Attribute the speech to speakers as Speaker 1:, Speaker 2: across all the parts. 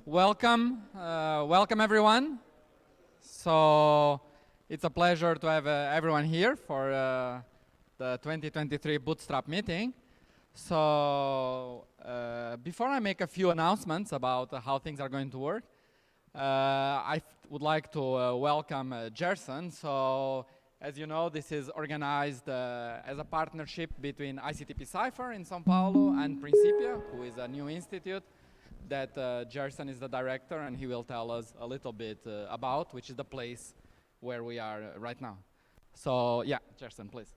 Speaker 1: Welcome everyone. So it's a pleasure to have everyone here for the 2023 Bootstrap meeting. So before I make a few announcements about how things are going to work, I would like to welcome Gerson. So as you know, this is organized as a partnership between ICTP Cypher in São Paulo and Principia, who is a new institute that Gerson is the director, and he will tell us a little bit about, which is the place where we are right now. So yeah, Gerson, please.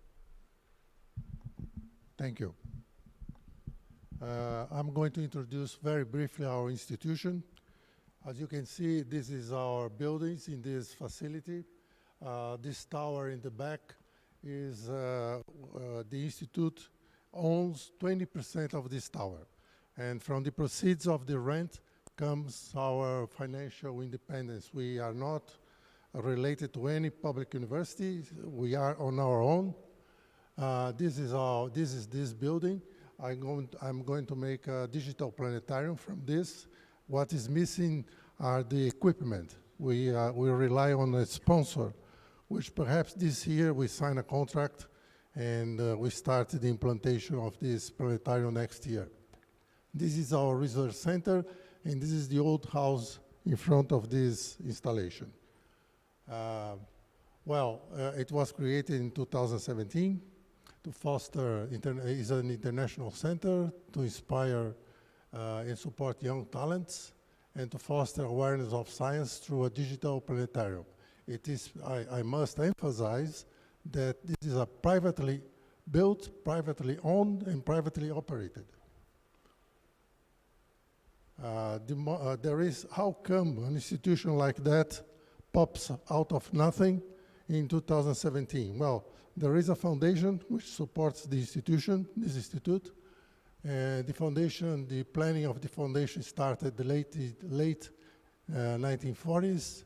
Speaker 2: Thank you. I'm going to introduce very briefly our institution. As you can see, this is our buildings in this facility. This tower in the back is the institute owns 20% of this tower. And from the proceeds of the rent comes our financial independence. We are not related to any public university. We are on our own. This is this building. I'm going to make a digital planetarium from this. What is missing are the equipment. We rely on a sponsor, which perhaps this year we sign a contract and we start the implementation of this planetarium next year. This is our research center, and this is the old house in front of this installation. It was created in 2017 to foster, is an international center to inspire and support young talents and to foster awareness of science through a digital planetarium. It is, I must emphasize that this is a privately built, privately owned, and privately operated. How come an institution like that pops out of nothing in 2017? Well, there is a foundation which supports the institution, this institute. The foundation, the planning of the foundation started the late 1940s.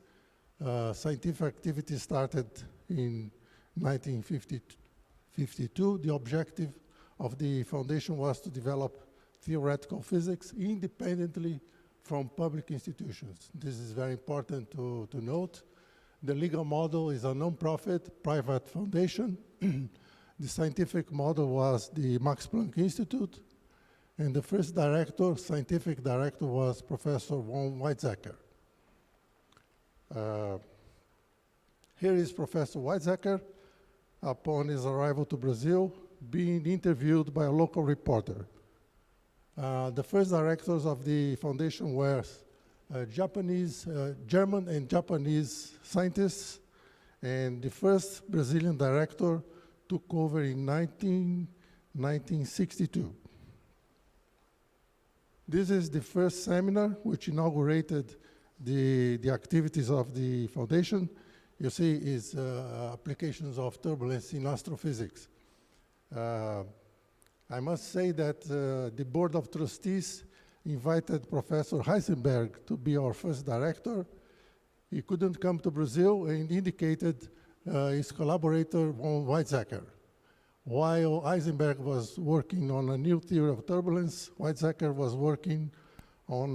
Speaker 2: Scientific activity started in 1952. The objective of the foundation was to develop theoretical physics independently from public institutions. This is very important to note. The legal model is a non-profit private foundation. The scientific model was the Max Planck Institute, and the first director, scientific director, was Professor von Weizsäcker. Here is Professor Weizsäcker upon his arrival to Brazil, being interviewed by a local reporter. The first directors of the foundation were German and Japanese scientists, and the first Brazilian director took over in 1962. This is the first seminar which inaugurated the activities of the foundation. You see is applications of turbulence in astrophysics. I must say that the Board of Trustees invited Professor Heisenberg to be our first director. He couldn't come to Brazil and indicated his collaborator, von Weizsäcker. While Heisenberg was working on a new theory of turbulence, Weizsäcker was working on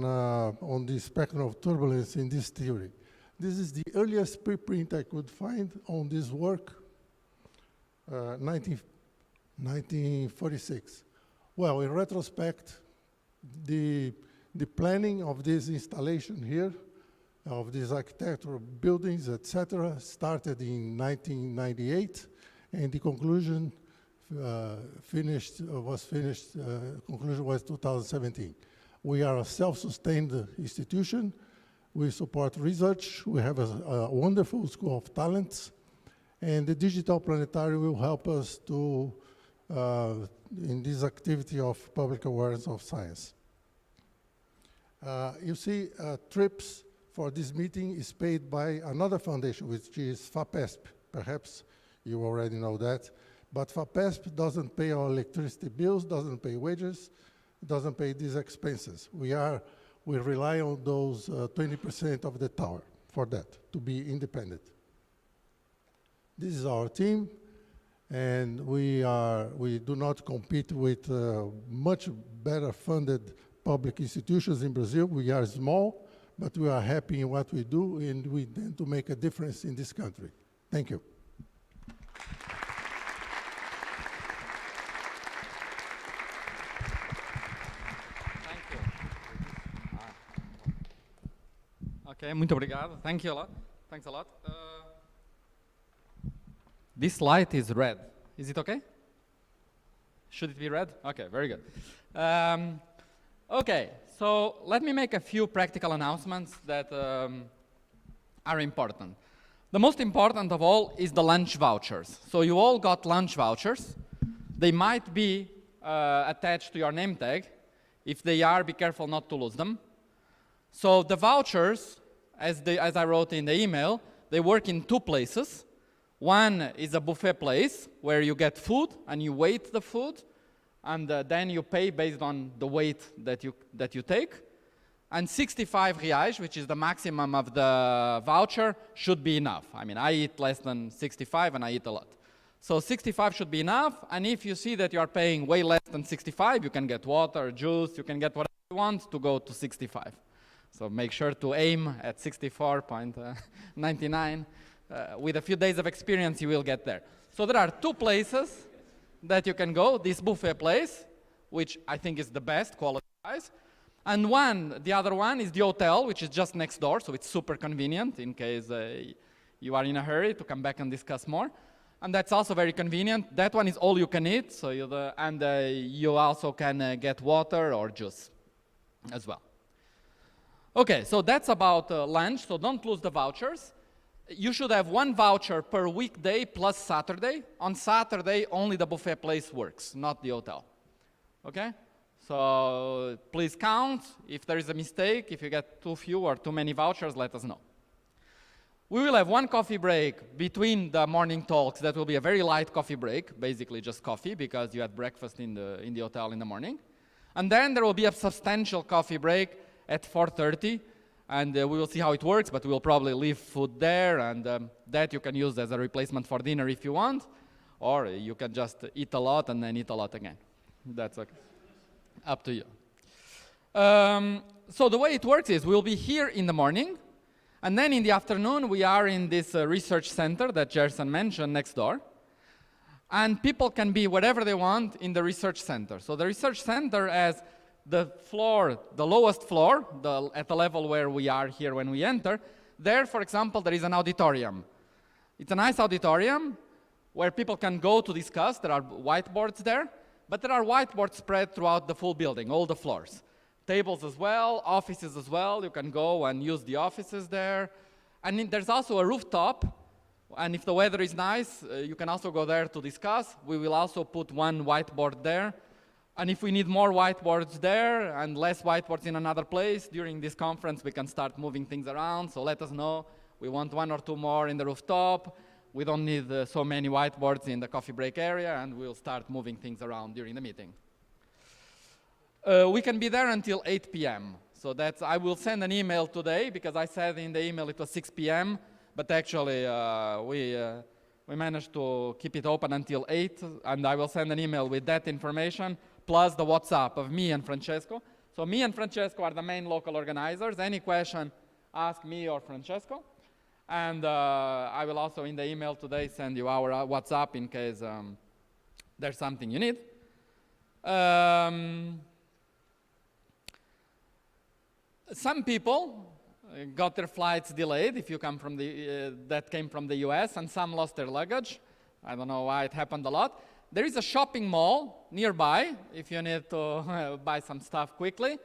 Speaker 2: the spectrum of turbulence in this theory. This is the earliest preprint I could find on this work, 1946. Well, in retrospect, the planning of this installation here, of these architectural buildings, etc., started in 1998, and the conclusion conclusion was 2017. We are a self-sustained institution. We support research. We have a wonderful school of talents, and the digital planetarium will help us to in this activity of public awareness of science. You see, trips for this meeting is paid by another foundation, which is FAPESP. Perhaps you already know that. But FAPESP doesn't pay our electricity bills, doesn't pay wages, doesn't pay these expenses. We rely on those 20% of the tower for that, to be independent. This is our team, and we do not compete with much better funded public institutions in Brazil. We are small, but we are happy in what we do, and we intend to make a difference in this country. Thank you.
Speaker 1: Okay, muito obrigado. Thank you a lot. Thanks a lot. This light is red. Is it okay? Should it be red? Okay, very good. Okay, so let me make a few practical announcements that are important. The most important of all is the lunch vouchers. So you all got lunch vouchers. They might be attached to your name tag. If they are, be careful not to lose them. So the vouchers, as I wrote in the email, they work in two places. One is a buffet place where you get food and you weight the food, and then you pay based on the weight that you take. And 65 reais, which is the maximum of the voucher, should be enough. I mean, I eat less than 65 and I eat a lot. So 65 should be enough, and if you see that you are paying way less than 65, you can get water, juice, you can get whatever you want to go to 65. So make sure to aim at 64.99. With a few days of experience, you will get there. So there are two places that you can go. This buffet place, which I think is the best quality-wise, and the other one is the hotel, which is just next door, so it's super convenient in case you are in a hurry to come back and discuss more. And that's also very convenient. That one is all you can eat, so you also can get water or juice as well. Okay, so that's about lunch, so don't lose the vouchers. You should have one voucher per weekday plus Saturday. On Saturday, only the buffet place works, not the hotel. Okay? So please count. If there is a mistake, if you get too few or too many vouchers, let us know. We will have one coffee break between the morning talks. That will be a very light coffee break, basically just coffee, because you had breakfast in the hotel in the morning. And then there will be a substantial coffee break at 4:30, and we will see how it works, but we will probably leave food there, and that you can use as a replacement for dinner if you want, or you can just eat a lot and then eat a lot again. That's okay. Up to you. So the way it works is we'll be here in the morning, and then in the afternoon we are in this research center that Gerson mentioned next door, and people can be wherever they want in the research center. So the research center has the floor, the lowest floor, at the level where we are here when we enter. There, for example, there is an auditorium. It's a nice auditorium where people can go to discuss. There are whiteboards there, but there are whiteboards spread throughout the full building, all the floors. Tables as well, offices as well. You can go and use the offices there. And there's also a rooftop, and if the weather is nice, you can also go there to discuss. We will also put one whiteboard there. And if we need more whiteboards there and less whiteboards in another place during this conference, we can start moving things around. So let us know. We want one or two more in the rooftop. We don't need so many whiteboards in the coffee break area, and we'll start moving things around during the meeting. We can be there until 8 p.m. So I will send an email today, because I said in the email it was 6 p.m., but actually we managed to keep it open until 8, and I will send an email with that information, plus the WhatsApp of me and Francesco. So me and Francesco are the main local organizers. Any question, ask me or Francesco. And I will also, in the email today, send you our WhatsApp in case there's something you need. Some people got their flights delayed if you come from that came from the US, and some lost their luggage. I don't know why it happened a lot. There is a shopping mall nearby if you need to buy some stuff quickly.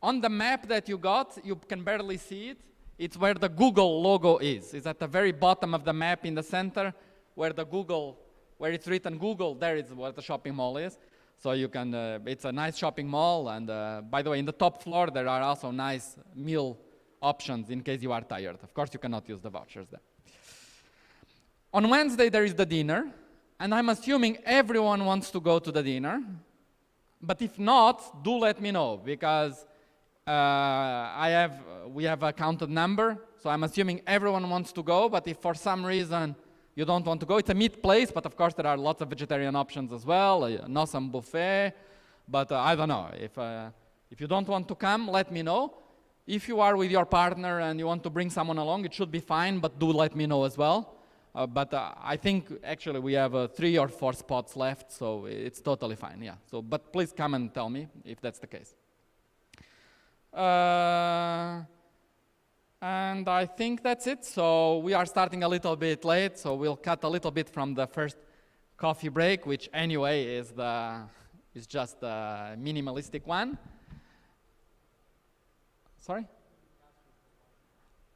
Speaker 1: On the map that you got, you can barely see it. It's where the Google logo is. It's at the very bottom of the map in the center where it's written Google, there is where the shopping mall is. So you can, it's a nice shopping mall, and by the way, in the top floor there are also nice meal options in case you are tired. Of course, you cannot use the vouchers there. On Wednesday there is the dinner, and I'm assuming everyone wants to go to the dinner, but if not, do let me know, because we have a counted number, so I'm assuming everyone wants to go, but if for some reason you don't want to go, it's a meat place, but of course there are lots of vegetarian options as well, an awesome buffet, but I don't know. If you don't want to come, let me know. If you are with your partner and you want to bring someone along, it should be fine, but do let me know as well. But I think actually we have 3 or 4 spots left, so it's totally fine, yeah. So, but please come and tell me if that's the case. And I think that's it. So we are starting a little bit late, so we'll cut a little bit from the first coffee break, which anyway is just the minimalistic one. Sorry?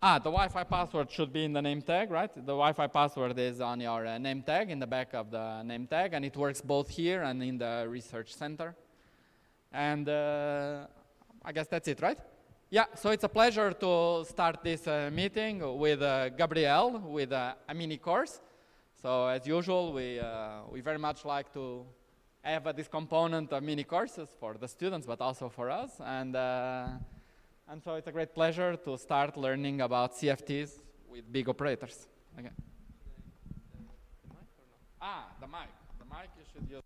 Speaker 1: The Wi-Fi password should be in the name tag, right? The Wi-Fi password is on your name tag, in the back of the name tag, and it works both here and in the research center. And I guess that's it, right? Yeah, so it's a pleasure to start this meeting with Gabriel, with a mini course. So as usual, we very much like to have this component of mini courses for the students, but also for us. And so it's a great pleasure to start learning about CFTs with big operators. Okay. The mic or not? The mic. The mic you should use.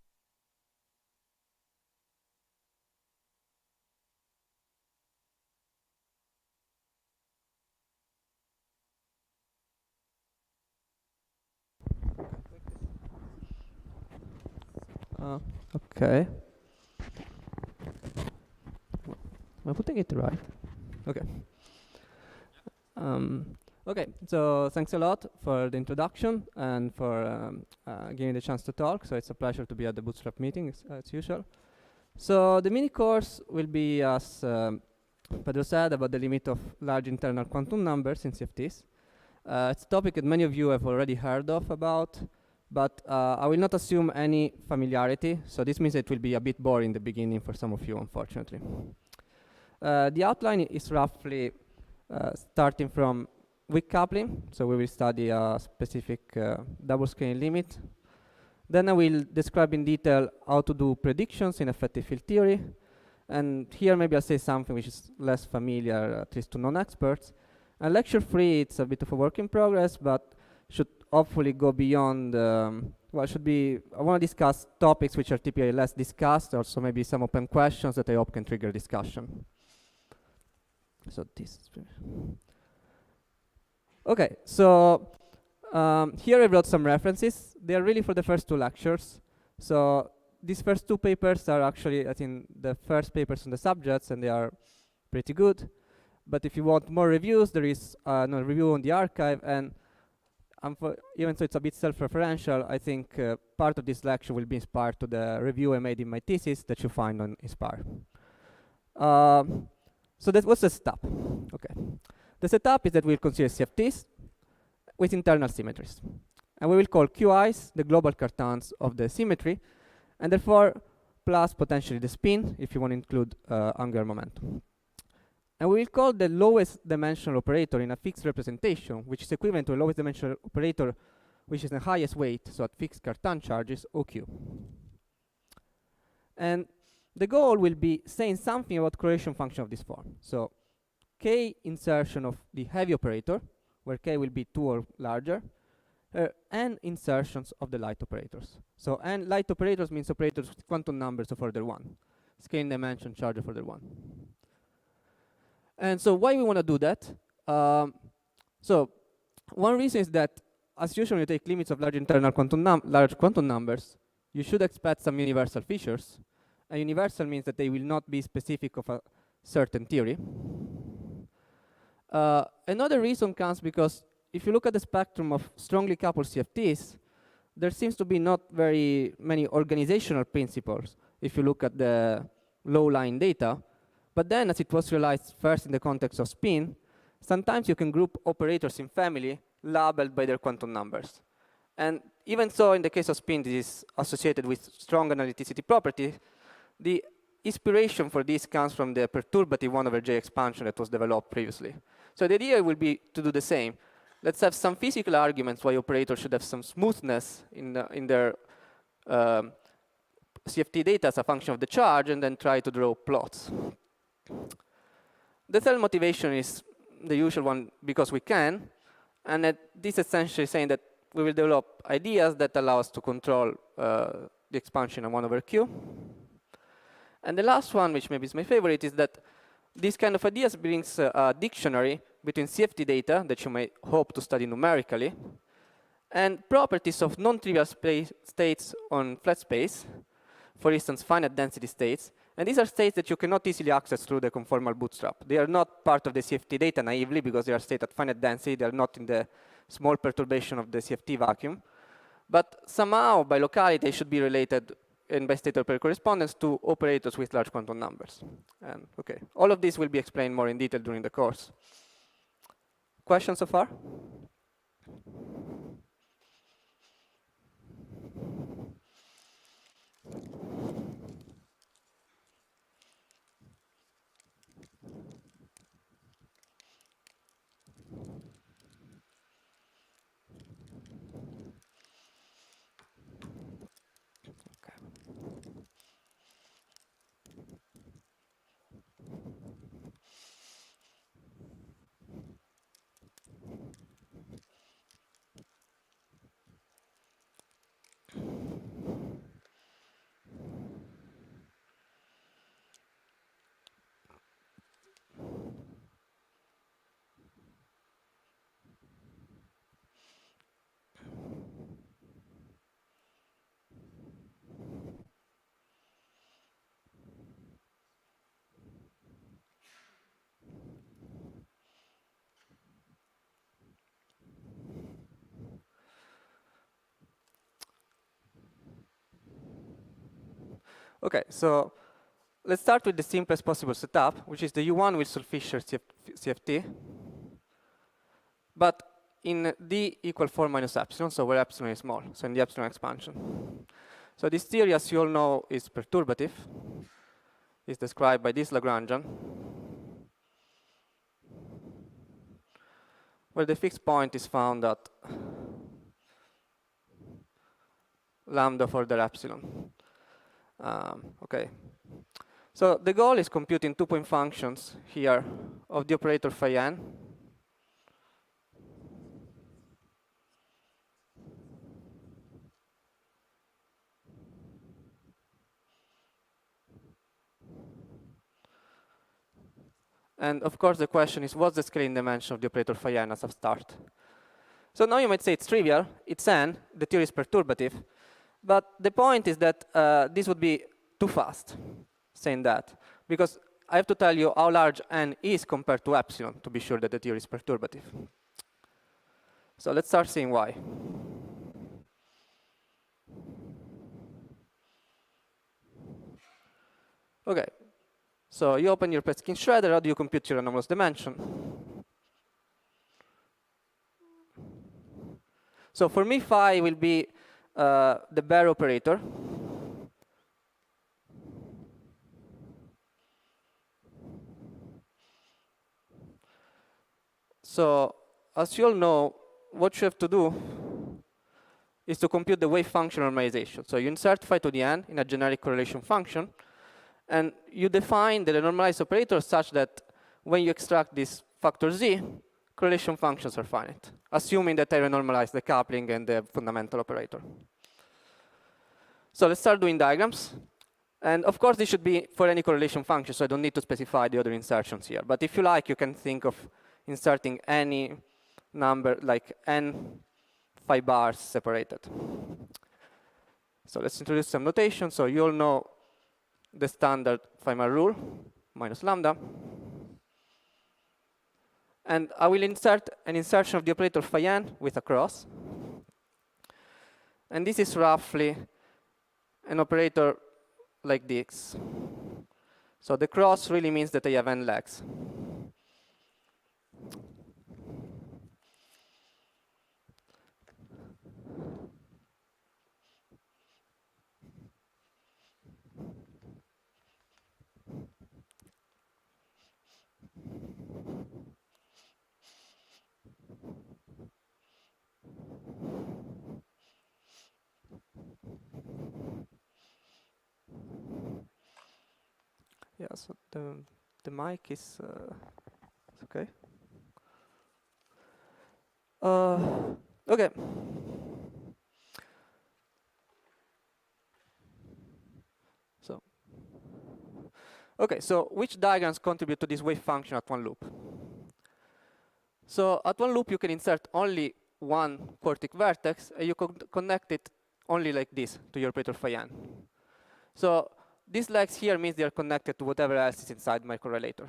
Speaker 3: Okay. Am I putting it right? Okay. Okay, so thanks a lot for the introduction and for giving the chance to talk. So it's a pleasure to be at the Bootstrap meeting, as usual. So the mini course will be, as Pedro said, about the limit of large internal quantum numbers in CFTs. It's a topic that many of you have already heard of about, but I will not assume any familiarity. So this means it will be a bit boring in the beginning for some of you, unfortunately. The outline is roughly starting from weak coupling. So we will study a specific double scaling limit. Then I will describe in detail how to do predictions in effective field theory. And here maybe I'll say something which is less familiar, at least to non-experts. And lecture 3, it's a bit of a work in progress, but should hopefully go beyond, well, should be, I want to discuss topics which are typically less discussed, also maybe some open questions that I hope can trigger discussion. So this is okay, so here I wrote some references. They are really for the first 2 lectures. So these first 2 papers are actually, I think, the first papers on the subjects, and they are pretty good. But if you want more reviews, there is a review on the archive, and even though it's a bit self-referential, I think part of this lecture will be inspired to the review I made in my thesis that you find on Inspire. So that was the setup. Okay. The setup is that we'll consider CFTs with internal symmetries. And we will call QIs the global cartons of the symmetry, and therefore plus potentially the spin if you want to include angular momentum. And we will call the lowest dimensional operator in a fixed representation, which is equivalent to a lowest dimensional operator which is the highest weight, so at fixed carton charges, OQ. And the goal will be saying something about correlation function of this form. So K insertion of the heavy operator, where K will be 2 or larger, n insertions of the light operators. So n light operators means operators with quantum numbers of order 1, scaling dimension charge of order 1. And so why we want to do that? So one reason is that, as usual, when you take limits of large internal large quantum numbers, you should expect some universal features. And universal means that they will not be specific of a certain theory. Another reason comes because if you look at the spectrum of strongly coupled CFTs, there seems to be not very many organizational principles if you look at the low-lying data. But then, as it was realized first in the context of spin, sometimes you can group operators in family labeled by their quantum numbers. And even so, in the case of spin, this is associated with strong analyticity property. The inspiration for this comes from the perturbative 1/J expansion that was developed previously. So the idea will be to do the same. Let's have some physical arguments why operators should have some smoothness in their CFT data as a function of the charge, and then try to draw plots. The third motivation is the usual one, because we can, and this essentially saying that we will develop ideas that allow us to control the expansion of 1/Q. And the last one, which maybe is my favorite, is that These kind of ideas brings a dictionary between CFT data that you may hope to study numerically and properties of non-trivial states on flat space, for instance, finite density states. And these are states that you cannot easily access through the conformal bootstrap. They are not part of the CFT data naively because they are stated at finite density. They are not in the small perturbation of the CFT vacuum. But somehow, by locality, they should be related and by state operator correspondence to operators with large quantum numbers. And okay, all of this will be explained more in detail during the course. Questions so far? Okay, so let's start with the simplest possible setup, which is the U1 with Fisher CFT, but in D equal 4 minus epsilon, so where epsilon is small, so in the epsilon expansion. So this theory, as you all know, is perturbative. It's described by this Lagrangian, where the fixed point is found at lambda for the epsilon. Okay. So the goal is computing two-point functions here of the operator phi n. And of course, the question is, what's the scaling dimension of the operator phi n as a start? So now you might say it's trivial, it's n, the theory is perturbative, but the point is that this would be too fast, saying that, because I have to tell you how large n is compared to epsilon to be sure that the theory is perturbative. So let's start seeing why. Okay, so you open your Peskin shredder, how do you compute your anomalous dimension? So for me, phi will be the bare operator. So as you all know, what you have to do is to compute the wave function normalization. So you insert phi to the n in a generic correlation function, and you define the normalized operator such that when you extract this factor z, correlation functions are finite, assuming that I renormalize the coupling and the fundamental operator. So let's start doing diagrams. And of course, this should be for any correlation function, so I don't need to specify the other insertions here. But if you like, you can think of inserting any number like n phi bars separated. So let's introduce some notation. So you all know the standard Feynman rule, minus lambda. And I will insert an insertion of the operator phi n with a cross. And this is roughly an operator like this. So the cross really means that I have n legs. Yeah, so the mic is okay. Okay. So Okay, so which diagrams contribute to this wave function at one loop? So at one loop, you can insert only one quartic vertex, and you connect it only like this to your operator phi n. So these legs here means they are connected to whatever else is inside my correlator.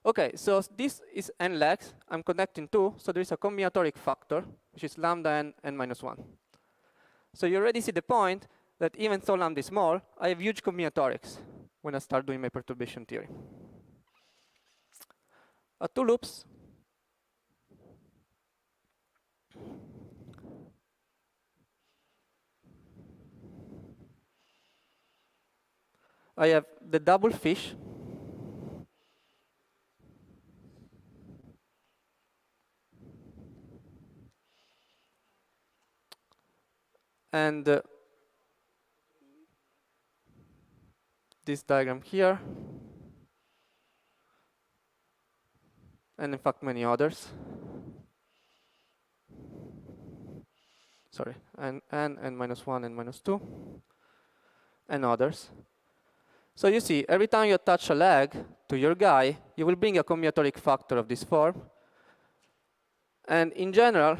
Speaker 3: Okay, so this is n legs. I'm connecting two, so there is a combinatoric factor, which is lambda n minus 1. So you already see the point that even though lambda is small, I have huge combinatorics when I start doing my perturbation theory. At two loops, I have the double fish, and this diagram here, and in fact many others. Sorry, and minus 1 and minus 2, and others. So you see, every time you attach a leg to your guy, you will bring a combinatoric factor of this form. And in general,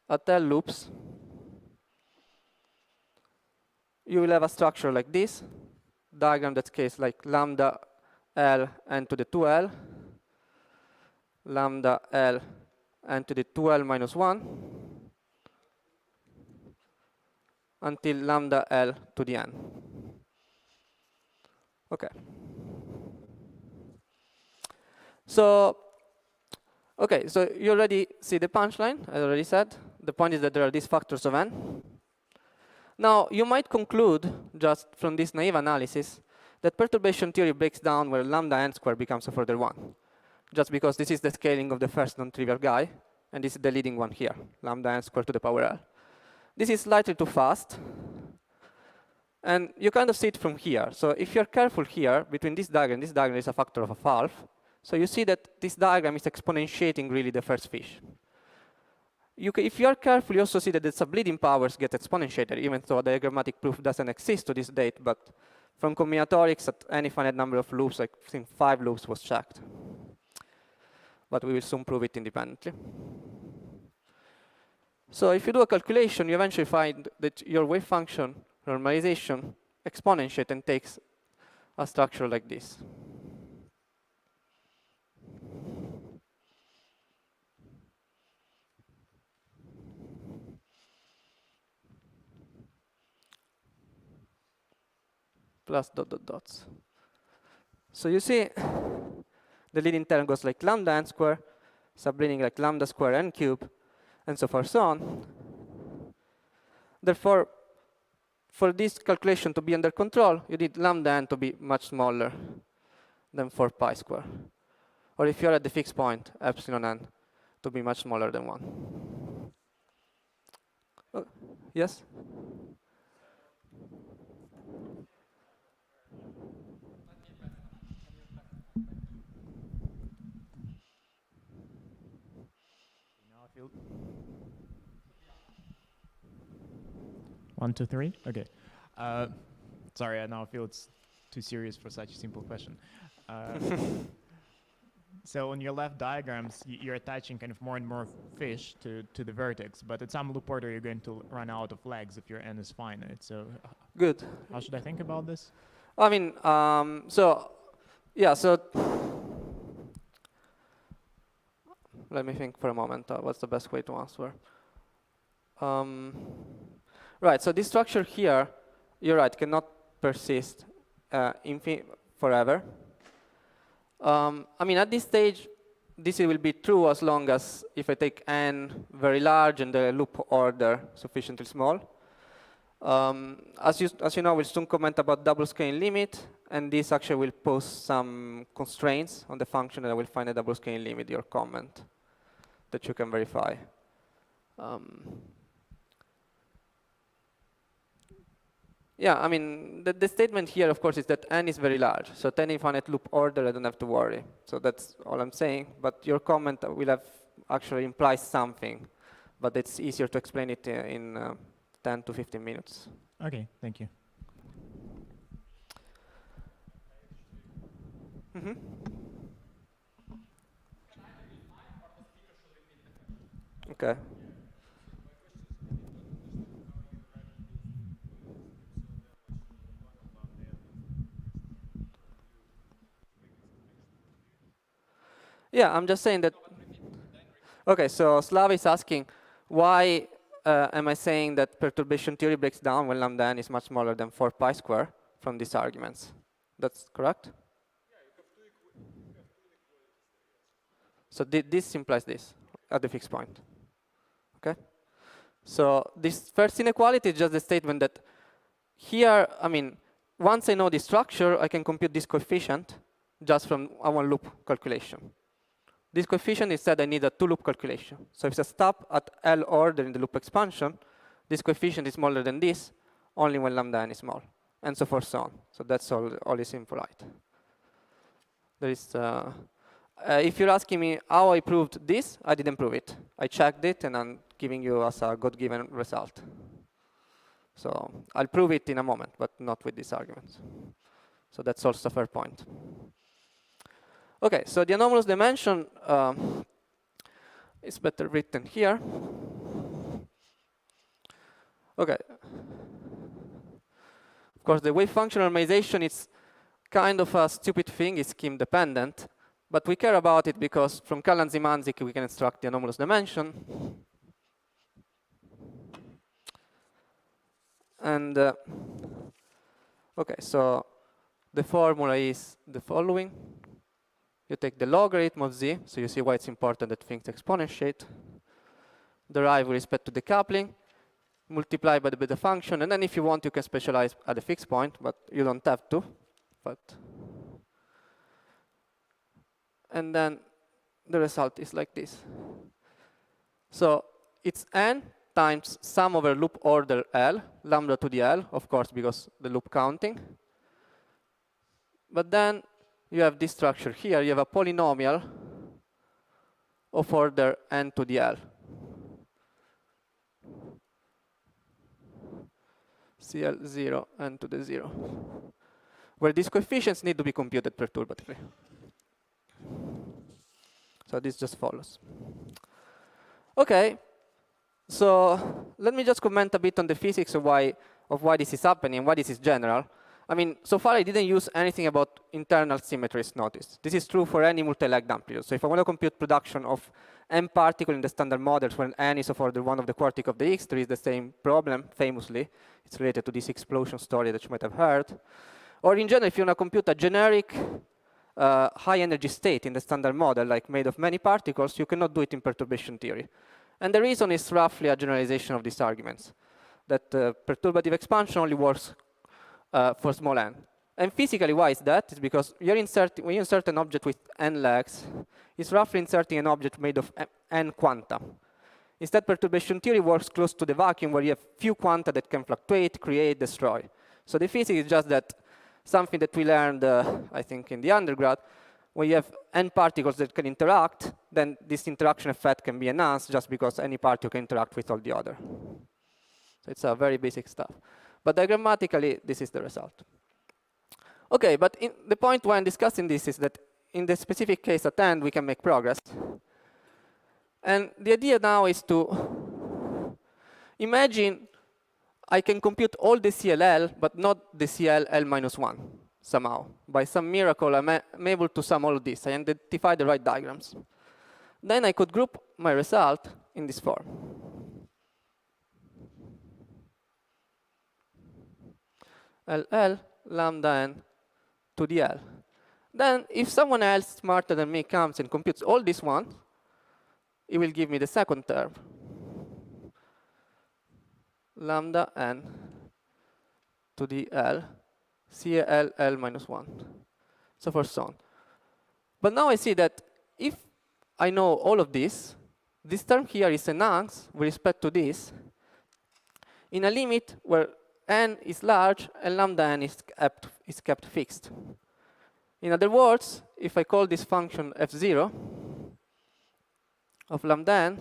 Speaker 3: at L loops, you will have a structure like this, diagram that scales like lambda L n to the 2L, lambda L n to the 2L minus 1, until lambda L to the n. Okay. So, okay, so you already see the punchline, as I already said. The point is that there are these factors of n. Now, you might conclude, just from this naive analysis, that perturbation theory breaks down where lambda n squared becomes a further 1, just because this is the scaling of the first non-trivial guy, and this is the leading one here, lambda n squared to the power L. This is slightly too fast, and you kind of see it from here. So if you're careful here, between this diagram is a factor of a half. So you see that this diagram is exponentiating really the first fish. If you are careful, you also see that the subleading powers get exponentiated, even though diagrammatic proof doesn't exist to this date. But from combinatorics at any finite number of loops, like I think 5 loops was checked. But we will soon prove it independently. So if you do a calculation, you eventually find that your wave function normalization exponentiate and takes a structure like this. Plus dot dot dots. So you see, the leading term goes like lambda n square, subleading like lambda square n cube, and so forth, so on. Therefore, for this calculation to be under control, you need lambda n to be much smaller than 4 pi square. Or if you're at the fixed point, epsilon n to be much smaller than 1. Oh, yes?
Speaker 4: One, two, three. Okay. Sorry, I now feel it's too serious for such a simple question. So on your left diagrams, you're attaching kind of more and more fish to the vertex, but at some loop order, you're going to run out of legs if your n is finite. So
Speaker 3: good.
Speaker 4: How should I think about this?
Speaker 3: I mean, so yeah, so let me think for a moment. What's the best way to answer? Right, so this structure here, you're right, cannot persist forever. I mean, at this stage, this will be true as long as if I take n very large and the loop order sufficiently small. As you know, we'll soon comment about double scaling limit, and this actually will pose some constraints on the function, and I will find a double scaling limit, your comment, that you can verify. Yeah, I mean, the statement here, of course, is that n is very large. So at any infinite loop order, I don't have to worry. So that's all I'm saying. But your comment will have actually implies something. But it's easier to explain it in 10 to 15 minutes.
Speaker 4: Okay, thank you.
Speaker 3: Mhm. Okay. Yeah, I'm just saying that. Okay, so Slav is asking, why am I saying that perturbation theory breaks down when lambda n is much smaller than 4 pi square from these arguments? That's correct? So this implies this at the fixed point. Okay? So this first inequality is just the statement that here, I mean, once I know the structure, I can compute this coefficient just from a one loop calculation. This coefficient instead I need a two loop calculation. So if I stop at L order in the loop expansion, this coefficient is smaller than this, only when lambda n is small, and so forth so on. So that's all is impolite. There is, if you're asking me how I proved this, I didn't prove it. I checked it, and I'm giving you as a God-given result. So I'll prove it in a moment, but not with these arguments. So that's also a fair point. Okay, so the anomalous dimension is better written here. Okay. Of course, the wave function normalization is kind of a stupid thing, it's scheme dependent, but we care about it because from Kalan-Zimanzik we can extract the anomalous dimension. And okay, so the formula is the following. You take the logarithm of z, so you see why it's important that things exponentiate, derive with respect to the coupling, multiply by the beta function, and then if you want, you can specialize at a fixed point, but you don't have to. And then the result is like this. So it's n times sum over loop order L, lambda to the L, of course, because the loop counting. But then you have this structure here. You have a polynomial of order n to the L. CL0 n to the 0, where these coefficients need to be computed perturbatively. So this just follows. Okay, so let me just comment a bit on the physics of why this is happening, why this is general. I mean, so far I didn't use anything about internal symmetries, notice. This is true for any multi-legged amplitude. So if I want to compute production of n particle in the standard models when n is of order 1 of the quartic of the X, there is the same problem, famously. It's related to this explosion story that you might have heard. Or in general, if you want to compute a generic high energy state in the standard model, like made of many particles, you cannot do it in perturbation theory. And the reason is roughly a generalization of these arguments, that perturbative expansion only works for small n. And physically, why is that? It's because when you insert an object with n legs, it's roughly inserting an object made of n quanta. Instead, perturbation theory works close to the vacuum, where you have few quanta that can fluctuate, create, destroy. So the physics is just that something that we learned, I think, in the undergrad. When you have n particles that can interact, then this interaction effect can be enhanced just because any particle can interact with all the other. So it's a very basic stuff. But diagrammatically, this is the result. Okay, but the point why I'm discussing this is that in the specific case at hand, we can make progress. And the idea now is to imagine I can compute all the CLL, but not the CLL minus 1 somehow. By some miracle, I'm able to sum all of this. I identify the right diagrams. Then I could group my result in this form. LL lambda n to the L. Then if someone else smarter than me comes and computes all this one, it will give me the second term, lambda n to the L, CLL minus 1, so forth so on. But now I see that if I know all of this term here is enhanced with respect to this in a limit where n is large and lambda n is kept fixed. In other words, if I call this function f0 of lambda n,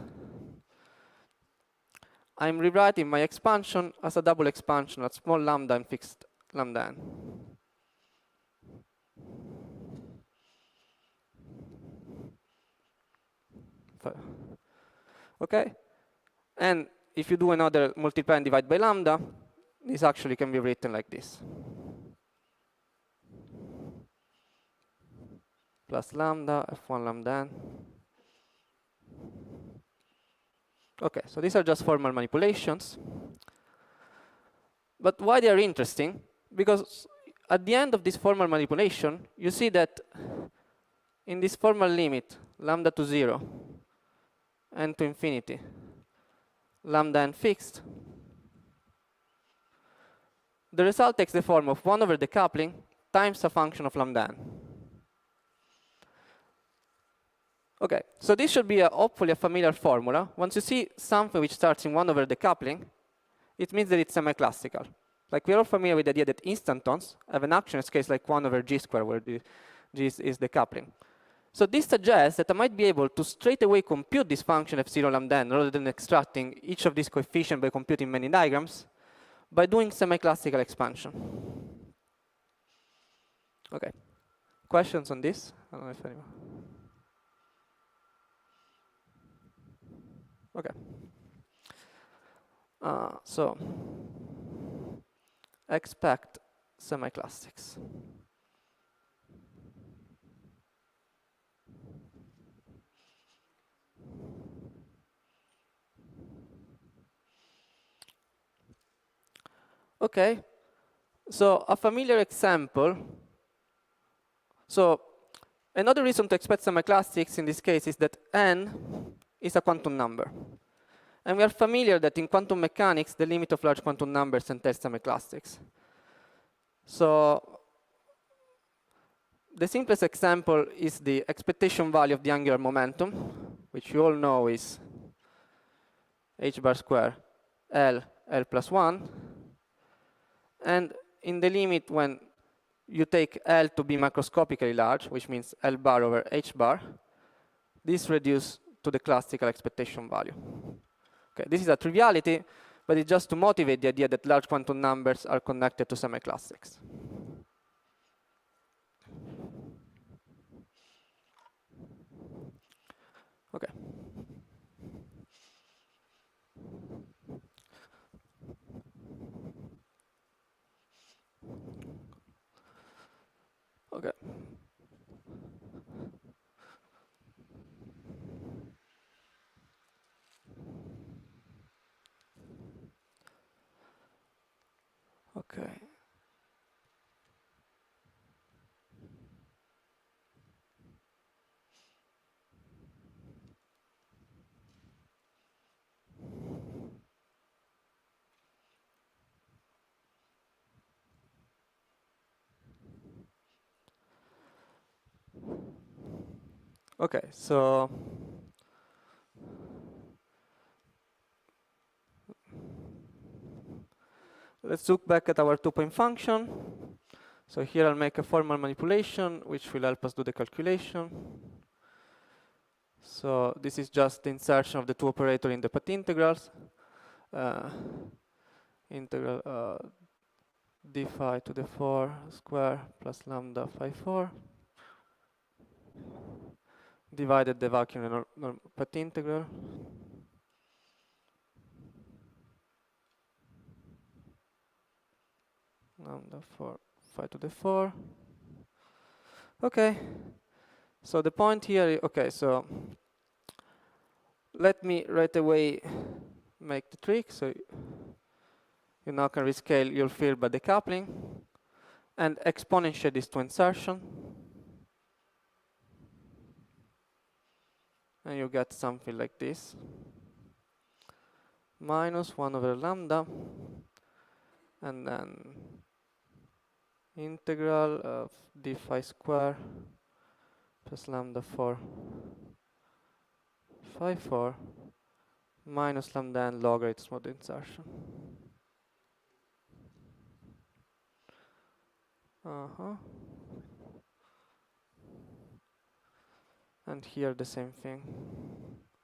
Speaker 3: I'm rewriting my expansion as a double expansion at small lambda and fixed lambda n. Okay? And if you do another multiply and divide by lambda, this actually can be written like this. Plus lambda, f1 lambda n. Okay, so these are just formal manipulations. But why they are interesting? Because at the end of this formal manipulation, you see that in this formal limit, lambda to 0, n to infinity, lambda n fixed, the result takes the form of 1 over decoupling times a function of lambda n. Okay, so this should be hopefully a familiar formula. Once you see something which starts in 1 over decoupling, it means that it's semi-classical. Like we're all familiar with the idea that instantons have an action scale like 1 over g squared, where g is decoupling. So this suggests that I might be able to straight away compute this function f0 lambda n rather than extracting each of these coefficients by computing many diagrams by doing semi-classical expansion. Okay, questions on this? I don't know if anyone. Okay. So expect semi-classics. Okay, so a familiar example. So another reason to expect semi-classics in this case is that n is a quantum number. And we are familiar that in quantum mechanics, the limit of large quantum numbers entails semi-classics. So the simplest example is the expectation value of the angular momentum, which you all know is h bar square L plus 1. And in the limit when you take L to be macroscopically large, which means L bar over H bar, this reduces to the classical expectation value. Okay, this is a triviality, but it's just to motivate the idea that large quantum numbers are connected to semi-classics. Okay. Okay. Okay. Okay, so let's look back at our two-point function. So here I'll make a formal manipulation, which will help us do the calculation. So this is just the insertion of the two operators in the path integrals. Integral d phi to the 4 square plus lambda phi 4 divided the vacuum path integral. Lambda 4 phi to the 4. Okay. So the point here, okay, so let me right away make the trick. So you now can rescale your field by decoupling and exponentiate this to insertion. And you get something like this. Minus 1 over lambda. And then integral of d phi square plus lambda 4 phi 4 minus lambda n logarithms of the insertion. And here the same thing.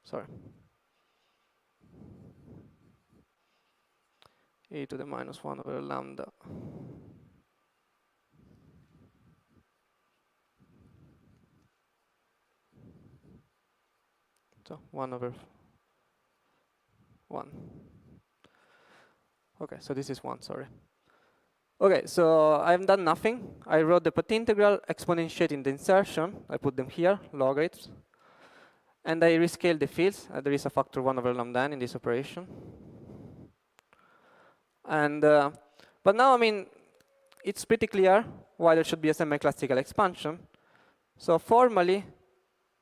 Speaker 3: Sorry. E to the minus 1 over lambda. So 1 over 1. Okay, so this is 1, sorry. Okay, so I've done nothing. I wrote the path integral, exponentiating the insertion. I put them here, logarithms. And I rescale the fields. There is a factor 1 over lambda n in this operation. And but now, I mean, it's pretty clear why there should be a semi-classical expansion. So formally,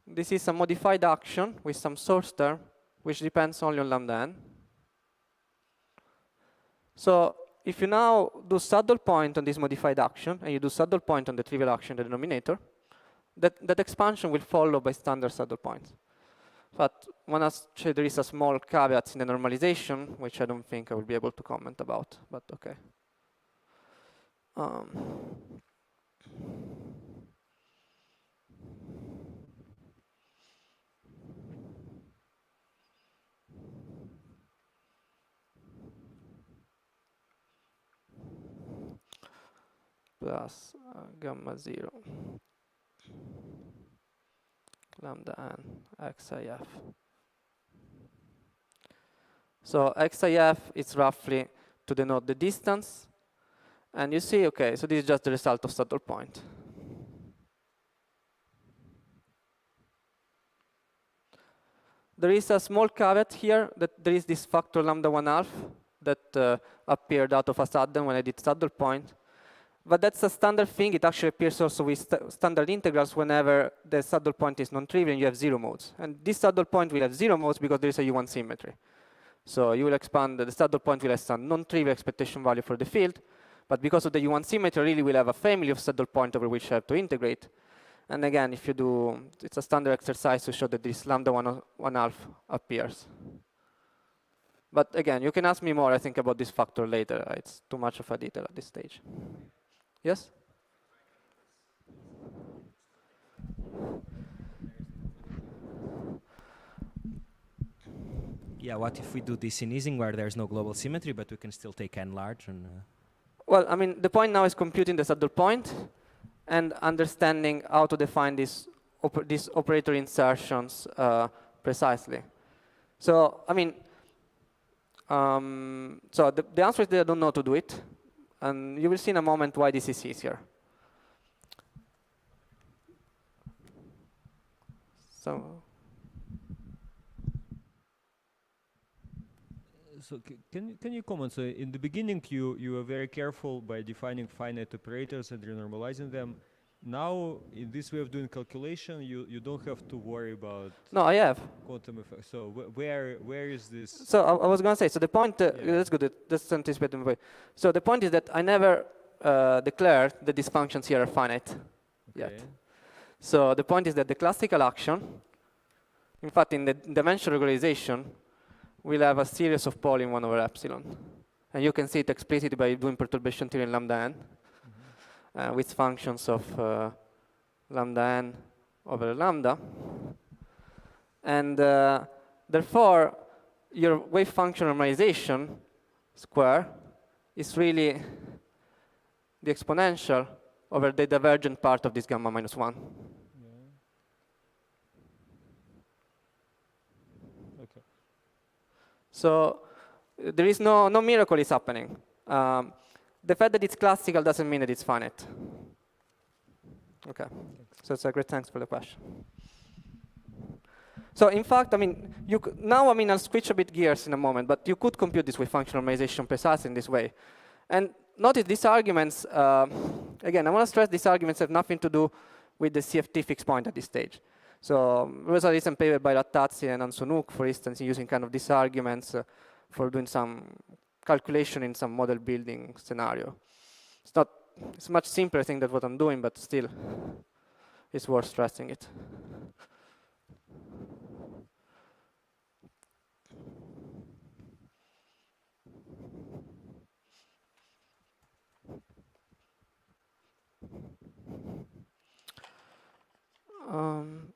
Speaker 3: this is a modified action with some source term, which depends only on lambda n. So if you now do saddle point on this modified action, and you do saddle point on the trivial action in the denominator, that expansion will follow by standard saddle points. But one has there is a small caveat in the normalization, which I don't think I will be able to comment about, but okay. Plus gamma 0 lambda n xif. So xif is roughly to denote the distance. And you see, okay, so this is just the result of saddle point. There is a small caveat here that there is this factor lambda 1/2 that appeared out of a sudden when I did saddle point. But that's a standard thing. It actually appears also with standard integrals whenever the saddle point is non-trivial and you have 0 modes. And this saddle point will have 0 modes because there is a U1 symmetry. So you will expand, the saddle point will have some non-trivial expectation value for the field. But because of the U1 symmetry, really will have a family of saddle point over which I have to integrate. And again, if you do, it's a standard exercise to show that this lambda 1/2 appears. But again, you can ask me more, I think, about this factor later. It's too much of a detail at this stage. Yes?
Speaker 5: Yeah, what if we do this in Ising where there's no global symmetry, but we can still take n large? And
Speaker 3: Well, I mean, the point now is computing the saddle point and understanding how to define these operator insertions precisely. So, I mean, so the answer is that I don't know how to do it. And you will see in a moment why this is easier. So
Speaker 6: can you comment? So in the beginning, you were very careful by defining finite operators and renormalizing them. Now, in this way of doing calculation, you don't have to worry about.
Speaker 3: No, I have.
Speaker 6: Quantum effect. So where is this?
Speaker 3: So I was going to say. So the point. That's good. That's anticipated my point. So the point is that I never declared that these functions here are finite yet. So the point is that the classical action, in fact, in the dimension regularization, will have a series of Pauli in 1 over epsilon, and you can see it explicitly by doing perturbation theory in lambda n. With functions of lambda n over lambda. And therefore, your wave function normalization square is really the exponential over the divergent part of this gamma minus 1.
Speaker 6: Okay.
Speaker 3: So there is no miracle is happening. The fact that it's classical doesn't mean that it's finite. Okay, so it's a great thanks for the question. So in fact, I mean, now I mean I'll switch a bit gears in a moment, but you could compute this with function normalization precisely in this way. And notice these arguments, again, I want to stress these arguments have nothing to do with the CFT fixed point at this stage. So there was a recent paper by Rattazzi and Ansonuk, for instance, using kind of these arguments for doing some calculation in some model building scenario. It's much simpler thing than what I'm doing, but still it's worth stressing it.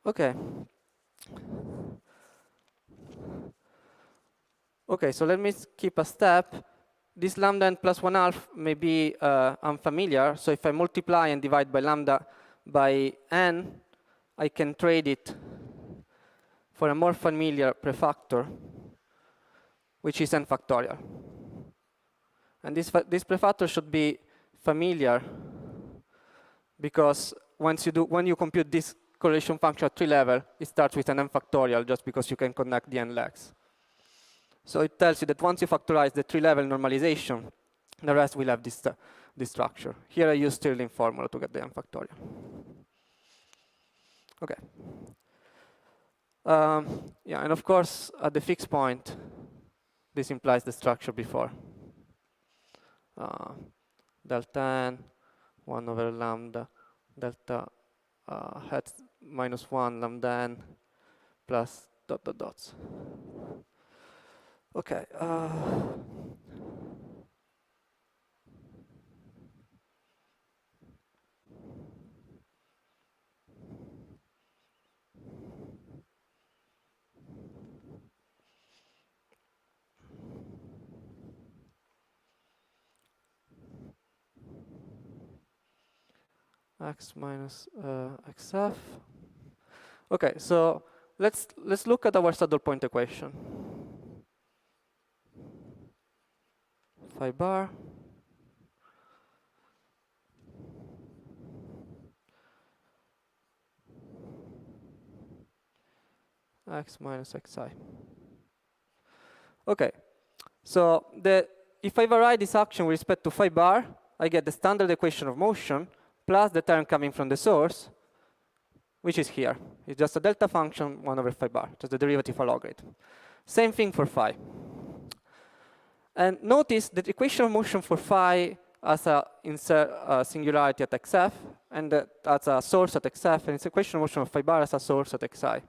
Speaker 3: Okay. Okay, so let me skip a step. This lambda n plus 1/2 may be unfamiliar. So if I multiply and divide by lambda by n, I can trade it for a more familiar prefactor, which is n factorial. And this prefactor should be familiar because when you compute this correlation function at tree level, it starts with an n factorial just because you can connect the n legs. So it tells you that once you factorize the tree level normalization, the rest will have this structure. Here I use Stirling formula to get the n factorial. Okay. Yeah, and of course, at the fixed point, this implies the structure before. Delta n, 1 over lambda, delta hat minus 1 lambda n plus dot dot dots. Okay. X minus xf. Okay, so let's look at our saddle point equation. Phi bar x minus xi. Okay, so if I vary this action with respect to phi bar, I get the standard equation of motion plus the term coming from the source, which is here. It's just a delta function 1 over phi bar, just the derivative of logarithm. Same thing for phi. And notice that the equation of motion for phi has a singularity at xf, and that's a source at xf, and its equation of motion of phi bar has a source at xi.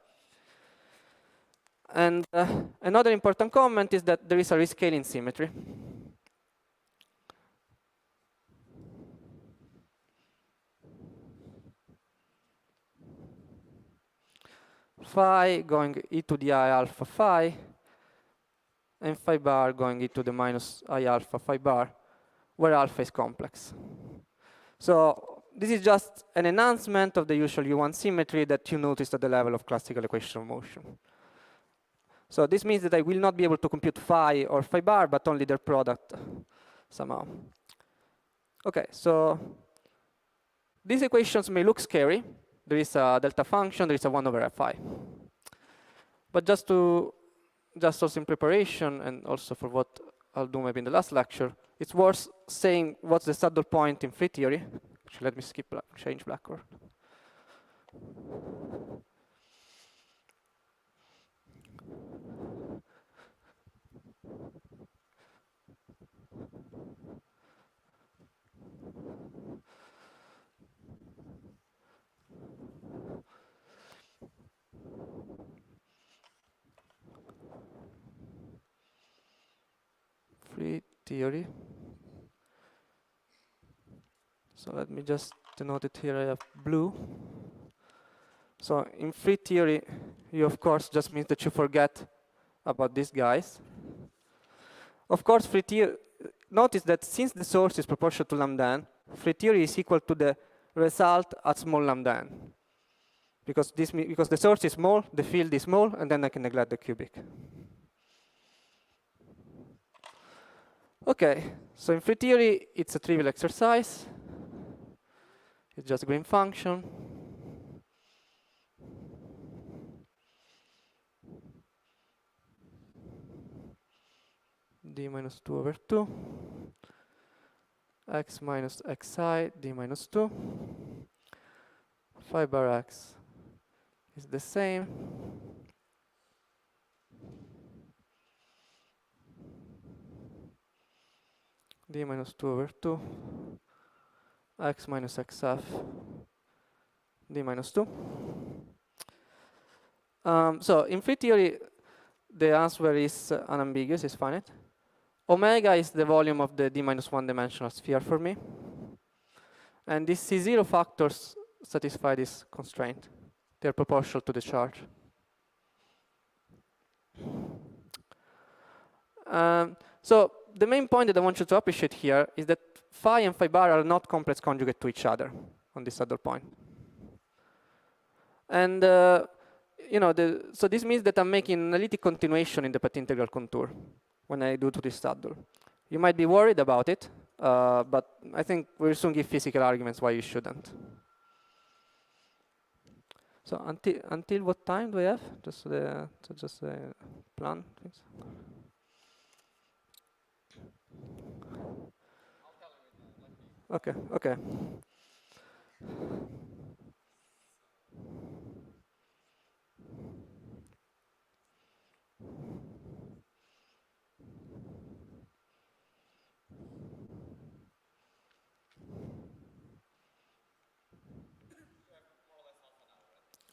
Speaker 3: And another important comment is that there is a rescaling symmetry. Phi going e to the I alpha phi, and phi bar going e to the minus I alpha phi bar, where alpha is complex. So this is just an enhancement of the usual U1 symmetry that you noticed at the level of classical equation of motion. So this means that I will not be able to compute phi or phi bar, but only their product somehow. Okay, so these equations may look scary. There is a delta function, there is a 1 over fi. But just also in preparation, and also for what I'll do maybe in the last lecture, it's worth saying what's the saddle point in free theory. Actually, let me skip change Blackboard. Free theory. So let me just denote it here. I have blue. So in free theory, you of course just means that you forget about these guys. Of course, free theory. Notice that since the source is proportional to lambda n, free theory is equal to the result at small lambda n. Because the source is small, the field is small, and then I can neglect the cubic. Okay, so in free theory, it's a trivial exercise. It's just green function. D minus 2 over 2. X minus xi, d minus 2. Phi bar x is the same. D minus 2 over 2, x minus xf, d minus 2. So in free theory, the answer is unambiguous, it's finite. Omega is the volume of the d minus 1 dimensional sphere for me. And these C0 factors satisfy this constraint. They're proportional to the charge. So the main point that I want you to appreciate here is that phi and phi bar are not complex conjugate to each other on this saddle point. And so this means that I'm making analytic continuation in the path integral contour when I do to this saddle. You might be worried about it, but I think we'll soon give physical arguments why you shouldn't. So until what time do we have? Just plan things. Okay, okay.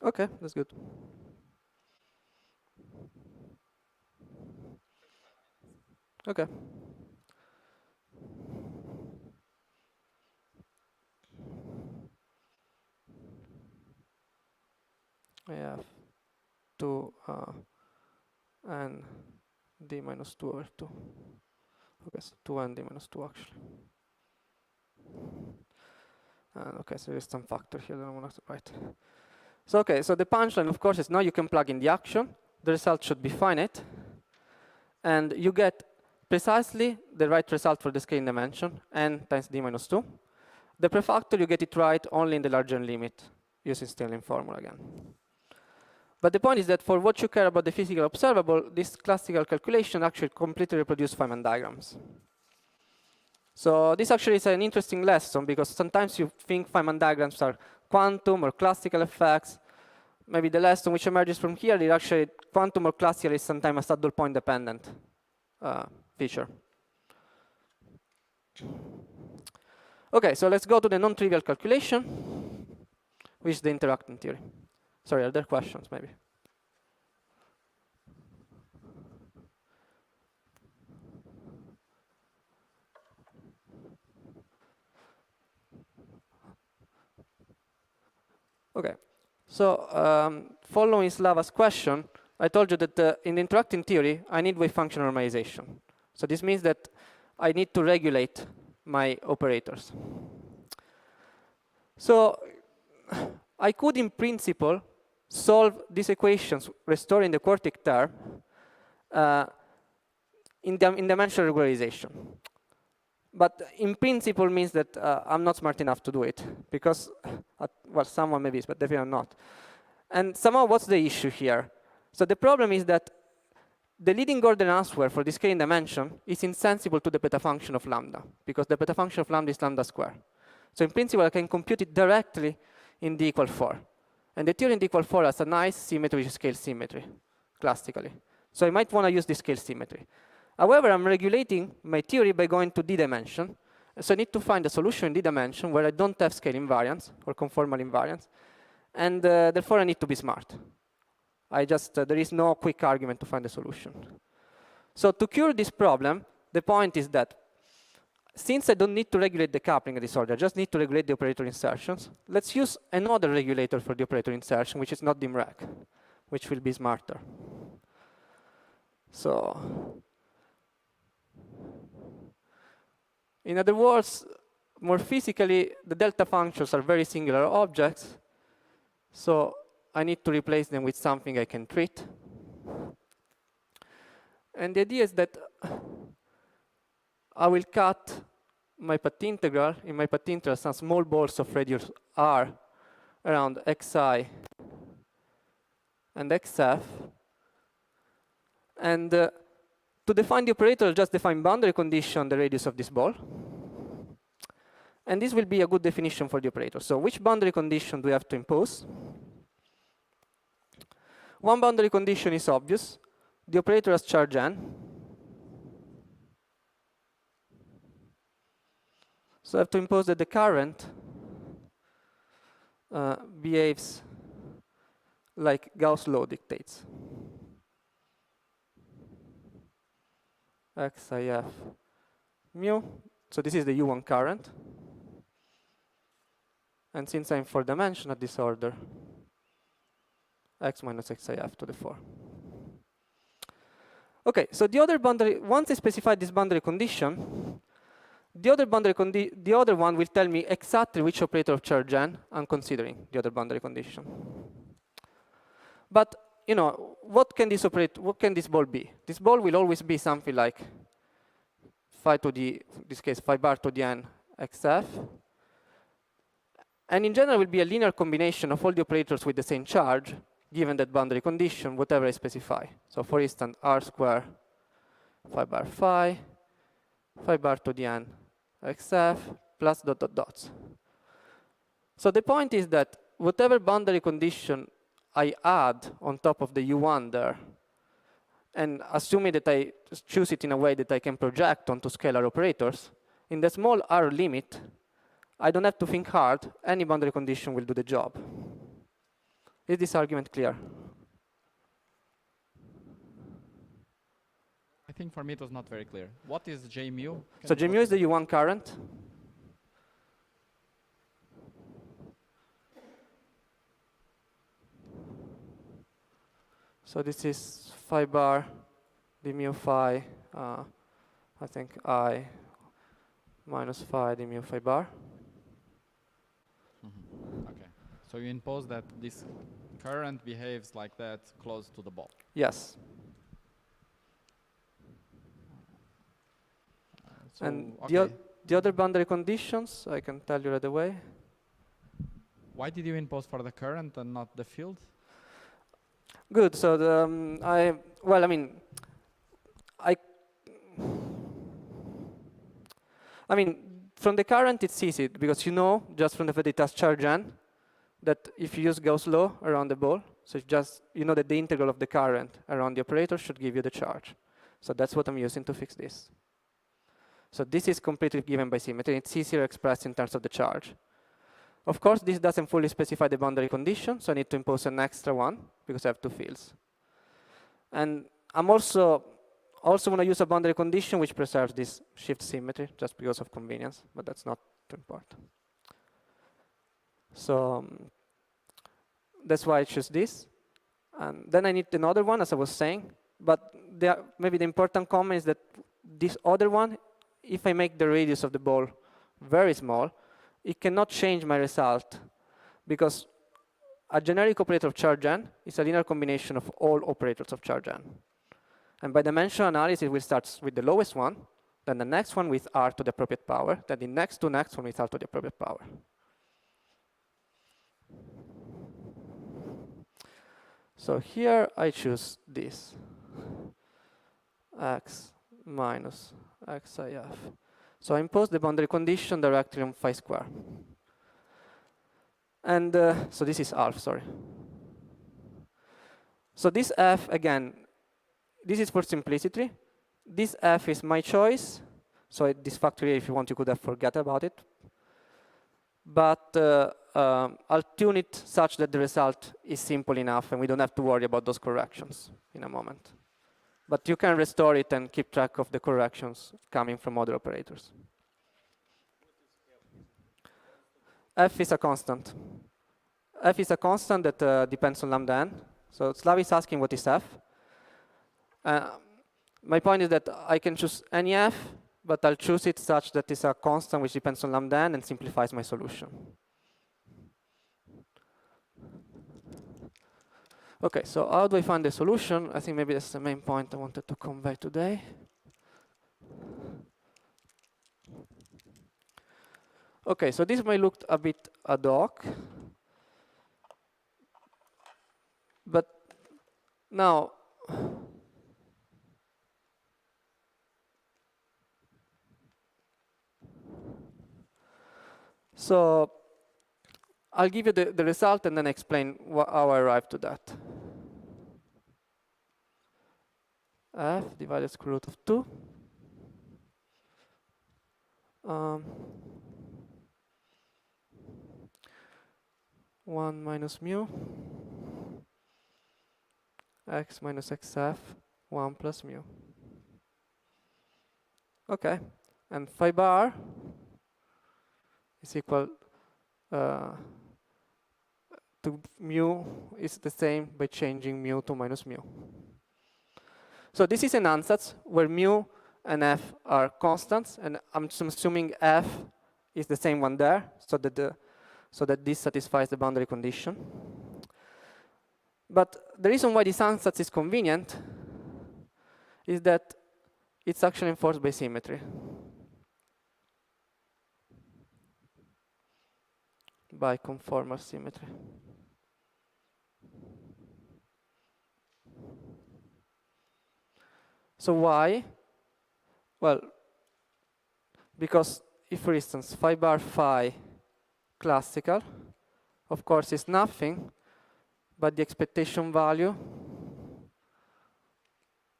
Speaker 3: Okay, that's good. Okay. I have 2 and d minus 2 over 2. Okay, so 2 and d minus 2 actually. And okay, so there's some factor here that I want to write. So okay, so the punchline, of course, is now you can plug in the action. The result should be finite. And you get precisely the right result for the scaling dimension, n times d minus 2. The prefactor, you get it right only in the large n limit, using Stirling formula again. But the point is that for what you care about the physical observable, this classical calculation actually completely reproduces Feynman diagrams. So this actually is an interesting lesson, because sometimes you think Feynman diagrams are quantum or classical effects. Maybe the lesson which emerges from here is actually quantum or classical is sometimes a saddle point dependent feature. Okay, so let's go to the non-trivial calculation, which is the interacting theory. Sorry, are there questions maybe? Okay, so following Slava's question, I told you that in the interacting theory, I need wave function normalization. So this means that I need to regulate my operators. So I could, in principle, solve these equations restoring the quartic term in dimensional regularization. But in principle means that I'm not smart enough to do it, because, well, someone maybe is, but definitely not. And somehow, what's the issue here? So the problem is that the leading order answer for this scaling dimension is insensible to the beta function of lambda, because the beta function of lambda is lambda square. So in principle, I can compute it directly in d equal 4. And the theory in d equal 4 has a nice symmetry, which is scale symmetry, classically. So I might want to use this scale symmetry. However, I'm regulating my theory by going to d dimension. So I need to find a solution in d dimension where I don't have scale invariance or conformal invariance. And therefore, I need to be smart. There is no quick argument to find a solution. So to cure this problem, the point is that since I don't need to regulate the coupling disorder, I just need to regulate the operator insertions, let's use another regulator for the operator insertion, which is not dimreg, which will be smarter. So in other words, more physically, the delta functions are very singular objects. So I need to replace them with something I can treat. And the idea is that I will cut my path integral, in my path integral, some small balls of radius r around xi and xf. And to define the operator, I'll just define boundary condition, the radius of this ball. And this will be a good definition for the operator. So which boundary condition do we have to impose? One boundary condition is obvious. The operator has charge n. So I have to impose that the current behaves like Gauss law dictates. XIF mu. So this is the U1 current. And since I'm four-dimensional disorder, x minus xif to the 4. Okay, so the other boundary, once I specify this boundary condition, the other one will tell me exactly which operator of charge n I'm considering, the other boundary condition. But you know, what can this ball be? This ball will always be something like phi to the, in this case, phi bar to the n xf. And in general, it will be a linear combination of all the operators with the same charge, given that boundary condition, whatever I specify. So for instance, r square phi bar phi, phi bar to the n xf, plus dot dot dots. So the point is that whatever boundary condition I add on top of the U1 there, and assuming that I choose it in a way that I can project onto scalar operators, in the small r limit, I don't have to think hard. Any boundary condition will do the job. Is this argument clear?
Speaker 1: I think for me it was not very clear. What is J mu?
Speaker 3: So J mu is the U1 current. So this is phi bar, d mu phi, I think I minus phi d mu phi bar.
Speaker 1: Okay. So you impose that this current behaves like that close to the ball.
Speaker 3: Yes.
Speaker 1: So,
Speaker 3: And
Speaker 1: okay.
Speaker 3: the other boundary conditions, I can tell you right away.
Speaker 1: Why did you impose for the current and not the field?
Speaker 3: Good. So from the current it's easy because you know just from the fact it has charge n that if you use Gauss law around the ball, so it's just you know that the integral of the current around the operator should give you the charge. So that's what I'm using to fix this. So this is completely given by symmetry. It's easier expressed in terms of the charge. Of course, this doesn't fully specify the boundary condition, so I need to impose an extra one because I have two fields. And I'm also want to use a boundary condition which preserves this shift symmetry just because of convenience, but that's not too important. So that's why I choose this. And then I need another one, as I was saying. But maybe the important comment is that this other one, if I make the radius of the ball very small, it cannot change my result because a generic operator of charge n is a linear combination of all operators of charge n. And by dimensional analysis, we'll start with the lowest one, then the next one with r to the appropriate power, then the next one with r to the appropriate power. So here I choose this, x minus xif. So I impose the boundary condition directly on phi square. And so this is half, sorry. So this f, again, this is for simplicity. This f is my choice. So this factorial, if you want, you could have forget about it. But I'll tune it such that the result is simple enough and we don't have to worry about those corrections in a moment. But you can restore it and keep track of the corrections coming from other operators. F is a constant. F is a constant that depends on lambda n. So Slav is asking what is f. My point is that I can choose any f, but I'll choose it such that it's a constant which depends on lambda n and simplifies my solution. Okay, so how do I find the solution? I think maybe that's the main point I wanted to convey today. Okay, so this may look a bit ad hoc. But now, so I'll give you the result and then explain how I arrived to that. F divided square root of 2. 1 minus mu x minus xf 1 plus mu. Okay, and phi bar is equal to mu is the same by changing mu to minus mu. So this is an ansatz where mu and f are constants, and I'm assuming f is the same one there, so that this satisfies the boundary condition. But the reason why this ansatz is convenient is that it's actually enforced by symmetry. By conformal symmetry. So why? Well, because if, for instance, phi bar phi classical, of course, is nothing but the expectation value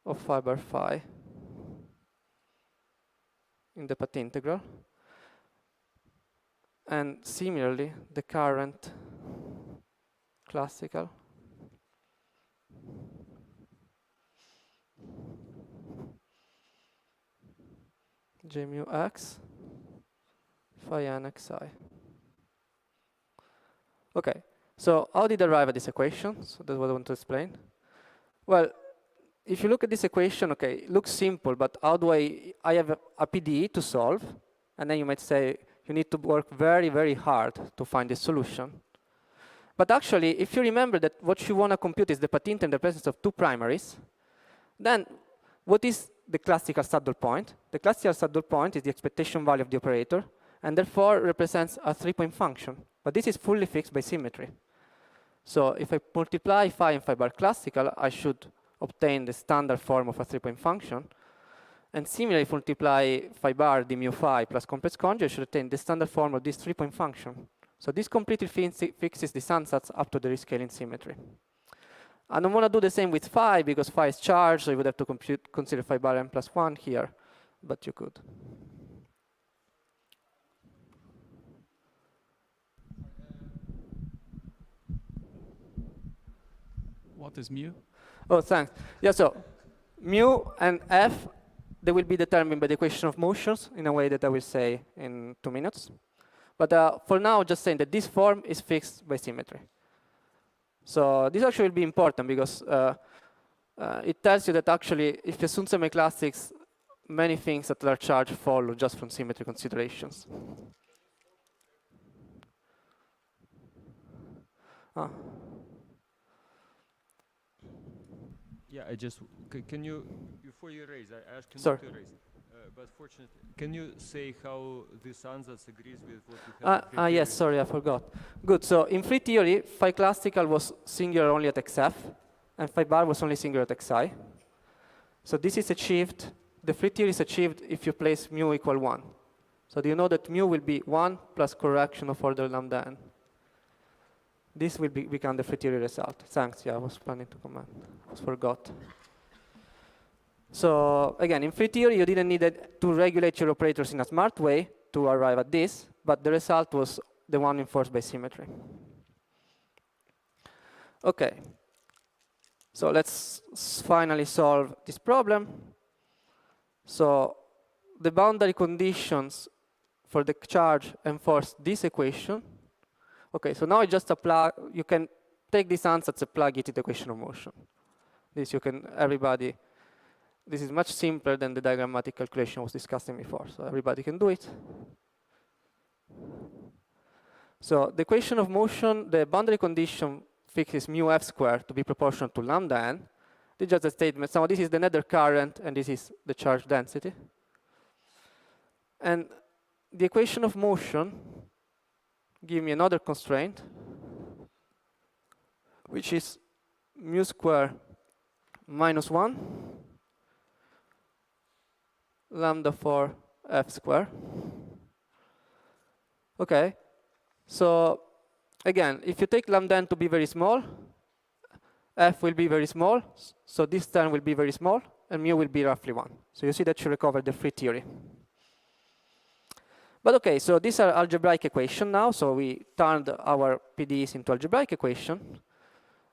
Speaker 3: of phi bar phi in the path integral. And similarly, the current classical J mu x phi n xi. Okay, so how did I arrive at this equation? So that's what I want to explain. Well, if you look at this equation, okay, it looks simple, but how do I have a PDE to solve, and then you might say you need to work very, very hard to find this solution. But actually, if you remember that what you want to compute is the path integral in the presence of two primaries, then what is the classical saddle point? The classical saddle point is the expectation value of the operator, and therefore represents a 3-point function. But this is fully fixed by symmetry. So if I multiply phi and phi bar classical, I should obtain the standard form of a 3-point function. And similarly, if I multiply phi bar d mu phi plus complex conjugate, I should obtain the standard form of this 3-point function. So this completely fixes this ansatz up to the rescaling symmetry. I don't want to do the same with phi because phi is charged, so you would have to consider phi bar n plus 1 here, but you could.
Speaker 7: What is mu?
Speaker 3: Oh, thanks. Yeah, so mu and f, they will be determined by the equation of motions in a way that I will say in 2 minutes. But for now, just saying that this form is fixed by symmetry. So this actually will be important because it tells you that actually, if you assume semi-classics, many things that are charged follow just from symmetry considerations. Ah.
Speaker 6: Yeah, I just can you before you erase, I asked you
Speaker 3: Sorry.
Speaker 6: not to erase, but fortunately, can you say how this ansatz agrees with what we have? in free
Speaker 3: Yes,
Speaker 6: theory?
Speaker 3: sorry, I forgot. Good. So in free theory, phi classical was singular only at xf, and phi bar was only singular at xi. So this is achieved. The free theory is achieved if you place mu equal 1. So do you know that mu will be 1 plus correction of order lambda n? This will become the free theory result. Thanks, yeah, I was planning to comment. I forgot. So again, in free theory, you didn't need to regulate your operators in a smart way to arrive at this, but the result was the one enforced by symmetry. Okay. So let's finally solve this problem. So the boundary conditions for the charge enforce this equation. Okay, so now I just apply, you can take this ansatz and plug it in the equation of motion. This you can, everybody, this is much simpler than the diagrammatic calculation I was discussing before, so everybody can do it. So the equation of motion, the boundary condition fixes mu f squared to be proportional to lambda n. This is just a statement. So this is the nether current, and this is the charge density. And the equation of motion give me another constraint, which is mu square minus 1 lambda for f square. Okay, so again, if you take lambda n to be very small, f will be very small, so this term will be very small, and mu will be roughly 1. So you see that you recover the free theory. But okay, so these are algebraic equations now, so we turned our PDEs into algebraic equation,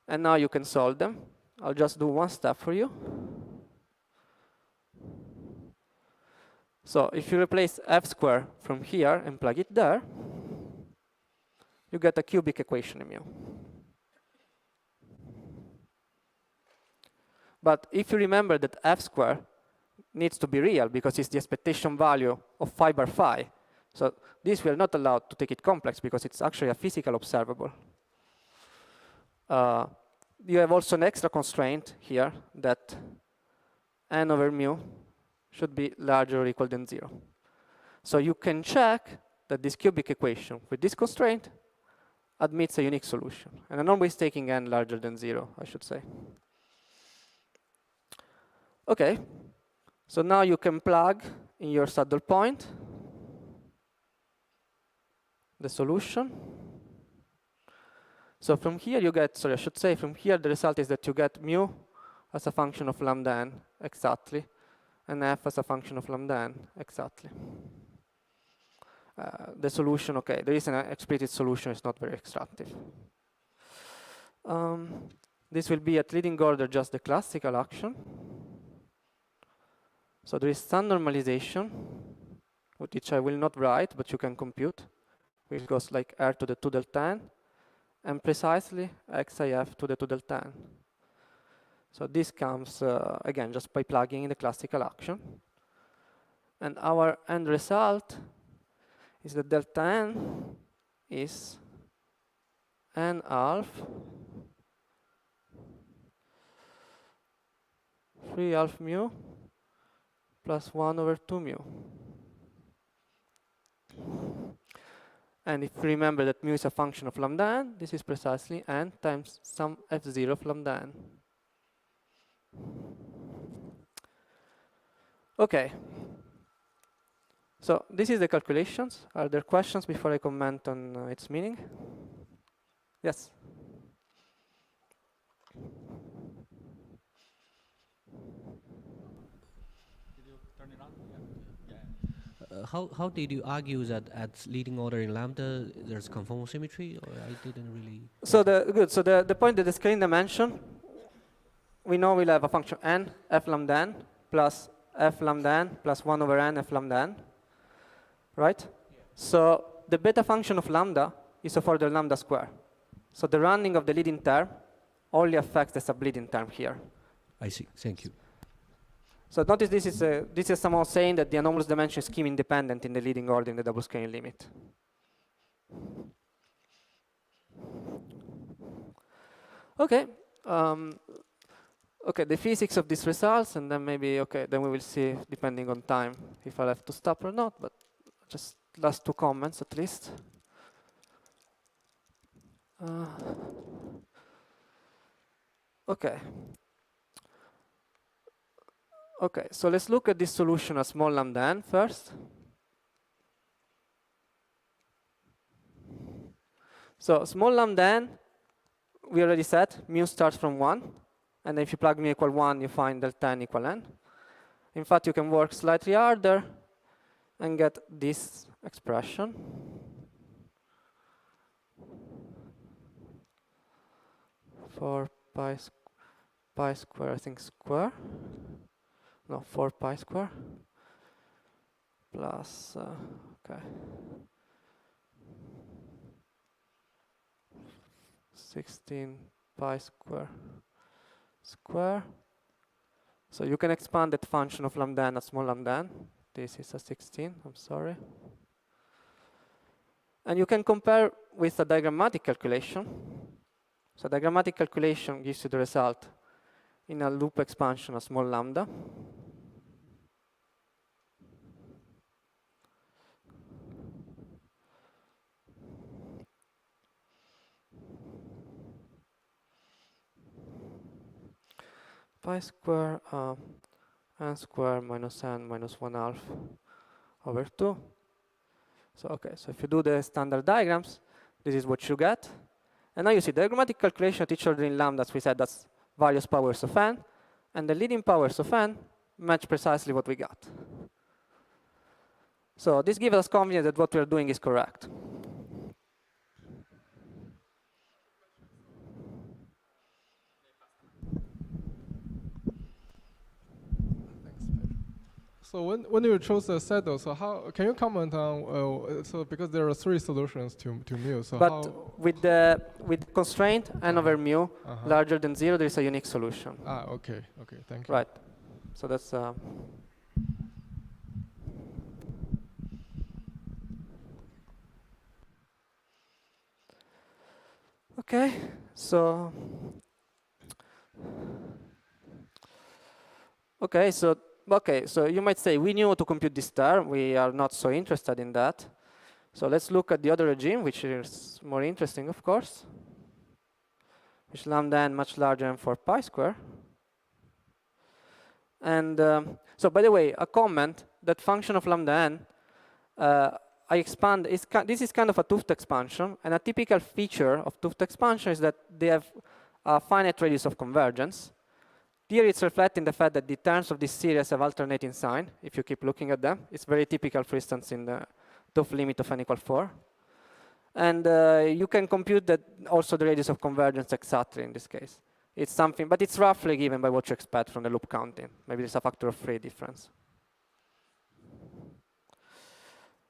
Speaker 3: and now you can solve them. I'll just do one step for you. So if you replace f squared from here and plug it there, you get a cubic equation in mu. But if you remember that f squared needs to be real because it's the expectation value of phi bar phi, so this we are not allowed to take it complex because it's actually a physical observable. you have also an extra constraint here that n over mu should be larger or equal than 0. So you can check that this cubic equation with this constraint admits a unique solution. And I'm always taking n larger than 0, I should say. Okay, so now you can plug in your saddle point the solution. So from here you get, sorry, I should say from here the result is that you get mu as a function of lambda n exactly, and f as a function of lambda n exactly. The solution, okay, there is an explicit solution, it's not very extractive. This will be at leading order just the classical action. So there is some normalization, which I will not write, but you can compute, which goes like r to the 2 delta n, and precisely xif to the 2 delta n. So this comes, again, just by plugging in the classical action. And our end result is that delta n is n half 3 half mu plus 1 over 2 mu. And if you remember that mu is a function of lambda n, this is precisely n times some f0 of lambda n. Okay. So this is the calculations. Are there questions before I comment on its meaning? Yes?
Speaker 1: Did you turn it on?
Speaker 8: How did you argue that at leading order in lambda there's conformal symmetry, or I didn't really?
Speaker 3: So the point that the scaling dimension, we know we'll have a function n f lambda n plus f lambda n plus 1 over n f lambda n, right? Yeah. So the beta function of lambda is of order lambda square. So the rounding of the leading term only affects the subleading term here.
Speaker 8: I see. Thank you.
Speaker 3: So notice this is somehow saying that the anomalous dimension is scheme independent in the leading order in the double scaling limit. Okay. Okay, the physics of these results, and then maybe, okay, then we will see, depending on time, if I'll have to stop or not, but just last 2 comments at least. Okay. Okay, so let's look at this solution as small lambda n first. So small lambda n, we already said, mu starts from 1. And if you plug mu equal 1, you find delta n equal n. In fact, you can work slightly harder and get this expression. For pi square, I think square. No, 4 pi square plus, okay, 16 pi square. So you can expand that function of lambda n at small lambda n. This is a 16, I'm sorry. And you can compare with a diagrammatic calculation. So diagrammatic calculation gives you the result in a loop expansion of small lambda. Pi square n square minus n minus 1/2 over 2. So okay, so if you do the standard diagrams, this is what you get. And now you see the diagrammatic calculation at each order in lambdas, we said that's various powers of n, and the leading powers of n match precisely what we got. So this gives us confidence that what we are doing is correct.
Speaker 9: So when you chose the saddle, so how can you comment on so because there are 3 solutions to mu, so
Speaker 3: but
Speaker 9: how
Speaker 3: with constraint n over mu larger than 0, there is a unique solution.
Speaker 9: Okay, thank you.
Speaker 3: Right. So that's okay. So So you might say, we knew to compute this term. We are not so interested in that. So let's look at the other regime, which is more interesting, of course, which lambda n much larger than 4 pi square. And so, by the way, a comment that function of lambda n, I expand, this is kind of a 't Hooft expansion, and a typical feature of 't Hooft expansion is that they have a finite radius of convergence. Here it's reflecting the fact that the terms of this series have alternating sign, if you keep looking at them. It's very typical, for instance, in the 't Hooft limit of n equal 4. And you can compute that also the radius of convergence exactly in this case. It's something, but it's roughly given by what you expect from the loop counting. Maybe there's a factor of 3 difference.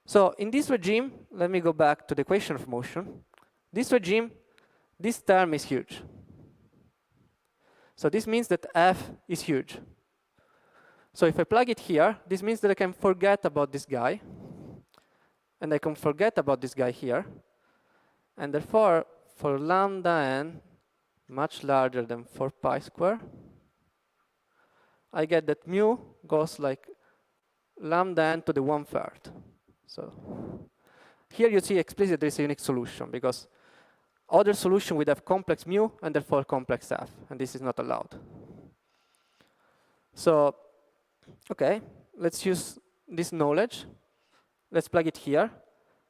Speaker 3: So in this regime, let me go back to the equation of motion. This regime, this term is huge. So this means that f is huge. So if I plug it here, this means that I can forget about this guy. And I can forget about this guy here. And therefore, for lambda n much larger than 4 pi square, I get that mu goes like lambda n to the 1/3. So here you see explicitly there is a unique solution, because other solution would have complex mu and therefore complex f, and this is not allowed. So, okay, let's use this knowledge. Let's plug it here.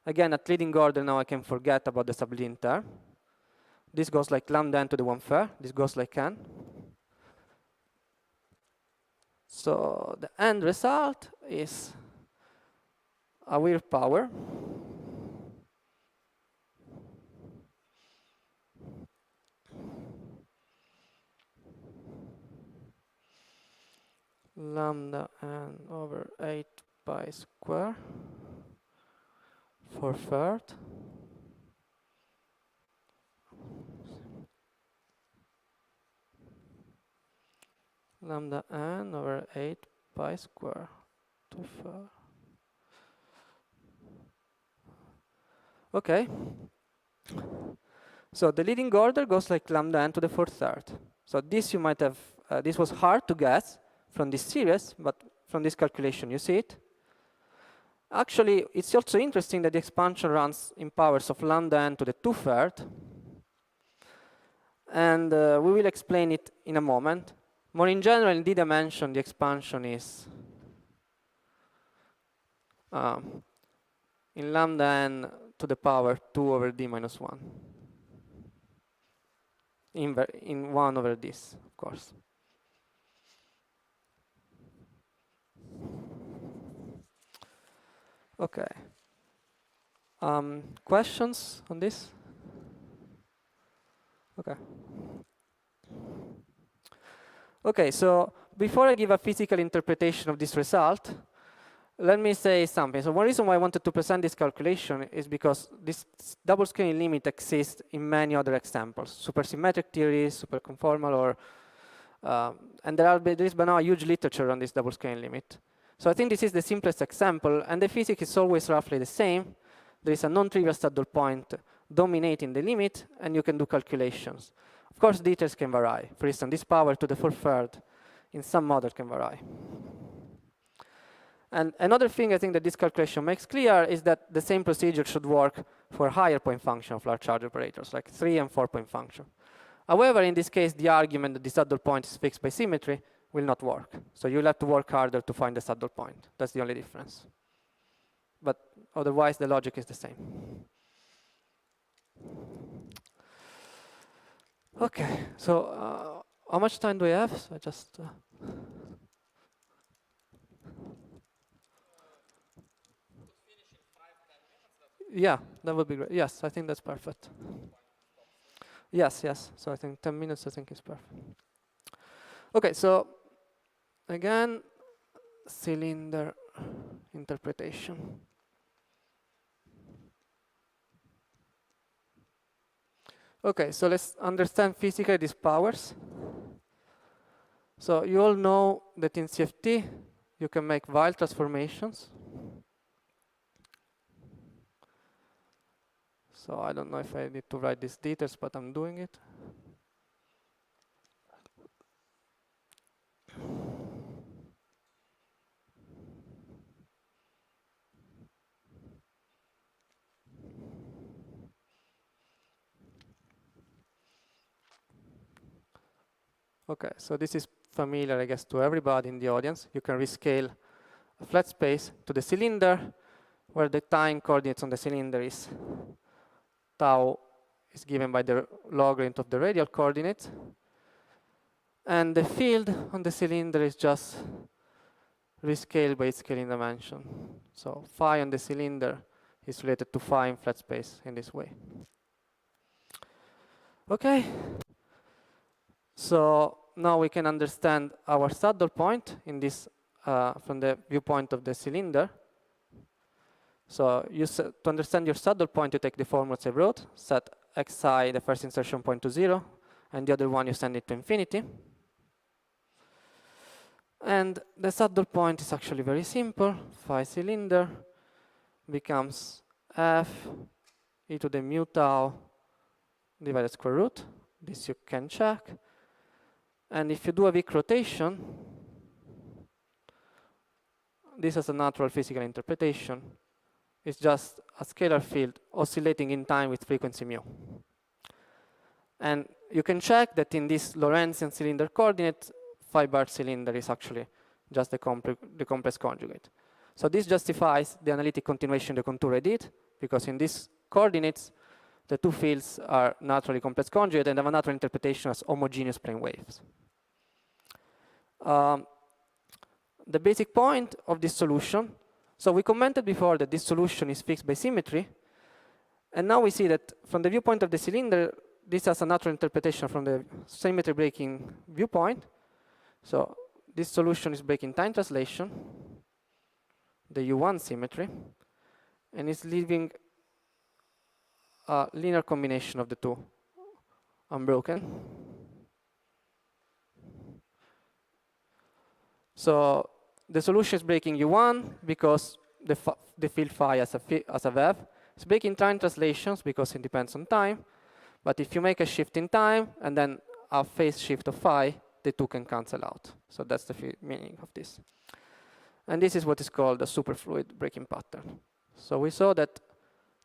Speaker 3: Again, at leading order now I can forget about the subleading term. This goes like lambda n to the 1/3. This goes like n. So the end result is a weird power. Lambda n over 8 pi square 4/3. Lambda n over 8 pi square 2/3. Okay. So the leading order goes like lambda n to the 4/3. So this you might have, this was hard to guess from this series, but from this calculation you see it. Actually, it's also interesting that the expansion runs in powers of lambda n to the 2/3. And we will explain it in a moment. More in general, in d-dimension, the expansion is in lambda n to the power 2 over d minus 1. In 1 over this, of course. Okay. Questions on this? Okay. Okay, so before I give a physical interpretation of this result, let me say something. So one reason why I wanted to present this calculation is because this double scaling limit exists in many other examples, supersymmetric theories, superconformal, or and there is by now a huge literature on this double scaling limit. So I think this is the simplest example, and the physics is always roughly the same. There is a non-trivial saddle point dominating the limit, and you can do calculations. Of course, details can vary. For instance, this power to the 4/3 in some model can vary. And another thing I think that this calculation makes clear is that the same procedure should work for higher point function of large charge operators, like 3 and 4 point function. However, in this case, the argument that the saddle point is fixed by symmetry will not work. So you'll have to work harder to find the saddle point. That's the only difference. But otherwise, the logic is the same. Okay, so how much time do we have? So I just... Yeah, that would be great. Yes, I think that's perfect. Yes, yes. So I think 10 minutes, I think, is perfect. Okay, so again, cylinder interpretation. Okay, so let's understand physically these powers. So you all know that in CFT, you can make Weyl transformations. So I don't know if I need to write these details, but I'm doing it. Okay, so this is familiar, I guess, to everybody in the audience. You can rescale a flat space to the cylinder, where the time coordinates on the cylinder is tau is given by the logarithm of the radial coordinate. And the field on the cylinder is just rescaled by its scaling dimension. So phi on the cylinder is related to phi in flat space in this way. Okay. So now we can understand our saddle point in this from the viewpoint of the cylinder. So to understand your saddle point, you take the formulas I wrote, set xi, the first insertion point, to 0, and the other one you send it to infinity. And the saddle point is actually very simple. Phi cylinder becomes f e to the mu tau divided square root. This you can check. And if you do a weak rotation, this is a natural physical interpretation. It's just a scalar field oscillating in time with frequency mu. And you can check that in this Lorentzian cylinder coordinate, phi bar cylinder is actually just the complex conjugate. So this justifies the analytic continuation of the contour I did, because in these coordinates, the two fields are naturally complex conjugate and have a natural interpretation as homogeneous plane waves. The basic point of this solution, so we commented before that this solution is fixed by symmetry, and now we see that from the viewpoint of the cylinder, this has a natural interpretation from the symmetry breaking viewpoint. So this solution is breaking time translation, the U1 symmetry, and is leaving a linear combination of the two unbroken. So the solution is breaking U1 because the field phi as a vev. It's breaking time translations because it depends on time. But if you make a shift in time and then a phase shift of phi, the two can cancel out. So that's the meaning of this. And this is what is called a superfluid breaking pattern. So we saw that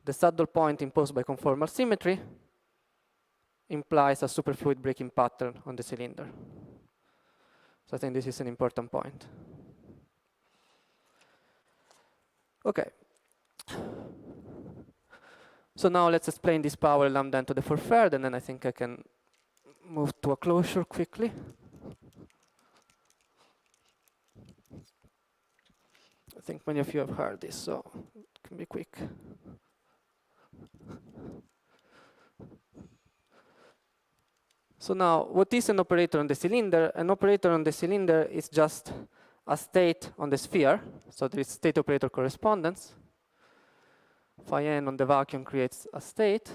Speaker 3: the saddle point imposed by conformal symmetry implies a superfluid breaking pattern on the cylinder. So I think this is an important point. Okay. So now let's explain this power lambda n to the 4/3, and then I think I can move to a closure quickly. I think many of you have heard this, so it can be quick. So now, what is an operator on the cylinder? An operator on the cylinder is just a state on the sphere. So there is state operator correspondence. Phi n on the vacuum creates a state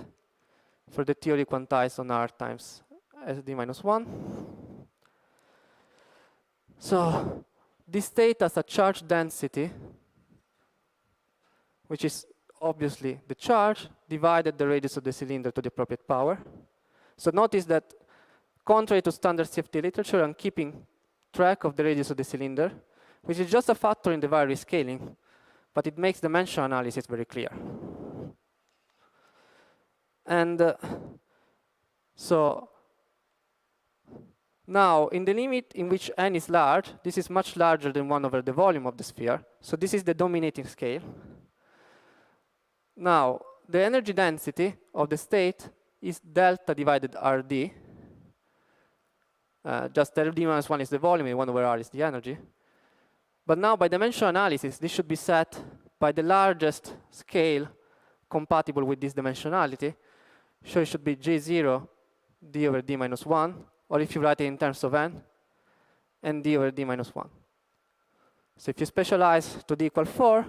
Speaker 3: for the theory quantized on R times SD minus 1. So this state has a charge density, which is obviously the charge divided the radius of the cylinder to the appropriate power. So notice that contrary to standard CFT literature, I'm keeping track of the radius of the cylinder, which is just a factor in the Weyl rescaling, but it makes dimensional analysis very clear. And so now, in the limit in which n is large, this is much larger than 1 over the volume of the sphere. So this is the dominating scale. Now, the energy density of the state is delta divided RD. Just RD minus 1 is the volume, and 1 over R is the energy. But now, by dimensional analysis, this should be set by the largest scale compatible with this dimensionality. So it should be J0 d over d minus 1, or if you write it in terms of n, and d over d minus 1. So if you specialize to d equal 4,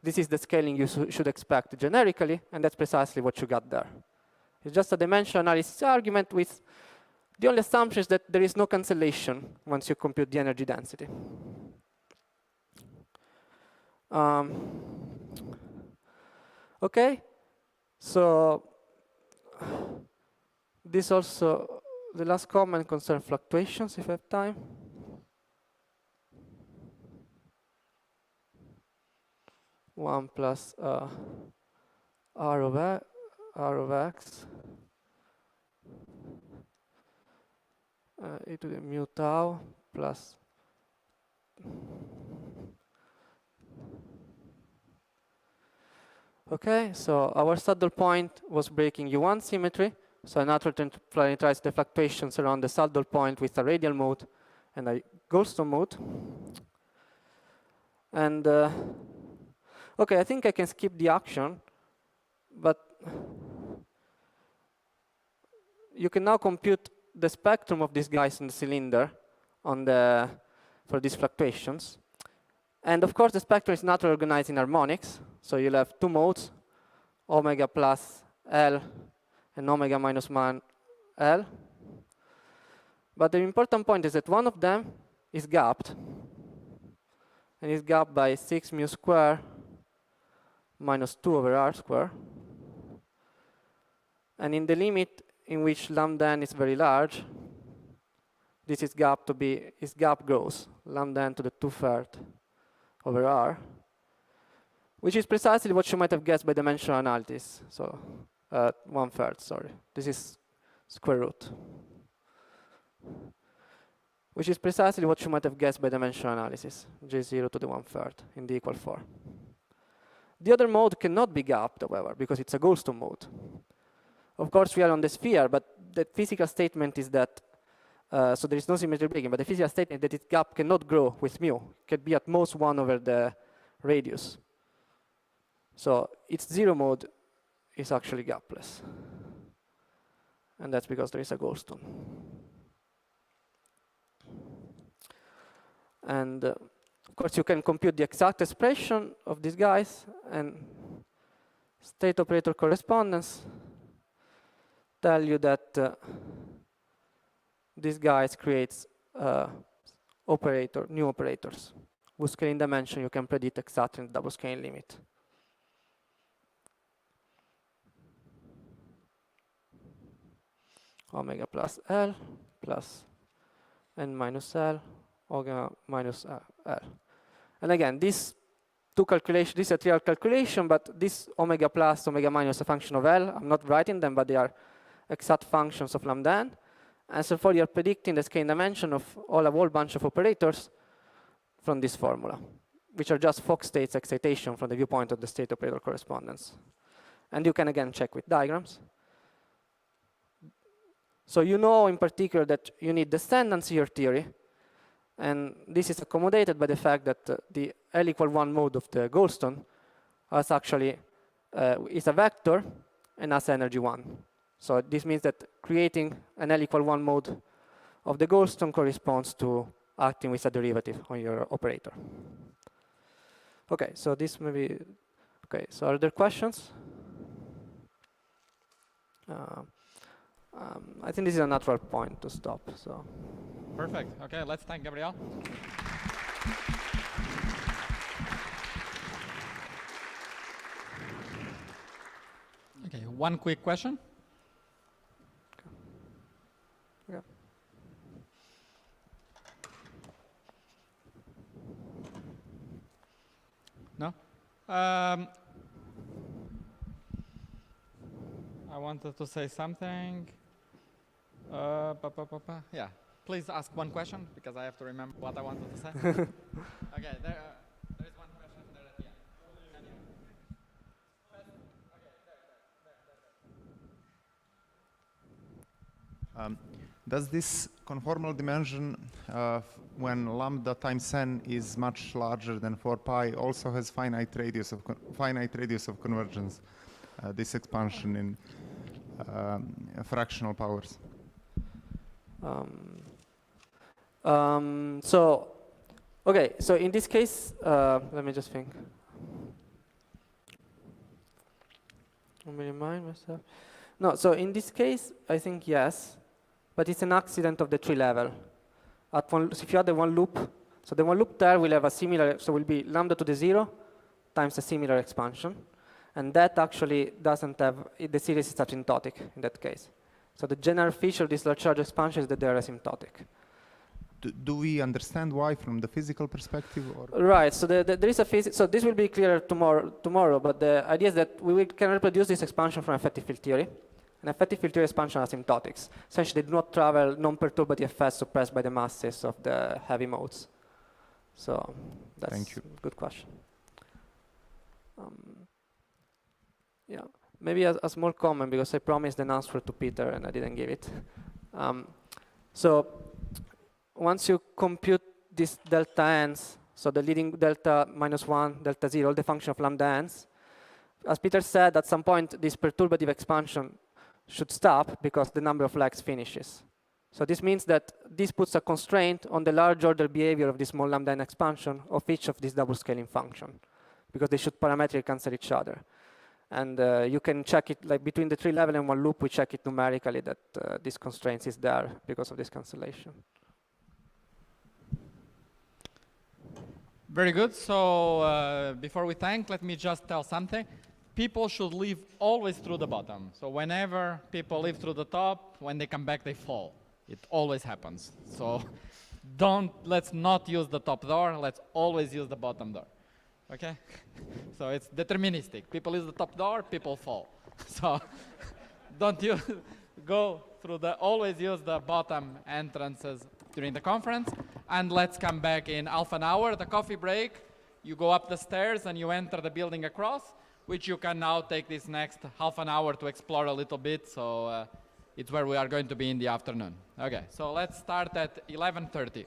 Speaker 3: this is the scaling you should expect generically, and that's precisely what you got there. It's just a dimensional analysis argument with the only assumption is that there is no cancellation once you compute the energy density. Okay, so this also, the last comment concerns fluctuations, if I have time. One plus R of X e to the mu tau plus okay, so our saddle point was breaking U1 symmetry, so I naturally parameterize the fluctuations around the saddle point with a radial mode and a Goldstone mode. And okay, I think I can skip the action, but you can now compute the spectrum of these guys in the cylinder on the for these fluctuations. And of course, the spectrum is naturally organized in harmonics. So you'll have two modes, omega plus L and omega minus 1 L. But the important point is that one of them is gapped, and is gapped by 6 mu square minus 2 over r square. And in the limit in which lambda n is very large, this is gap grows, lambda n to the 2/3 over r, which is precisely what you might have guessed by dimensional analysis. So 1/3, sorry. This is square root, which is precisely what you might have guessed by dimensional analysis, J0 to the 1/3 in the equal 4. The other mode cannot be gapped, however, because it's a Goldstone mode. Of course, we are on the sphere, but the physical statement is that, so there is no symmetry breaking, but the physical statement is that its gap cannot grow with mu. It can be at most 1 over the radius. So its zero mode is actually gapless. And that's because there is a Goldstone. And of course, you can compute the exact expression of these guys, and state operator correspondence tell you that these guys creates new operators whose scaling dimension you can predict exactly in the double scaling limit. Omega plus L plus n minus L, omega minus L. And again, these two calculations, this is a trivial calculation, but this omega plus, omega minus, a function of L. I'm not writing them, but they are exact functions of lambda n. And so for you're predicting the scaling dimension of a whole bunch of operators from this formula, which are just Fock states excitation from the viewpoint of the state operator correspondence. And you can again check with diagrams. So you know in particular that you need descendants in your theory, and this is accommodated by the fact that the L equal 1 mode of the Goldstone has actually is a vector and has energy 1. So this means that creating an L equal 1 mode of the Goldstone corresponds to acting with a derivative on your operator. Okay, so this may be, okay, so are there questions? I think this is a natural point to stop, so.
Speaker 1: Perfect, okay, let's thank Gabriel. Okay, one quick question.
Speaker 3: Yeah.
Speaker 1: No? I wanted to say something. Yeah, please ask one question because I have to remember what I wanted to say. Okay, there is one question there at the end.
Speaker 10: Does this conformal dimension, when lambda times n is much larger than 4 pi, also has finite radius of convergence? This expansion in fractional powers.
Speaker 3: So, okay, so in this case, let me just think. Let me remind myself. No, so in this case, I think yes, but it's an accident of the tree level. At one, so if you add the one loop, so the one loop there will have a similar, so will be lambda to the 0 times a similar expansion. And that actually doesn't have, the series is asymptotic in that case. So the general feature of this large charge expansion is that they are asymptotic.
Speaker 10: Do we understand why from the physical perspective? Or?
Speaker 3: Right, so there is a physics, so this will be clearer tomorrow, but the idea is that we can reproduce this expansion from effective field theory. And effective filter expansion are asymptotics. Essentially, they do not travel non-perturbative effects suppressed by the masses of the heavy modes. So that's a good question. Yeah, maybe a small comment, because I promised an answer to Peter and I didn't give it. So once you compute these delta n's, so the leading delta -1, delta 0, all the function of lambda n's, as Peter said, at some point this perturbative expansion should stop because the number of legs finishes. So this means that this puts a constraint on the large order behavior of the small lambda n expansion of each of these double scaling function, because they should parametrically cancel each other. And you can check it, like between the 3 level and 1 loop, we check it numerically that this constraint is there because of this cancellation.
Speaker 1: Very good. So before we thank, let me just tell something. People should leave always through the bottom. So whenever people leave through the top, when they come back, they fall. It always happens. So let's not use the top door. Let's always use the bottom door. Okay? So it's deterministic. People use the top door, people fall. So don't go through always use the bottom entrances during the conference. And let's come back in half an hour. The coffee break, you go up the stairs and you enter the building across, which you can now take this next half an hour to explore a little bit. So it's where we are going to be in the afternoon. Okay, so let's start at 11:30.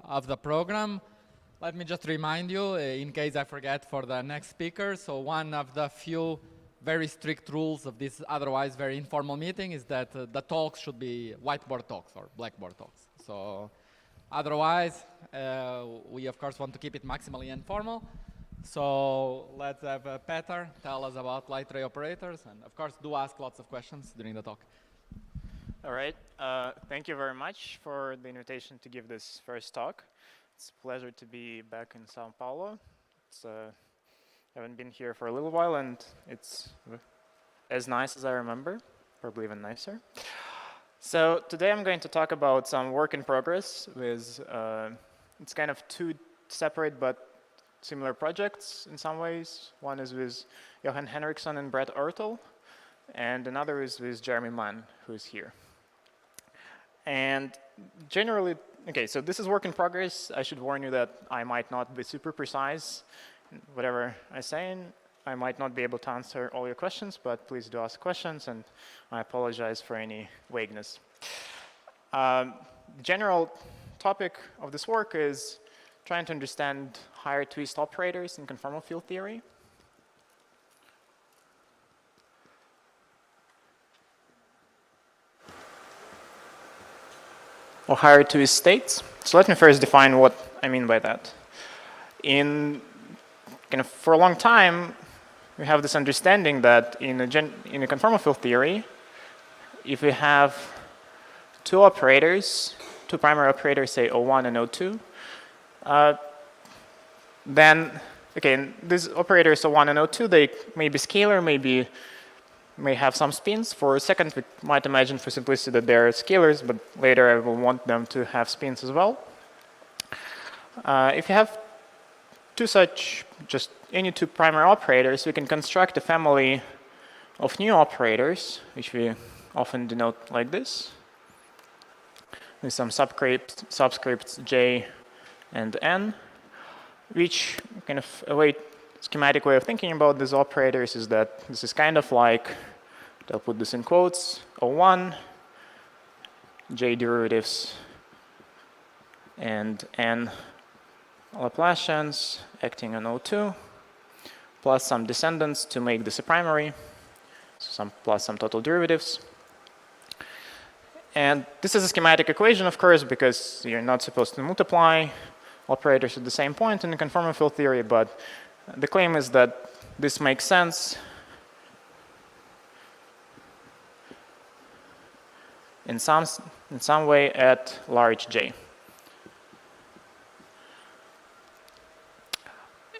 Speaker 1: of the program. Let me just remind you, in case I forget for the next speaker, so one of the few very strict rules of this otherwise very informal meeting is that the talks should be whiteboard talks or blackboard talks. So otherwise, we of course want to keep it maximally informal. So let's have Petar tell us about light ray operators, and of course do ask lots of questions during the talk.
Speaker 4: All right, thank you very much for the invitation to give this first talk. It's a pleasure to be back in Sao Paulo. I haven't been here for a little while, and it's as nice as I remember, probably even nicer. So today I'm going to talk about some work in progress with, it's kind of two separate but similar projects in some ways. One is with Johan Henriksson and Brett Ertel, and another is with Jeremy Mann, who's here. And generally, okay, so this is work in progress. I should warn you that I might not be super precise in whatever I say. I might not be able to answer all your questions, but please do ask questions, and I apologize for any vagueness. The general topic of this work is trying to understand higher twist operators in conformal field theory. Or higher twist states. So let me first define what I mean by that. For a long time, we have this understanding that in a conformal field theory, if we have two operators, two primary operators, say O1 and O2, then, okay, these operators O1 and O2, they may be scalar, may have some spins. For a second, we might imagine for simplicity that they're scalars, but later I will want them to have spins as well. If you have two such, just any two primary operators, we can construct a family of new operators, which we often denote like this, with some subscripts J and N, which kind of schematic way of thinking about these operators is that this is kind of like, I'll put this in quotes, O1, J derivatives, and N Laplacians acting on O2, plus some descendants to make this a primary, so plus some total derivatives. And this is a schematic equation, of course, because you're not supposed to multiply operators at the same point in the conformal field theory, but the claim is that this makes sense in some way at large J.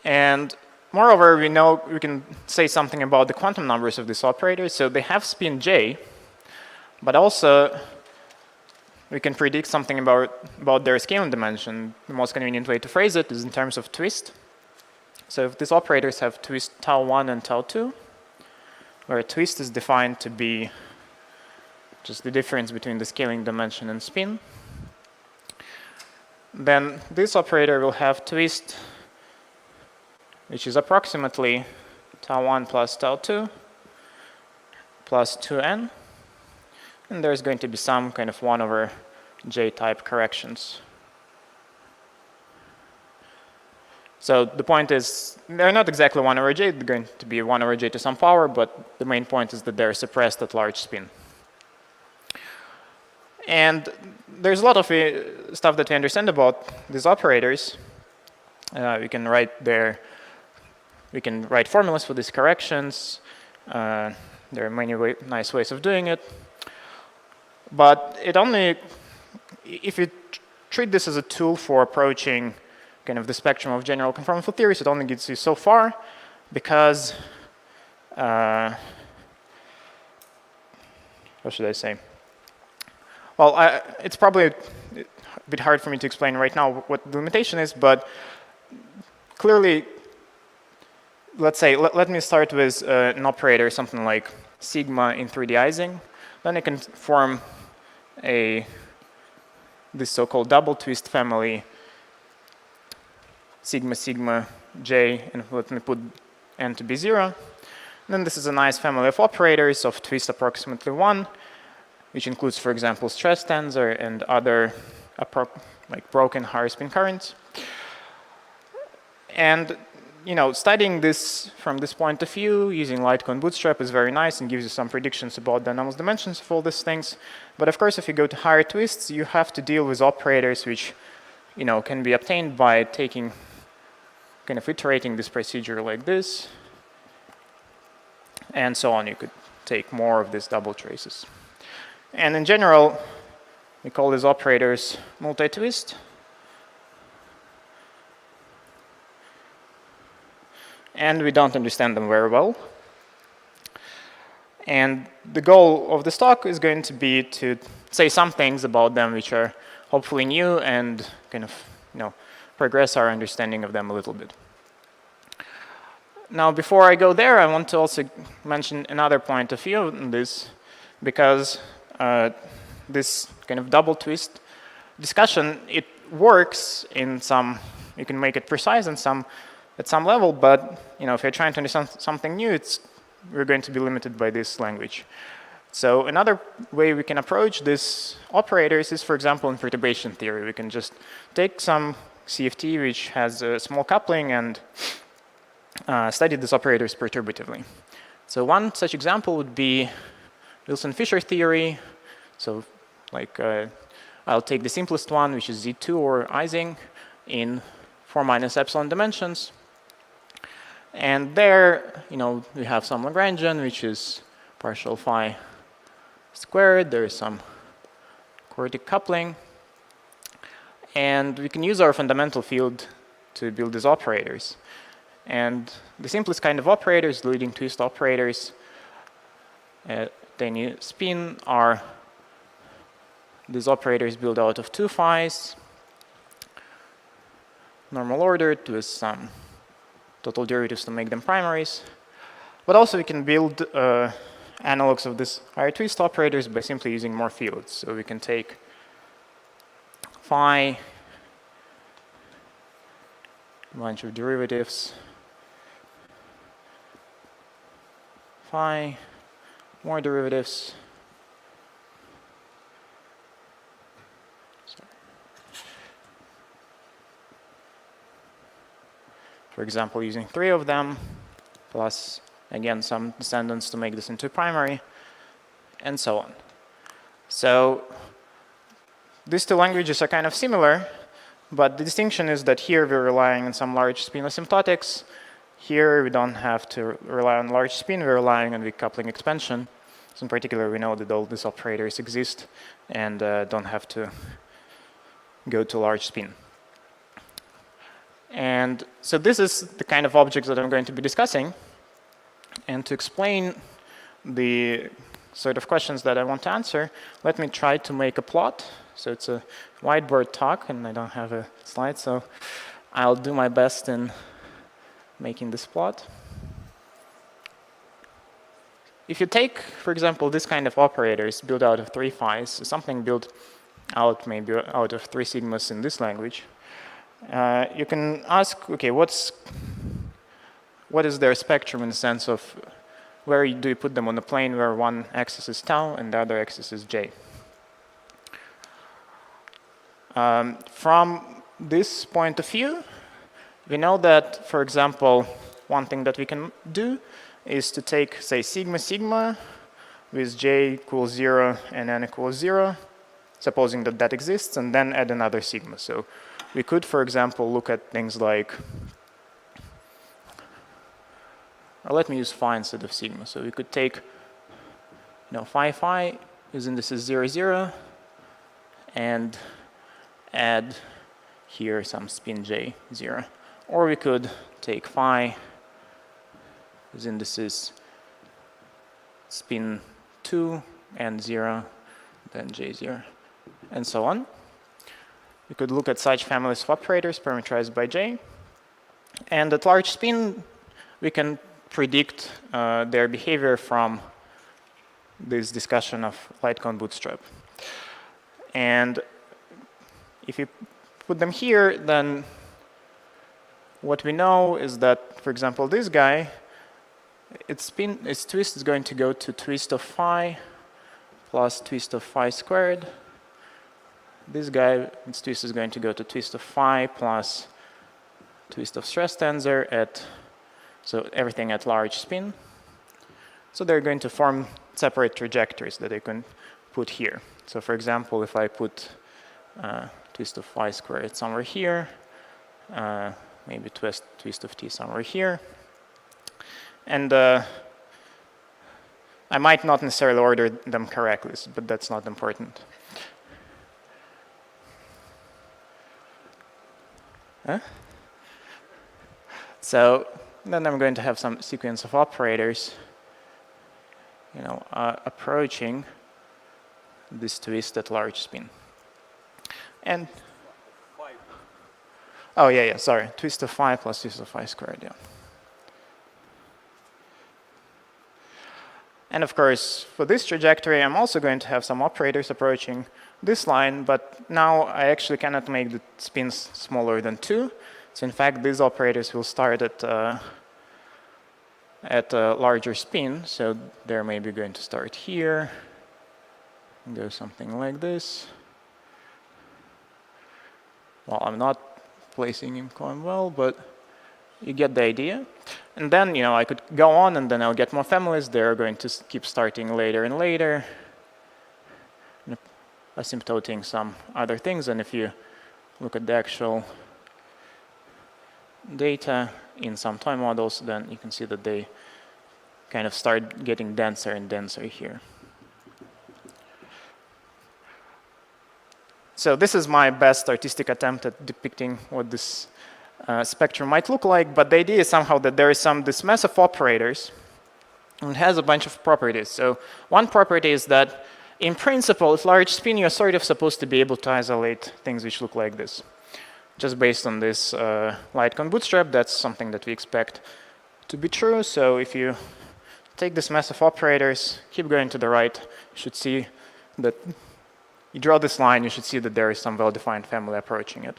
Speaker 4: And moreover, we can say something about the quantum numbers of these operators. So they have spin J, but also we can predict something about their scaling dimension. The most convenient way to phrase it is in terms of twist. So if these operators have twist tau1 and tau2, where twist is defined to be just the difference between the scaling dimension and spin, then this operator will have twist which is approximately tau1 plus tau2 plus 2n, and there's going to be some kind of 1 over j type corrections. So the point is, they're not exactly 1 over j, they're going to be 1 over j to some power, but the main point is that they're suppressed at large spin. And there's a lot of stuff that we understand about these operators. We can write formulas for these corrections. There are many nice ways of doing it. But if you treat this as a tool for approaching kind of the spectrum of general conformal field theories, it only gets you so far, because, what should I say? Well, it's probably a bit hard for me to explain right now what the limitation is, but clearly, let's say, let me start with an operator, something like sigma in 3D Ising. Then I can form this so-called double twist family, sigma sigma j, and let me put n to be 0. Then this is a nice family of operators of twist approximately 1, which includes, for example, stress tensor and other like broken higher spin currents. And studying this from this point of view using Litecoin Bootstrap is very nice and gives you some predictions about the anomalous dimensions of all these things. But of course, if you go to higher twists, you have to deal with operators which can be obtained by taking kind of iterating this procedure like this, and so on. You could take more of these double traces. And in general, we call these operators multi-twist. And we don't understand them very well. And the goal of this talk is going to be to say some things about them which are hopefully new and kind of progress our understanding of them a little bit. Now, before I go there, I want to also mention another point of view on this, because this kind of double twist discussion, it works in some, you can make it precise in some, at some level, but if you're trying to understand something new, we're going to be limited by this language. So another way we can approach these operators is, for example, in perturbation theory. We can just take some CFT which has a small coupling and study these operators perturbatively. So one such example would be Wilson-Fisher theory. So like I'll take the simplest one, which is Z2 or Ising in 4 minus epsilon dimensions. And there, we have some Lagrangian, which is partial phi squared. There is some quartic coupling. And we can use our fundamental field to build these operators. And the simplest kind of operators, leading twist operators, any spin, are these operators built out of 2 phis, normal ordered with some total derivatives to make them primaries. But also we can build analogs of these higher twist operators by simply using more fields. So we can take phi, a bunch of derivatives, phi, more derivatives, for example, using 3 of them, plus, again, some descendants to make this into primary, and so on. So these two languages are kind of similar, but the distinction is that here we're relying on some large spin asymptotics. Here we don't have to rely on large spin, we're relying on weak coupling expansion. So in particular, we know that all these operators exist and don't have to go to large spin. And so this is the kind of objects that I'm going to be discussing. And to explain the sort of questions that I want to answer, let me try to make a plot. So it's a whiteboard talk, and I don't have a slide, so I'll do my best in making this plot. If you take, for example, this kind of operators built out of 3 phis, so something built out maybe out of 3 sigmas in this language, you can ask, okay, what is their spectrum in the sense of where do you put them on the plane where one axis is tau and the other axis is j? From this point of view, we know that, for example, one thing that we can do is to take, say, sigma sigma with j equals 0 and n equals 0, supposing that that exists, and then add another sigma. So we could, for example, look at things like, or let me use phi instead of sigma. So we could take, phi phi whose index is 0, 0, and add here some spin j 0. Or we could take phi whose index is spin 2 and 0, then j 0, and so on. We could look at such families of operators parameterized by j. And at large spin, we can predict their behavior from this discussion of Litecoin Bootstrap. And if you put them here, then what we know is that, for example, this guy, its twist is going to go to twist of phi plus twist of phi squared, this guy, its twist is going to go to twist of phi plus twist of stress tensor at, so everything at large spin. So they're going to form separate trajectories that I can put here. So for example, if I put twist of phi squared somewhere here, maybe twist of t somewhere here, and I might not necessarily order them correctly, but that's not important. Huh? So then I'm going to have some sequence of operators, approaching this twist at large spin. And oh yeah, sorry, twist of phi plus twist of phi squared, yeah. And of course, for this trajectory, I'm also going to have some operators approaching this line, but now I actually cannot make the spins smaller than 2. So in fact, these operators will start at a larger spin. So they're maybe going to start here, and go something like this. Well, I'm not placing him quite well, but you get the idea. And then, I could go on, and then I'll get more families. They're going to keep starting later and later, asymptoting some other things. And if you look at the actual data in some toy models, then you can see that they kind of start getting denser and denser here. So this is my best artistic attempt at depicting what this spectrum might look like, but the idea is somehow that there is this mess of operators, and it has a bunch of properties. So one property is that, in principle, at large spin, you're sort of supposed to be able to isolate things which look like this. Just based on this Litecoin Bootstrap, that's something that we expect to be true. So if you take this mess of operators, keep going to the right, you should see that you draw this line, you should see that there is some well-defined family approaching it.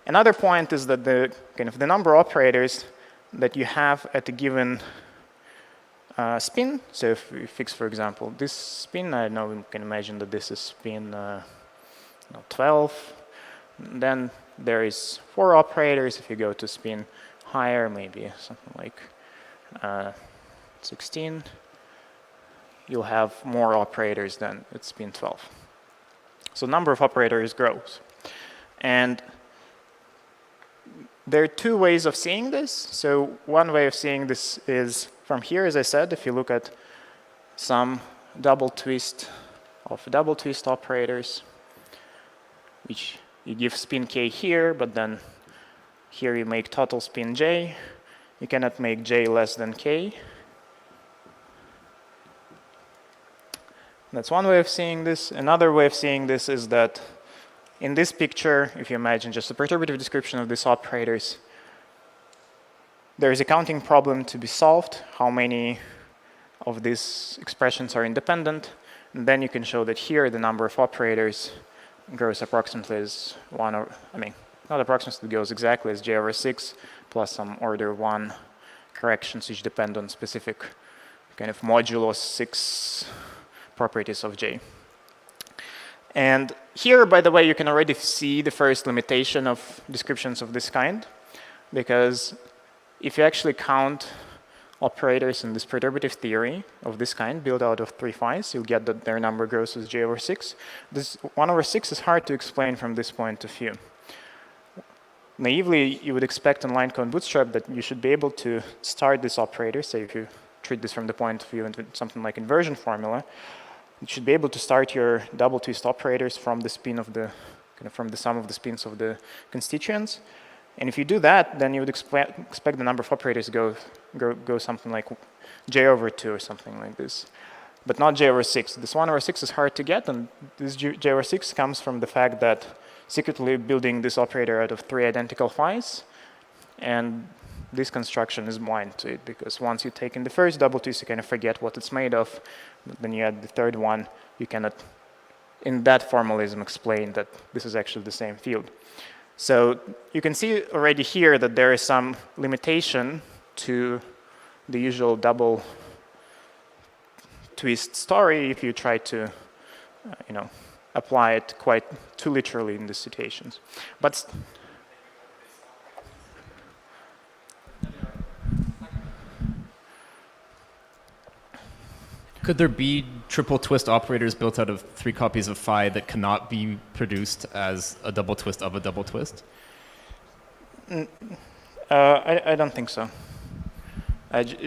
Speaker 4: Another point is that the number of operators that you have at a given spin. So if we fix, for example, this spin, I know we can imagine that this is spin 12. Then there is 4 operators. If you go to spin higher, maybe something like 16, you'll have more operators than at spin 12. So number of operators grows. And there are 2 ways of seeing this. So one way of seeing this is from here, as I said, if you look at some double twist operators, which you give spin k here, but then here you make total spin j. You cannot make j less than k. That's one way of seeing this. Another way of seeing this is that in this picture, if you imagine just a perturbative description of these operators, there is a counting problem to be solved, how many of these expressions are independent. And then you can show that here the number of operators grows approximately as not approximately, it goes exactly as j over 6 plus some order 1 corrections which depend on specific kind of modulo 6 properties of j. And here, by the way, you can already see the first limitation of descriptions of this kind, because if you actually count operators in this perturbative theory of this kind, built out of 3 phis, you'll get that their number grows as j over 6. This 1 over 6 is hard to explain from this point of view. Naively, you would expect in Litecoin Bootstrap that you should be able to start this operator, say if you treat this from the point of view into something like inversion formula, you should be able to start your double twist operators from the spin of the from the sum of the spins of the constituents. And if you do that, then you would expect the number of operators to go something like j over 2 or something like this, but not j over 6. This 1 over 6 is hard to get, and this j over 6 comes from the fact that secretly building this operator out of 3 identical phis, and this construction is blind to it, because once you take in the first double twist, you kind of forget what it's made of. Then you add the third one, you cannot, in that formalism, explain that this is actually the same field. So you can see already here that there is some limitation to the usual double twist story if you try to apply it quite too literally in these situations. But
Speaker 11: could there be triple twist operators built out of 3 copies of phi that cannot be produced as a double twist of a double twist?
Speaker 4: I don't think so.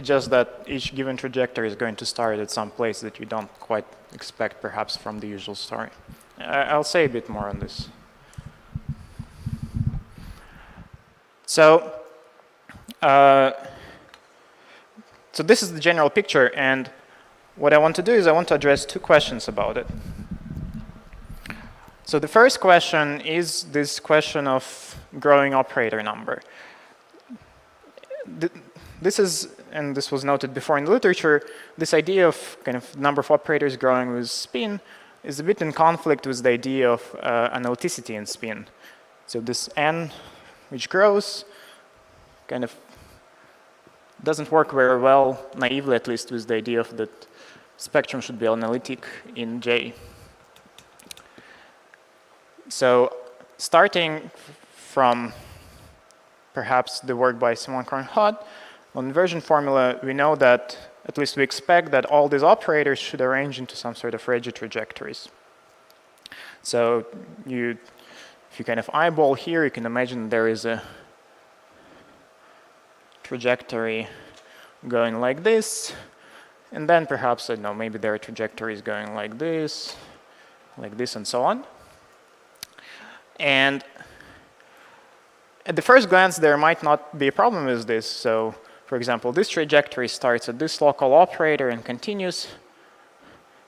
Speaker 4: Just that each given trajectory is going to start at some place that you don't quite expect, perhaps, from the usual story. I'll say a bit more on this. So, so this is the general picture, and what I want to do is I want to address 2 questions about it. So the first question is this question of growing operator number. This is, and this was noted before in the literature, this idea of kind of number of operators growing with spin is a bit in conflict with the idea of analyticity in spin. So this n, which grows, kind of doesn't work very well, naively at least, with the idea of that spectrum should be analytic in J. So starting from perhaps the work by Simon Korn-Hod, on inversion formula, we know that, at least we expect that all these operators should arrange into some sort of Regge trajectories. So if you kind of eyeball here, you can imagine there is a trajectory going like this, and then perhaps, I don't know, maybe there are trajectories going like this, and so on. And at the first glance, there might not be a problem with this. So, for example, this trajectory starts at this local operator and continues.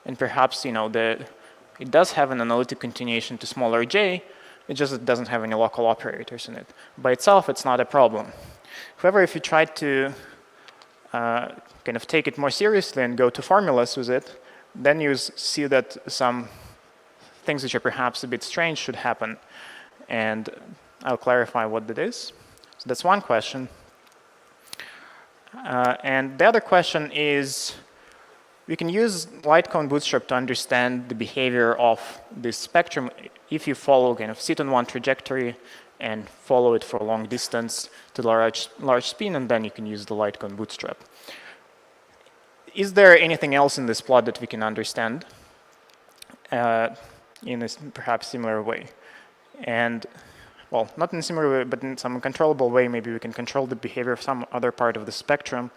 Speaker 4: And perhaps, you know, it does have an analytic continuation to smaller j. It just doesn't have any local operators in it. By itself, it's not a problem. However, if you try to kind of take it more seriously and go to formulas with it, then you see that some things which are perhaps a bit strange should happen. And I'll clarify what that is. So that's one question. And the other question is, we can use light cone bootstrap to understand the behavior of this spectrum if you follow kind of sit-on-one trajectory and follow it for a long distance to large spin, and then you can use the light cone bootstrap. Is there anything else in this plot that we can understand in a perhaps similar way? And, well, not in a similar way, but in some controllable way, maybe we can control the behavior of some other part of the spectrum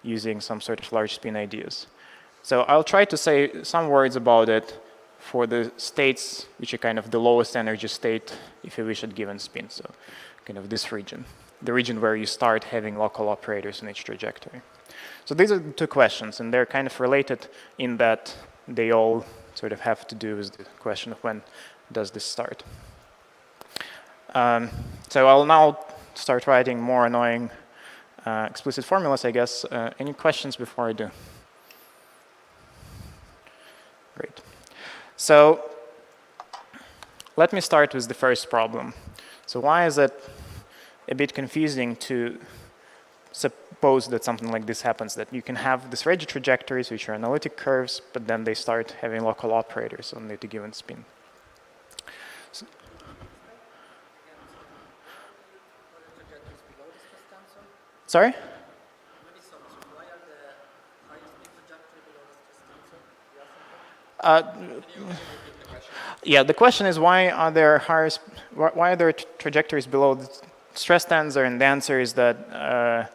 Speaker 4: using some sort of large spin ideas. So I'll try to say some words about it for the states which are kind of the lowest energy state, if you wish, at given spin. So kind of this region, the region where you start having local operators in each trajectory. So these are the 2 questions, and they're kind of related in that they all sort of have to do with the question of when does this start. So I'll now start writing more annoying explicit formulas, I guess. Any questions before I do? Great. So let me start with the first problem. So why is it a bit confusing to suppose that something like this happens, that you can have these Regge trajectories, which are analytic curves, but then they start having local operators on the given spin? So, sorry? Yeah, the question is why are there trajectories below the stress tensor, and the answer is that,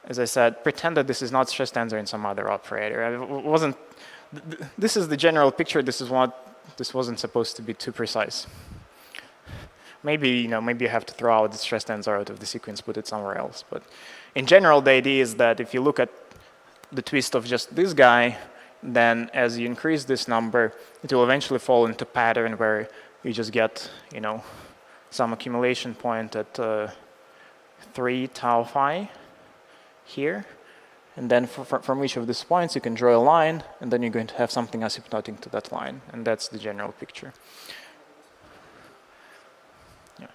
Speaker 4: as I said, pretend that this is not stress tensor in some other operator. This is the general picture. This wasn't supposed to be too precise. Maybe, maybe you have to throw out the stress tensor out of the sequence, put it somewhere else. But in general, the idea is that if you look at the twist of just this guy, then as you increase this number, it will eventually fall into pattern where you just get, some accumulation point at 3 tau phi here. And then from each of these points, you can draw a line, and then you're going to have something asymptotic to that line. And that's the general picture. Yeah.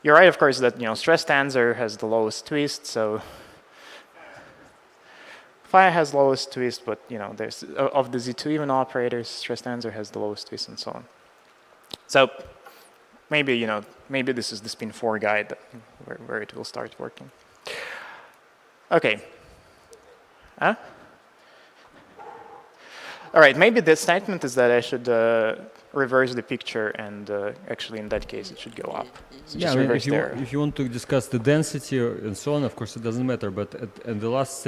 Speaker 4: You're right, of course, that stress tensor has the lowest twist, so phi has lowest twist, but there's of the Z2 even operators, stress tensor has the lowest twist, and so on. So maybe, maybe this is the spin 4 guide where it will start working. OK. Huh? All right, maybe the statement is that I should reverse the picture, and actually in that case it should go up. So
Speaker 6: yeah,
Speaker 4: just reverse there.
Speaker 6: If you want to discuss the density and so on, of course it doesn't matter. But at the last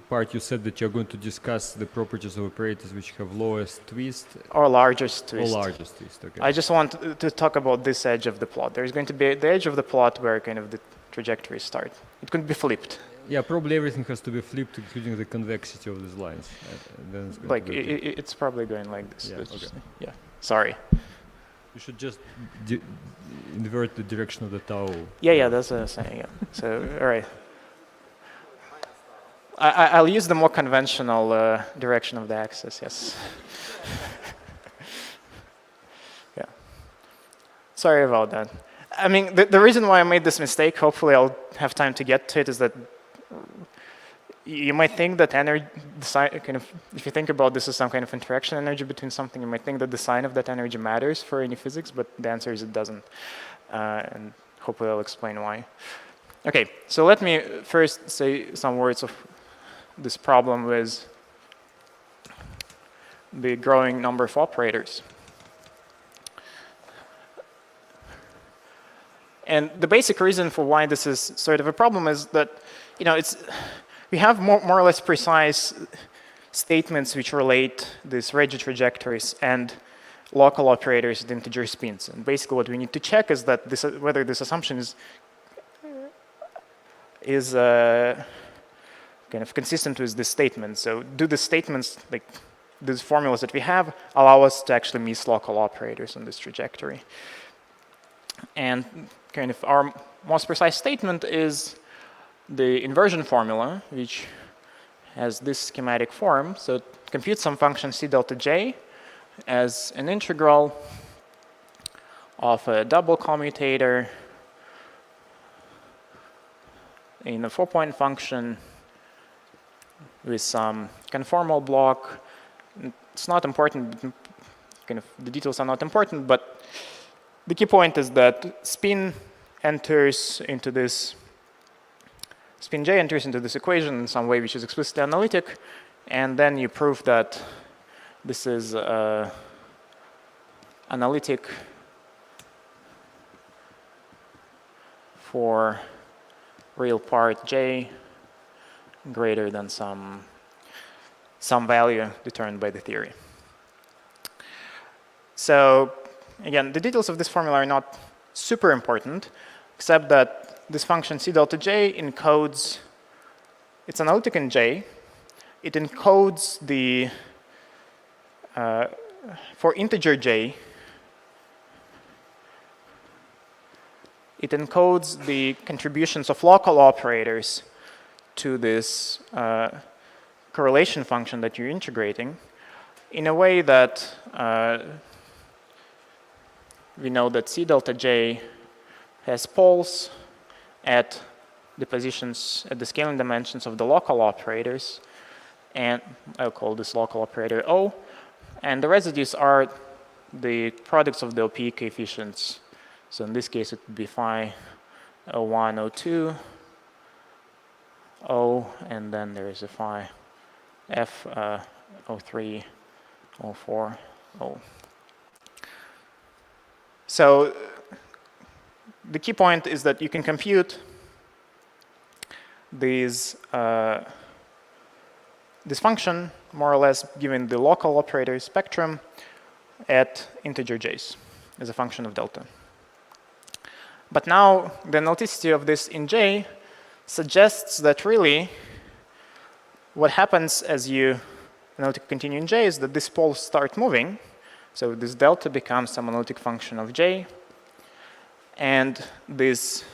Speaker 6: part, you said that you're going to discuss the properties of operators which have lowest twist
Speaker 4: or largest twist.
Speaker 6: Or largest twist. Okay.
Speaker 4: I just want to talk about this edge of the plot. There's going to be the edge of the plot where kind of the trajectories start. It could be flipped.
Speaker 6: Yeah, probably everything has to be flipped, including the convexity of these lines. And then it's going
Speaker 4: to be it's probably going like this.
Speaker 6: Yeah, okay.
Speaker 4: Yeah. Sorry.
Speaker 6: You should just invert the direction of the tau.
Speaker 4: Yeah, that's what I was saying. Yeah. So, all right. I'll use the more conventional direction of the axis. Yes. Yeah. Sorry about that. I mean, the reason why I made this mistake, hopefully I'll have time to get to it, is that you might think that energy, if you think about this as some kind of interaction energy between something, you might think that the sign of that energy matters for any physics, but the answer is it doesn't. And hopefully I'll explain why. OK, so let me first say some words of this problem with the growing number of operators. And the basic reason for why this is sort of a problem is that, we have more or less precise statements which relate these Regge trajectories and local operators at integer spins. And basically what we need to check is that whether this assumption is kind of consistent with this statement. So do the statements, like these formulas that we have, allow us to actually miss local operators on this trajectory. And kind of our most precise statement is the inversion formula, which has this schematic form. So it computes some function c delta j as an integral of a double commutator in a 4-point function with some conformal block. It's not important, kind of the details are not important, but the key point is that spin j enters into this equation in some way which is explicitly analytic, and then you prove that this is analytic for real part j greater than some value determined by the theory. So again, the details of this formula are not super important, except that this function c delta j encodes, it's analytic in j. It encodes the, for integer j, it encodes the contributions of local operators to this correlation function that you're integrating in a way that we know that c delta j has poles at the positions, at the scaling dimensions of the local operators, and I'll call this local operator O, and the residues are the products of the OP coefficients. So in this case, it would be phi O1, O2, O, and then there is a phi F, O3, O4, O. So the key point is that you can compute these, this function more or less given the local operator spectrum at integer j's as a function of delta. But now the analyticity of this in j suggests that really what happens as you analytically continue in j is that these poles start moving. So this delta becomes some analytic function of j. And this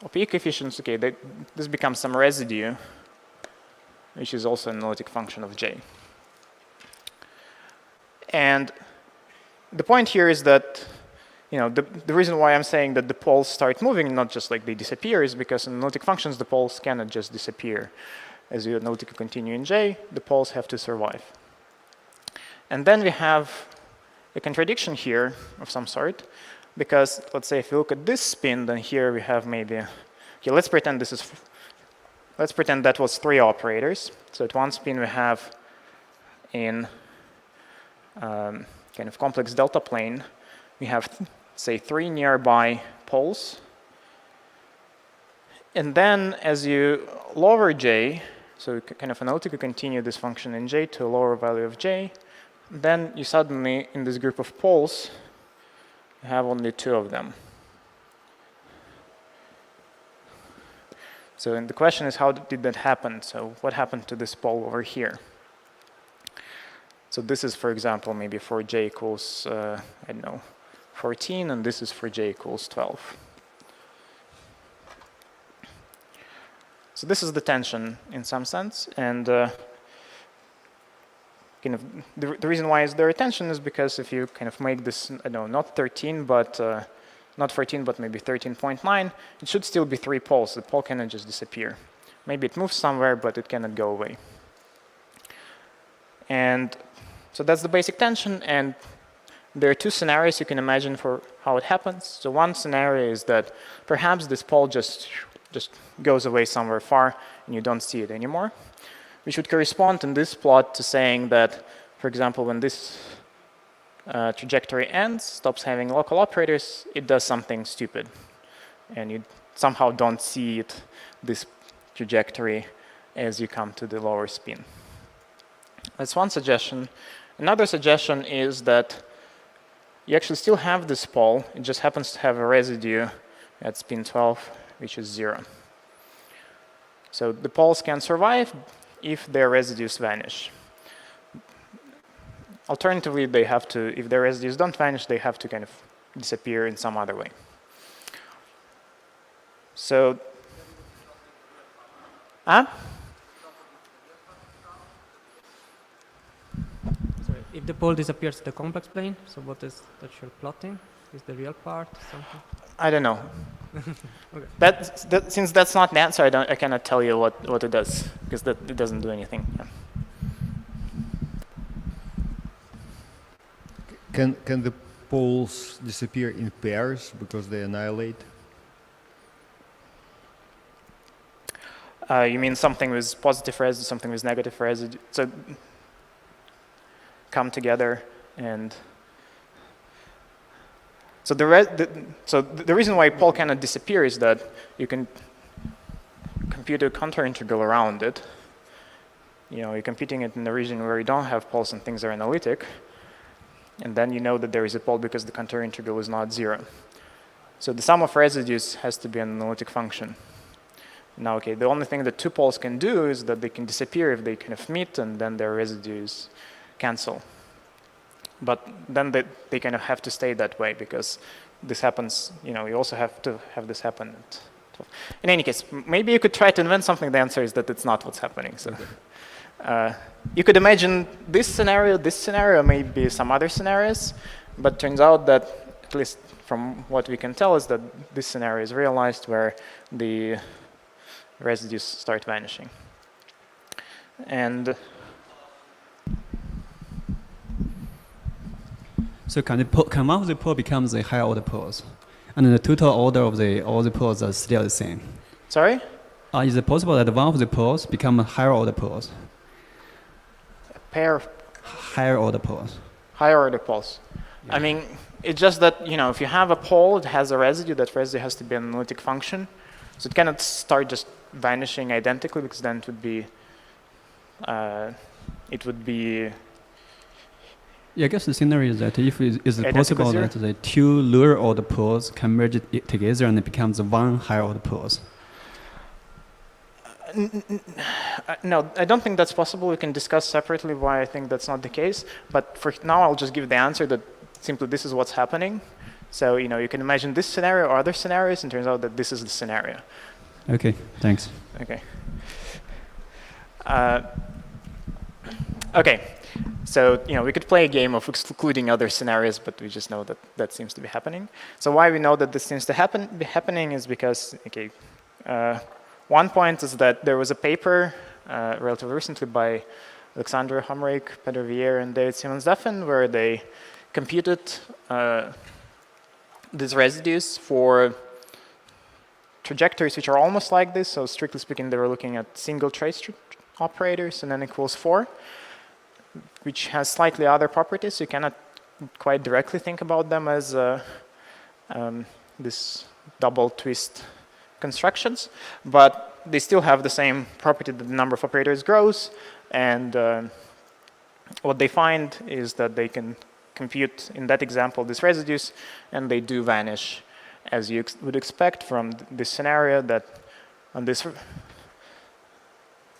Speaker 4: OP coefficients, okay, this becomes some residue, which is also an analytic function of j. And the point here is that, the reason why I'm saying that the poles start moving, not just like they disappear, is because in analytic functions, the poles cannot just disappear. As you analytically continue in j, the poles have to survive. And then we have a contradiction here of some sort, because let's say if you look at this spin, then here we have maybe, okay, let's pretend that was 3 operators. So at one spin we have in kind of complex delta plane, we have, say, 3 nearby poles. And then as you lower j, so kind of analytically continue this function in j to a lower value of j, then you suddenly, in this group of poles, have only 2 of them. So and the question is, how did that happen? So what happened to this pole over here? So this is, for example, maybe for j equals, I don't know, 14, and this is for j equals 12. So this is the tension in some sense, and kind of the reason why is there a tension is because if you kind of make this, I don't know, not 13, but not 14, but maybe 13.9, it should still be 3 poles. The pole cannot just disappear. Maybe it moves somewhere, but it cannot go away. And so that's the basic tension, and there are 2 scenarios you can imagine for how it happens. So one scenario is that perhaps this pole just goes away somewhere far and you don't see it anymore, which would correspond in this plot to saying that, for example, when this trajectory ends, stops having local operators, it does something stupid. And you somehow don't see it, this trajectory, as you come to the lower spin. That's one suggestion. Another suggestion is that you actually still have this pole, it just happens to have a residue at spin 12, which is 0. So the poles can survive if their residues vanish. Alternatively, they have to, if their residues don't vanish, they have to kind of disappear in some other way. So,
Speaker 3: Sorry, if the pole disappears in the complex plane, so what is that you're plotting? Is the real part something?
Speaker 4: I don't know.
Speaker 3: Okay.
Speaker 4: Since that's not an answer, I cannot tell you what it does, because it doesn't do anything. Yeah.
Speaker 6: Can the poles disappear in pairs because they annihilate?
Speaker 4: You mean something with positive residue, something with negative residue? So come together and... So the reason why pole cannot disappear is that you can compute a counter integral around it. You know, you're computing it in a region where you don't have poles and things are analytic. And then you know that there is a pole because the counter integral is not 0. So the sum of residues has to be an analytic function. Now, okay, the only thing that 2 poles can do is that they can disappear if they kind of meet, and then their residues cancel. But then they kind of have to stay that way because this happens, you know, you also have to have this happen. In any case, maybe you could try to invent something. The answer is that it's not what's happening. So you could imagine this scenario, maybe some other scenarios, but turns out that, at least from what we can tell, is that this scenario is realized where the residues start vanishing. And
Speaker 7: so can one of the pole becomes the higher order poles, and the total order of all the poles are still the same?
Speaker 4: Sorry?
Speaker 7: Is it possible that one of the poles become higher order poles?
Speaker 4: Pair?
Speaker 7: Higher order poles.
Speaker 4: Higher order poles. Yeah. I mean, it's just that, you know, if you have a pole, it has a residue, that residue has to be an analytic function. So it cannot start just vanishing identically, because then it would be
Speaker 7: Yeah, I guess the scenario is that if it is possible that the 2 lower order poles can merge it together and it becomes 1 higher order poles.
Speaker 4: No, I don't think that's possible. We can discuss separately why I think that's not the case. But for now, I'll just give the answer that simply this is what's happening. So, you know, you can imagine this scenario or other scenarios, and it turns out that this is the scenario.
Speaker 7: Okay, thanks.
Speaker 4: Okay. Okay. So, you know, we could play a game of excluding other scenarios, but we just know that that seems to be happening. So why we know that this seems to be happening is because, okay, one point is that there was a paper relatively recently by Alexandra Hamrick, Peter Vier, and David Simmons-Duffin, where they computed these residues for trajectories which are almost like this. So strictly speaking, they were looking at single trace operators and n equals 4, which has slightly other properties. You cannot quite directly think about them as this double twist constructions, but they still have the same property that the number of operators grows. And what they find is that they can compute, in that example, these residues, and they do vanish, as you would expect from this scenario, that on this,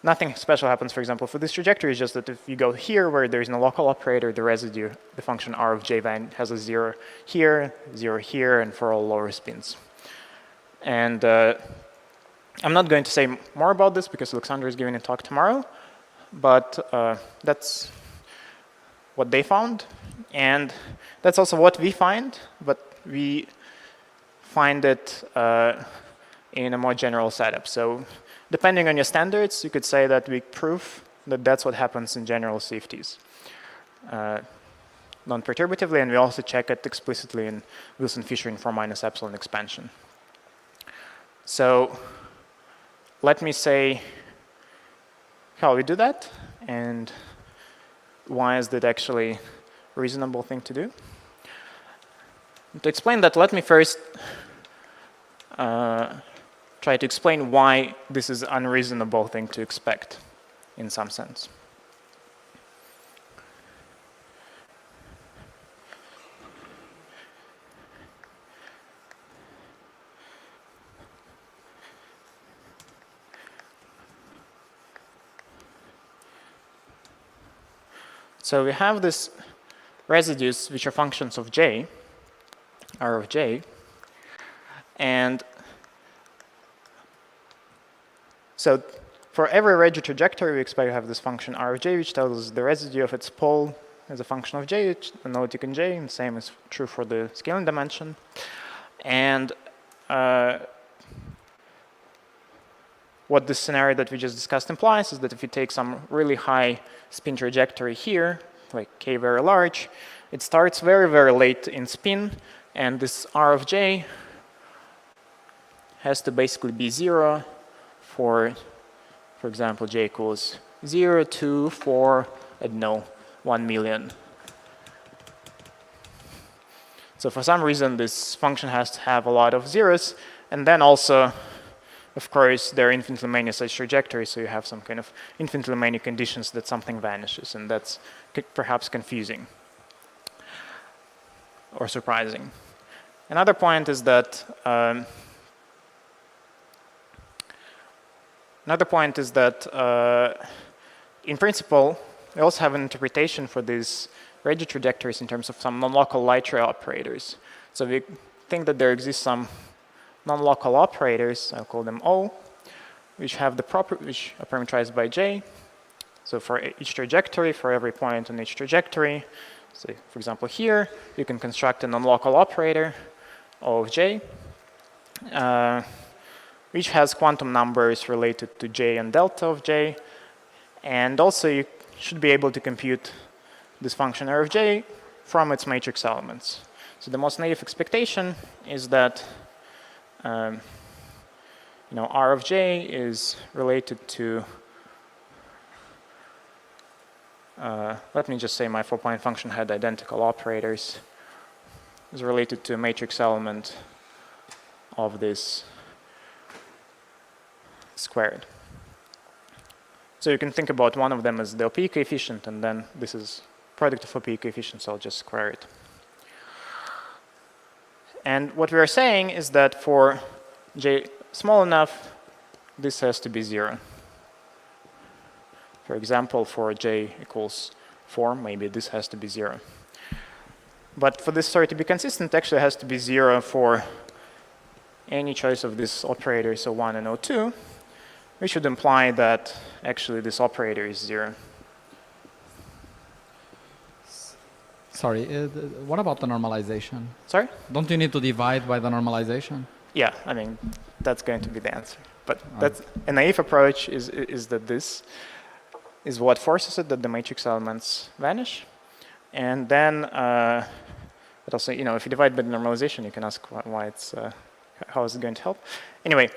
Speaker 4: nothing special happens, for example, for this trajectory. Is just that if you go here where there is no local operator, the residue, the function r of j has a 0 here, and for all lower spins. And I'm not going to say more about this because Alexander is giving a talk tomorrow, but that's what they found. And that's also what we find, but we find it in a more general setup. So depending on your standards, you could say that we prove that that's what happens in general CFTs. Non-perturbatively, and we also check it explicitly in Wilson-Fisher in 4-epsilon expansion. So let me say how we do that, and why is that actually a reasonable thing to do. To explain that, let me first try to explain why this is an unreasonable thing to expect in some sense. So we have this residues which are functions of j, r of j, and so for every Regge trajectory we expect to have this function r of j, which tells us the residue of its pole as a function of j, analytic in j, and the same is true for the scaling dimension. And what this scenario that we just discussed implies is that if you take some really high spin trajectory here, like k very large, it starts very, very late in spin, and this r of j has to basically be 0 for example, j equals 0, 2, 4, I don't know, 1 million. So for some reason, this function has to have a lot of zeros, and then also, of course, there are infinitely many such trajectories, so you have some kind of infinitely many conditions that something vanishes, and that's perhaps confusing or surprising. Another point is that in principle, we also have an interpretation for these Regge trajectories in terms of some non-local light ray operators. So we think that there exists some non-local operators, I'll call them O, which have the which are parameterized by j. So for each trajectory, for every point on each trajectory, so for example here, you can construct a non-local operator, O of j, which has quantum numbers related to j and delta of j. And also you should be able to compute this function r of j from its matrix elements. So the most naive expectation is that r of j is related to, let me just say my 4-point function had identical operators, is related to a matrix element of this squared. So you can think about one of them as the OP coefficient, and then this is product of OP coefficients, so I'll just square it. And what we are saying is that for j small enough, this has to be 0. For example, for j equals 4, maybe this has to be 0. But for this story to be consistent, it actually has to be 0 for any choice of this operator, so 1 and O2, which would imply that actually this operator is 0.
Speaker 1: Sorry, what about the normalization?
Speaker 4: Sorry?
Speaker 1: Don't you need to divide by the normalization?
Speaker 4: Yeah, I mean, that's going to be the answer. But that's a naive approach is that this is what forces it, that the matrix elements vanish. And then But also, you know, if you divide by the normalization, you can ask why it's, how is it going to help? Anyway.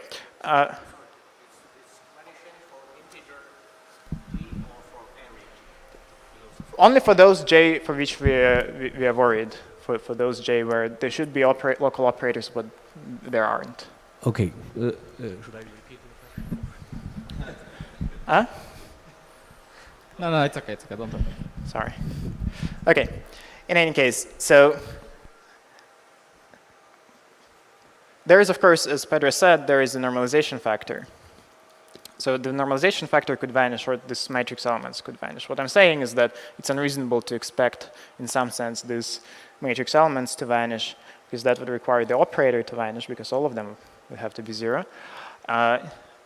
Speaker 4: Only for those j for which we are worried, for those j where there should be local operators, but there aren't.
Speaker 8: Okay.
Speaker 4: Should I repeat the question? Huh?
Speaker 1: No, it's okay, don't worry.
Speaker 4: Sorry. Okay, in any case, so there is, of course, as Pedro said, there is a normalization factor. So the normalization factor could vanish, or this matrix elements could vanish. What I'm saying is that it's unreasonable to expect, in some sense, these matrix elements to vanish, because that would require the operator to vanish, because all of them would have to be 0.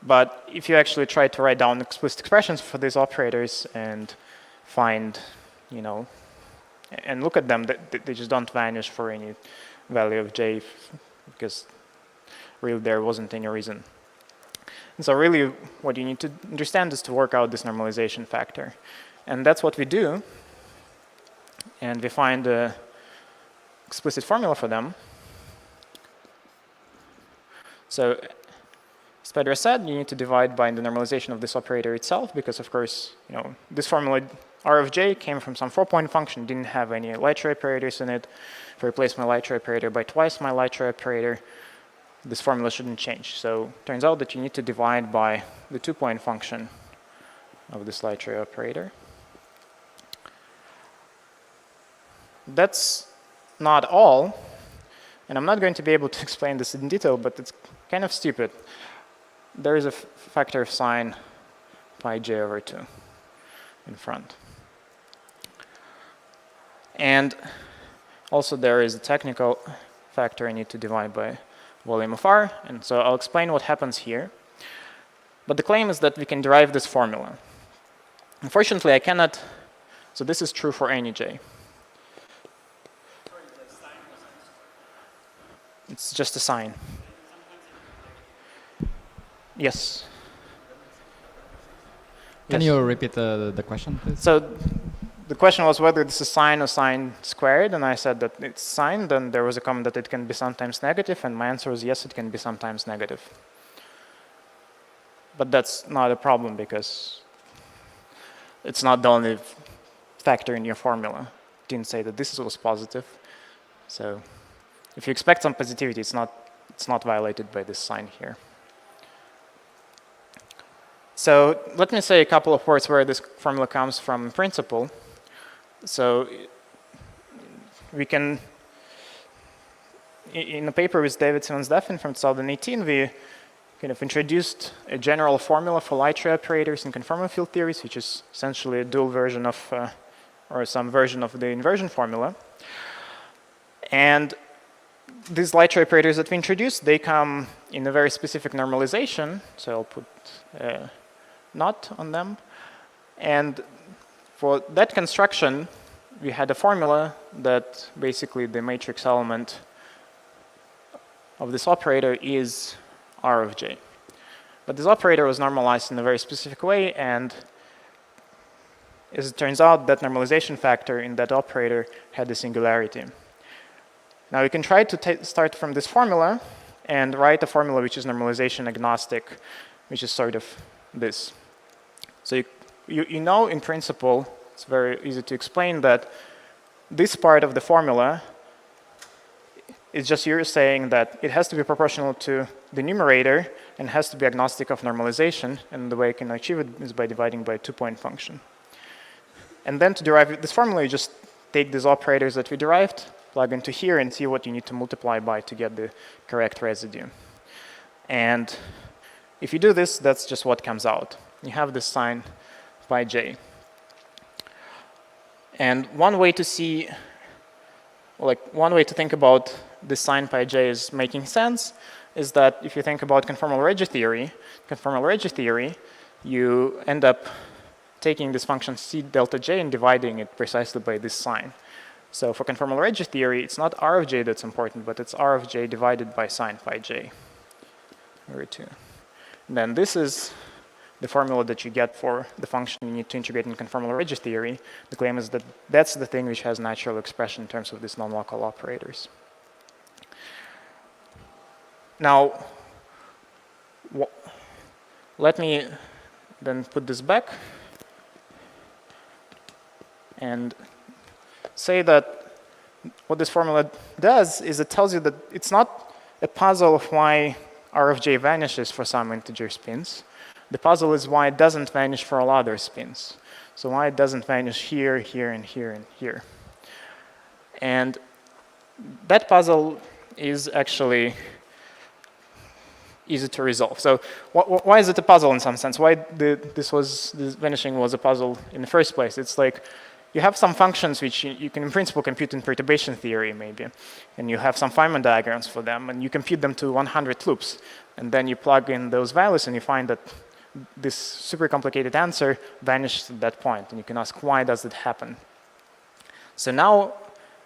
Speaker 4: But if you actually try to write down explicit expressions for these operators and find, you know, and look at them, they just don't vanish for any value of j, because really there wasn't any reason. And so really what you need to understand is to work out this normalization factor. And that's what we do. And we find an explicit formula for them. So as Pedro said, you need to divide by the normalization of this operator itself, because of course, you know, this formula R of j came from some 4-point function, didn't have any light ray operators in it. If I replace my light ray operator by twice my light ray operator, this formula shouldn't change. So it turns out that you need to divide by the 2-point function of this light ray operator. That's not all, and I'm not going to be able to explain this in detail, but it's kind of stupid. There is a factor of sine pi j over 2 in front. And also there is a technical factor I need to divide by volume of R, and so I'll explain what happens here. But the claim is that we can derive this formula. Unfortunately, I cannot, so this is true for any j. It's just a sign. Yes.
Speaker 1: Can you repeat the question, please?
Speaker 4: So the question was whether this is sine or sine squared, and I said that it's sine. Then there was a comment that it can be sometimes negative, and my answer was yes, it can be sometimes negative. But that's not a problem, because it's not the only factor in your formula. It didn't say that this was positive. So if you expect some positivity, it's not violated by this sign here. So let me say a couple of words where this formula comes from in principle. So we can, in a paper with David Simmons-Deffin from 2018, we kind of introduced a general formula for light ray operators in conformal field theories, which is essentially a dual version of, or some version of the inversion formula. And these light ray operators that we introduced, they come in a very specific normalization. So I'll put not on them. And for that construction, we had a formula that basically the matrix element of this operator is R of j. But this operator was normalized in a very specific way, and as it turns out, that normalization factor in that operator had a singularity. Now we can try to start from this formula and write a formula which is normalization agnostic, which is sort of this. So you know in principle, it's very easy to explain that this part of the formula is just you're saying that it has to be proportional to the numerator and has to be agnostic of normalization, and the way I can achieve it is by dividing by a 2-point function. And then to derive this formula, you just take these operators that we derived, plug into here, and see what you need to multiply by to get the correct residue. And if you do this, that's just what comes out. You have this sine pi j. And one way to see, like one way to think about this sine pi j is making sense is that if you think about conformal Regge theory, you end up taking this function c delta j and dividing it precisely by this sign. So for conformal Regge theory, it's not R of j that's important, but it's R of j divided by sine pi j over 2. And then this is the formula that you get for the function you need to integrate in conformal Regge theory. The claim is that that's the thing which has natural expression in terms of these non-local operators. Now, let me then put this back and say that what this formula does is it tells you that it's not a puzzle of why R of j vanishes for some integer spins. The puzzle is why it doesn't vanish for all other spins. So why it doesn't vanish here, here, and here, and here. And that puzzle is actually easy to resolve. So why is it a puzzle in some sense? Why this vanishing was a puzzle in the first place? It's like you have some functions which you can in principle compute in perturbation theory maybe, and you have some Feynman diagrams for them, and you compute them to 100 loops, and then you plug in those values and you find that this super complicated answer vanishes at that point, and you can ask why does it happen? So now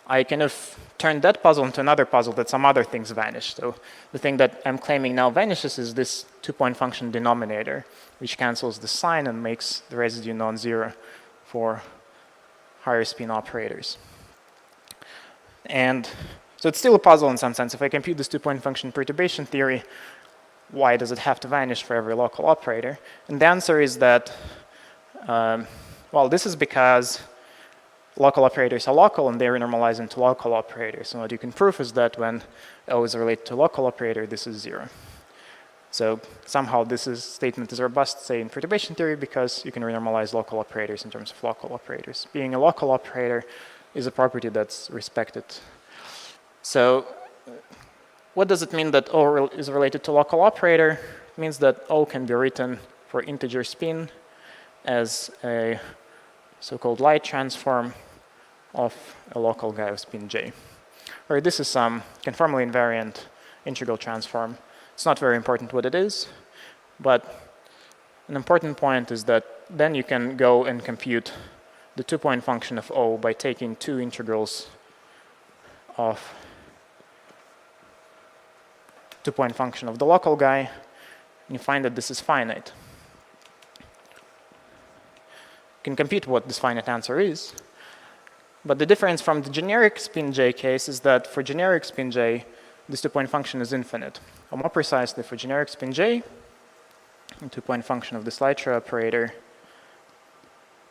Speaker 4: I kind of turned that puzzle into another puzzle that some other things vanish. So the thing that I'm claiming now vanishes is this two-point function denominator, which cancels the sign and makes the residue non-zero for higher spin operators. And so it's still a puzzle in some sense. If I compute this two-point function perturbation theory, why does it have to vanish for every local operator? And the answer is that, well, this is because local operators are local and they're normalized into local operators. And what you can prove is that when O is related to a local operator, this is 0. So somehow this statement is robust, say, in perturbation theory because you can renormalize local operators in terms of local operators. Being a local operator is a property that's respected. So what does it mean that O is related to local operator? It means that O can be written for integer spin as a so-called light transform of a local guy of spin j. Or this is some conformally invariant integral transform. It's not very important what it is, but an important point is that then you can go and compute the two-point function of O by taking two integrals of two-point function of the local guy, and you find that this is finite. You can compute what this finite answer is, but the difference from the generic spin j case is that for generic spin j, this two-point function is infinite. Or more precisely, for generic spin j, the two-point function of this Leitra operator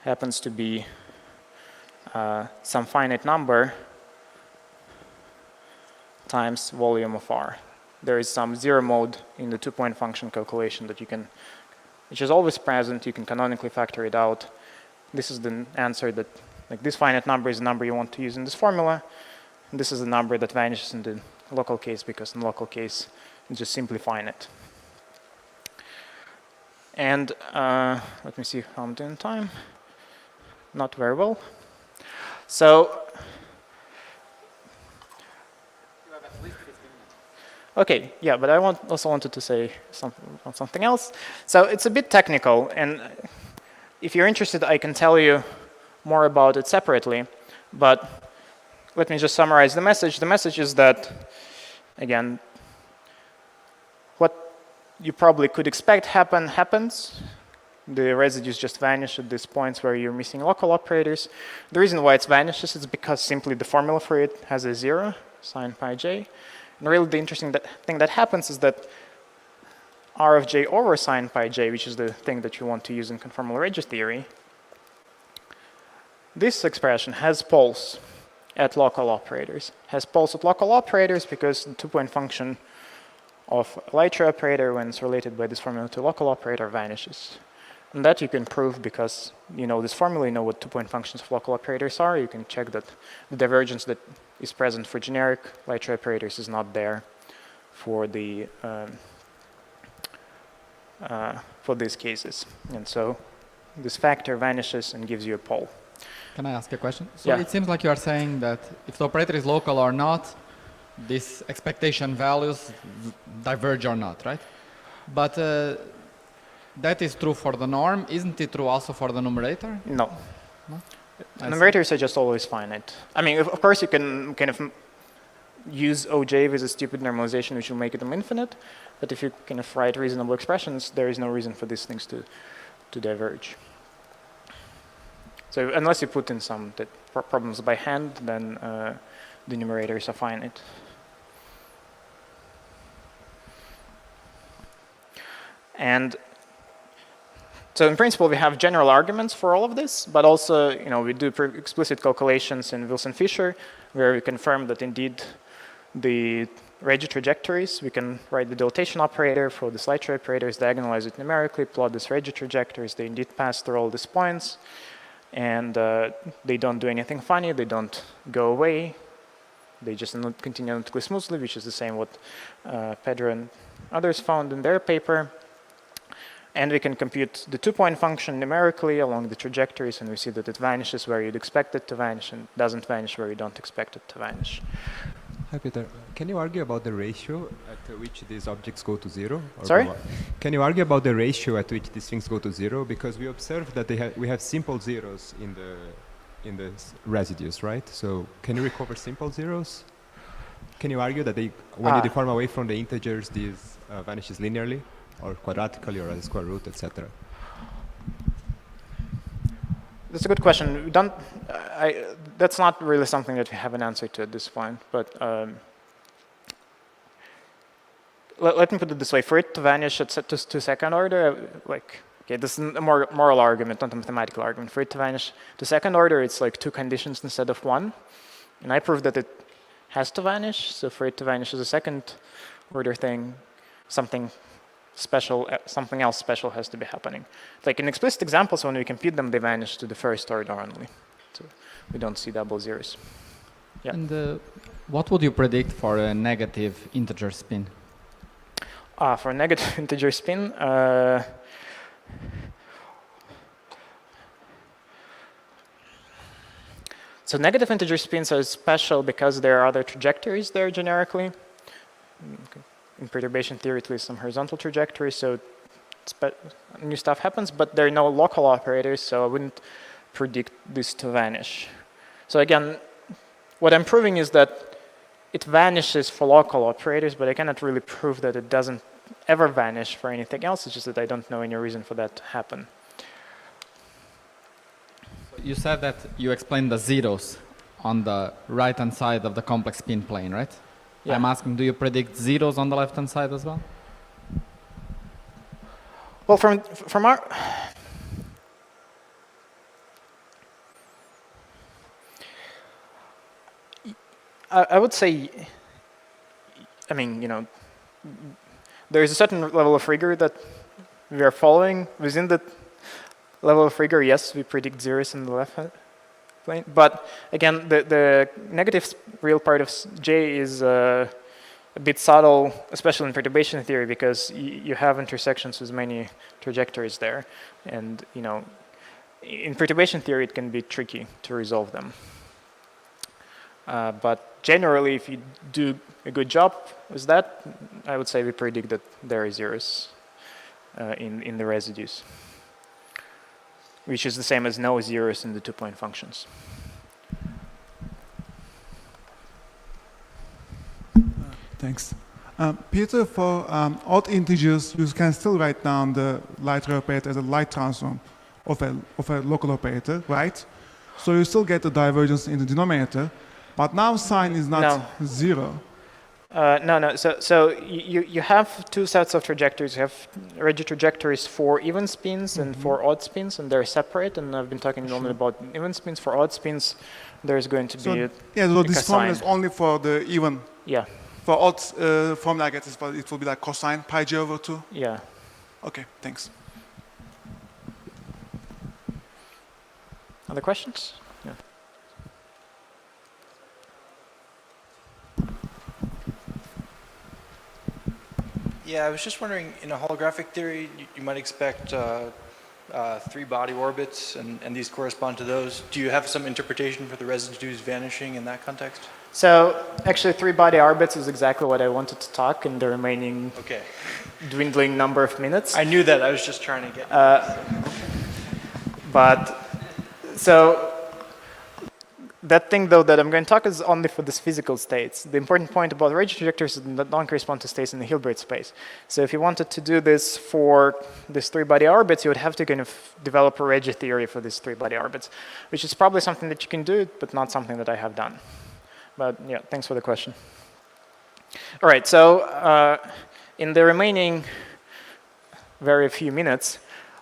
Speaker 4: happens to be some finite number times volume of R. There is some zero mode in the two-point function calculation that you can, which is always present. You can canonically factor it out. This is the answer that, like, this finite number is the number you want to use in this formula. And this is the number that vanishes in the local case because in the local case, it's just simply finite. And let me see how I'm doing time. Not very well. So, okay, yeah, but I also wanted to say something else. So it's a bit technical, and if you're interested, I can tell you more about it separately. But let me just summarize the message. The message is that, again, what you probably could expect happens. The residues just vanish at these points where you're missing local operators. The reason why it vanishes is because simply the formula for it has a 0, sine pi j. And really the interesting thing that happens is that R of j over sine pi j, which is the thing that you want to use in conformal Regge theory, this expression has poles at local operators. Has poles at local operators because the two-point function of a Leitra operator, when it's related by this formula to a local operator, vanishes. And that you can prove because you know this formula, you know what two-point functions of local operators are. You can check that the divergence that is present for generic Leitra operators is not there for the for these cases. And so this factor vanishes and gives you a pole.
Speaker 1: Can I ask a question? So
Speaker 4: yeah.
Speaker 1: It seems like you are saying that if the operator is local or not, these expectation values diverge or not, right? But that is true for the norm. Isn't it true also for the numerator?
Speaker 4: No.
Speaker 1: No?
Speaker 4: Numerators are just always finite. I mean, of course, you can kind of use OJ with a stupid normalization which will make them infinite. But if you kind of write reasonable expressions, there is no reason for these things to diverge. So unless you put in some problems by hand, then the numerators are finite. And so in principle, we have general arguments for all of this, but also, we do explicit calculations in Wilson-Fisher, where we confirm that indeed the Regge trajectories, we can write the dilatation operator for the slideshow operators, diagonalize it numerically, plot these Regge trajectories. They indeed pass through all these points, and they don't do anything funny. They don't go away. They just continue analytically smoothly, which is the same what Pedro and others found in their paper. And we can compute the two-point function numerically along the trajectories, and we see that it vanishes where you'd expect it to vanish and doesn't vanish where you don't expect it to vanish.
Speaker 12: Hi, Peter. Can you argue about the ratio at which these objects go to zero?
Speaker 4: Sorry?
Speaker 12: Can you argue about the ratio at which these things go to zero? Because we observed that we have simple zeros in the residues, right? So can you recover simple zeros? Can you argue that when you deform away from the integers, these vanishes linearly, or quadratically, or as a square root, etc.?
Speaker 4: That's a good question. That's not really something that we have an answer to at this point. But let me put it this way: for it to vanish at to second order, okay, this is a more moral argument, not a mathematical argument. For it to vanish to second order, it's like two conditions instead of one, and I proved that it has to vanish. So for it to vanish as a second order thing, something else special has to be happening. Like in explicit examples, when we compute them, they vanish to the first order only. So we don't see double zeros. Yeah.
Speaker 1: And what would you predict for a negative integer spin?
Speaker 4: For a negative integer spin, so negative integer spins are special because there are other trajectories there generically. Okay. In perturbation theory, at least some horizontal trajectories, so new stuff happens, but there are no local operators, so I wouldn't predict this to vanish. So again, what I'm proving is that it vanishes for local operators, but I cannot really prove that it doesn't ever vanish for anything else. It's just that I don't know any reason for that to happen.
Speaker 1: You said that you explained the zeros on the right-hand side of the complex spin plane, right? Yeah. I'm asking, do you predict zeros on the left-hand side as well?
Speaker 4: Well, from our... I would say, I mean, there is a certain level of rigor that we are following. Within that level of rigor, yes, we predict zeros in the left plane. But again, the negative real part of J is a bit subtle, especially in perturbation theory, because you have intersections with many trajectories there. And in perturbation theory, it can be tricky to resolve them. But generally, if you do a good job with that, I would say we predict that there are zeros in the residues, which is the same as no zeros in the two-point functions.
Speaker 13: Thanks. Peter, for odd integers, you can still write down the Light-ray operator as a light transform of a local operator, right? So you still get the divergence in the denominator, but now sign is not zero.
Speaker 4: No. So you have two sets of trajectories. You have Regge trajectories for even spins and for odd spins, and they're separate. And I've been talking only about even spins. For odd spins, there's going to be
Speaker 13: so this formula is only for the even.
Speaker 4: Yeah.
Speaker 13: For odd formula, I guess it will be like cosine pi j over 2.
Speaker 4: Yeah.
Speaker 13: Okay. Thanks.
Speaker 4: Other questions? Yeah.
Speaker 14: Yeah, I was just wondering, in a holographic theory, you might expect 3 body orbits, and these correspond to those. Do you have some interpretation for the residues vanishing in that context?
Speaker 4: So actually, 3 body orbits is exactly what I wanted to talk in the remaining dwindling number of minutes.
Speaker 14: I knew that. I was just trying to get.
Speaker 4: But so that thing, though, that I'm going to talk is only for these physical states. The important point about Regge trajectories is that don't correspond to states in the Hilbert space. So if you wanted to do this for these three-body orbits, you would have to kind of develop a Regge theory for these three-body orbits, which is probably something that you can do, but not something that I have done. But yeah, thanks for the question. All right, so in the remaining very few minutes,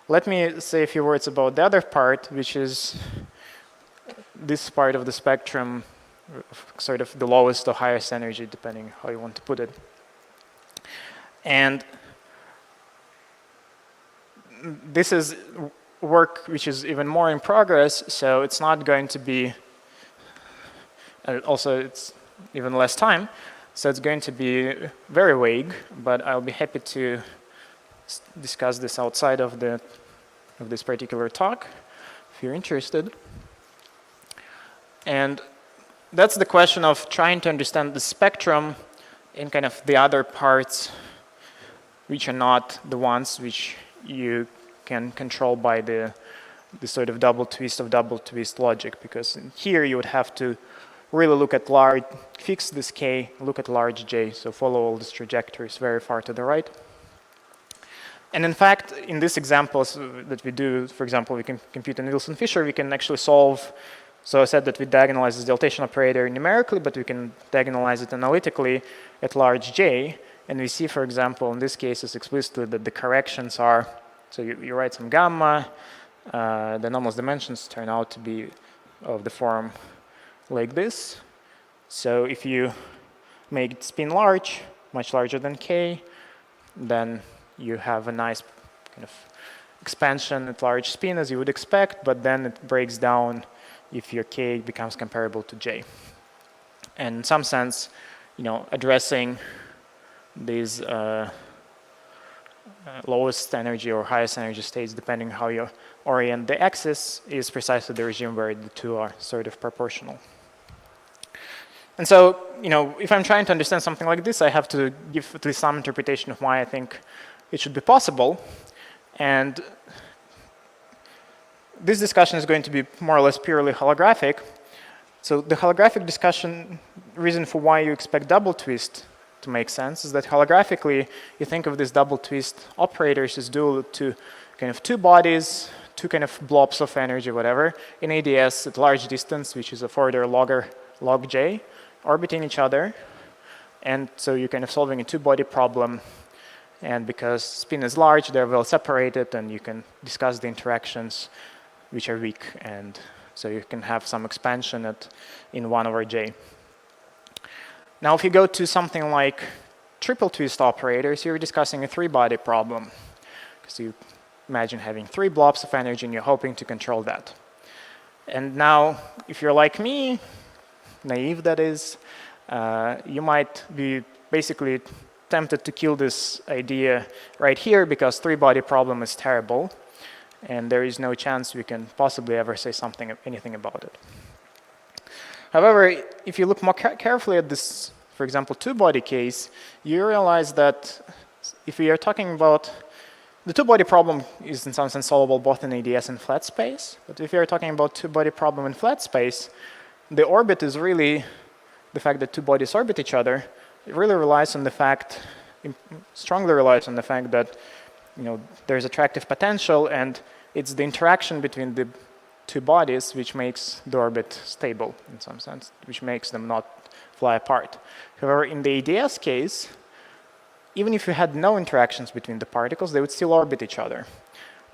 Speaker 4: let me say a few words about the other part, which is this part of the spectrum, sort of the lowest or highest energy, depending how you want to put it. And this is work which is even more in progress, so it's not going to be, also it's even less time, so it's going to be very vague, but I'll be happy to discuss this outside of this particular talk, if you're interested. And that's the question of trying to understand the spectrum in kind of the other parts which are not the ones which you can control by the sort of double twist of double twist logic, because here you would have to really look at large, fix this k, look at large j, so follow all these trajectories very far to the right. And in fact, in these examples that we do, for example, we can compute in Wilson-Fisher, we can actually solve. So I said that we diagonalize the dilatation operator numerically, but we can diagonalize it analytically at large j. And we see, for example, in this case, it's explicitly that the corrections are, so you write some gamma, the anomalous dimensions turn out to be of the form like this. So if you make it spin large, much larger than k, then you have a nice kind of expansion at large spin as you would expect, but then it breaks down if your k becomes comparable to j. And in some sense, addressing these lowest energy or highest energy states, depending how you orient the axis, is precisely the regime where the two are sort of proportional. And so, if I'm trying to understand something like this, I have to give at least some interpretation of why I think it should be possible. And this discussion is going to be more or less purely holographic. So the holographic discussion, reason for why you expect double twist to make sense is that holographically, you think of these double twist operators as dual to kind of two bodies, two kind of blobs of energy, whatever, in ADS at large distance, which is a order log j, orbiting each other. And so you're kind of solving a two-body problem. And because spin is large, they're well separated, and you can discuss the interactions which are weak, and so you can have some expansion in 1 over j. Now, if you go to something like triple twist operators, you're discussing a three-body problem, because you imagine having three blobs of energy, and you're hoping to control that. And now, if you're like me, naive that is, you might be basically tempted to kill this idea right here, because three-body problem is terrible. And there is no chance we can possibly ever say anything about it. However, if you look more carefully at this, for example, two-body case, you realize that if we are talking about the two-body problem is in some sense solvable both in ADS and flat space. But if you're talking about two-body problem in flat space, the orbit is really the fact that two bodies orbit each other. It really relies on the fact, strongly relies on the fact that there's attractive potential, and it's the interaction between the two bodies which makes the orbit stable in some sense, which makes them not fly apart. However, in the ADS case, even if you had no interactions between the particles, they would still orbit each other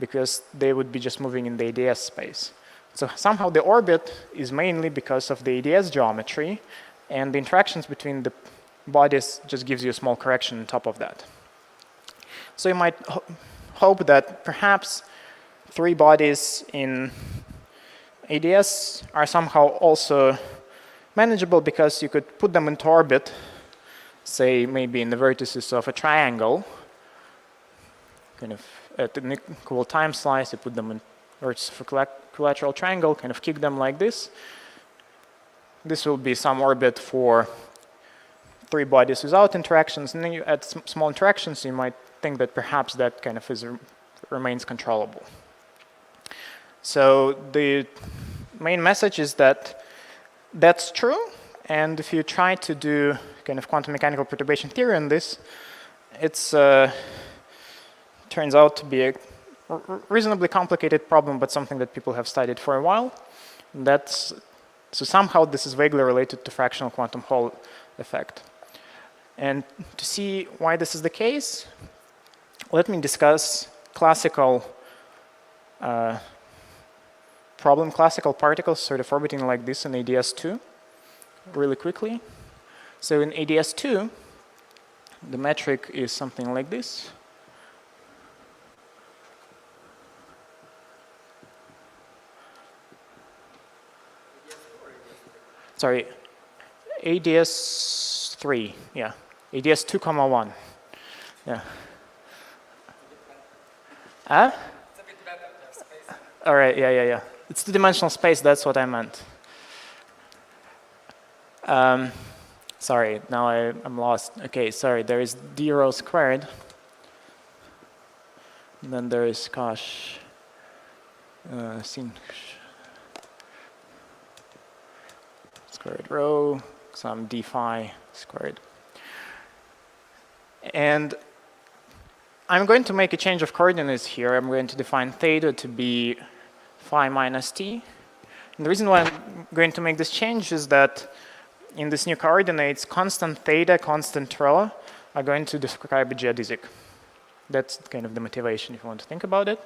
Speaker 4: because they would be just moving in the ADS space. So somehow the orbit is mainly because of the ADS geometry, and the interactions between the bodies just gives you a small correction on top of that. So you might hope that perhaps three bodies in ADS are somehow also manageable because you could put them into orbit, say maybe in the vertices of a triangle, kind of at an equal time slice, you put them in vertices of a equilateral triangle, kind of kick them like this. This will be some orbit for three bodies without interactions, and then you add some small interactions, you might think that perhaps that kind of remains controllable. So the main message is that That's true. And if you try to do kind of quantum mechanical perturbation theory on this, it's turns out to be a reasonably complicated problem, but something that people have studied for a while. So somehow this is vaguely related to fractional quantum Hall effect. And to see why this is the case, let me discuss classical classical particles sort of orbiting like this in ADS2 really quickly. So in ADS2, the metric is something like this. Sorry, ADS3, yeah. ADS2, 1. Yeah. Huh? All right, yeah. It's two-dimensional space, that's what I meant. Sorry, now I'm lost. Okay, sorry, there is d rho squared. And then there is cosh sin squared rho, some d phi squared. And I'm going to make a change of coordinates here. I'm going to define theta to be phi minus t. And the reason why I'm going to make this change is that in this new coordinates, constant theta, constant rho are going to describe a geodesic. That's kind of the motivation if you want to think about it.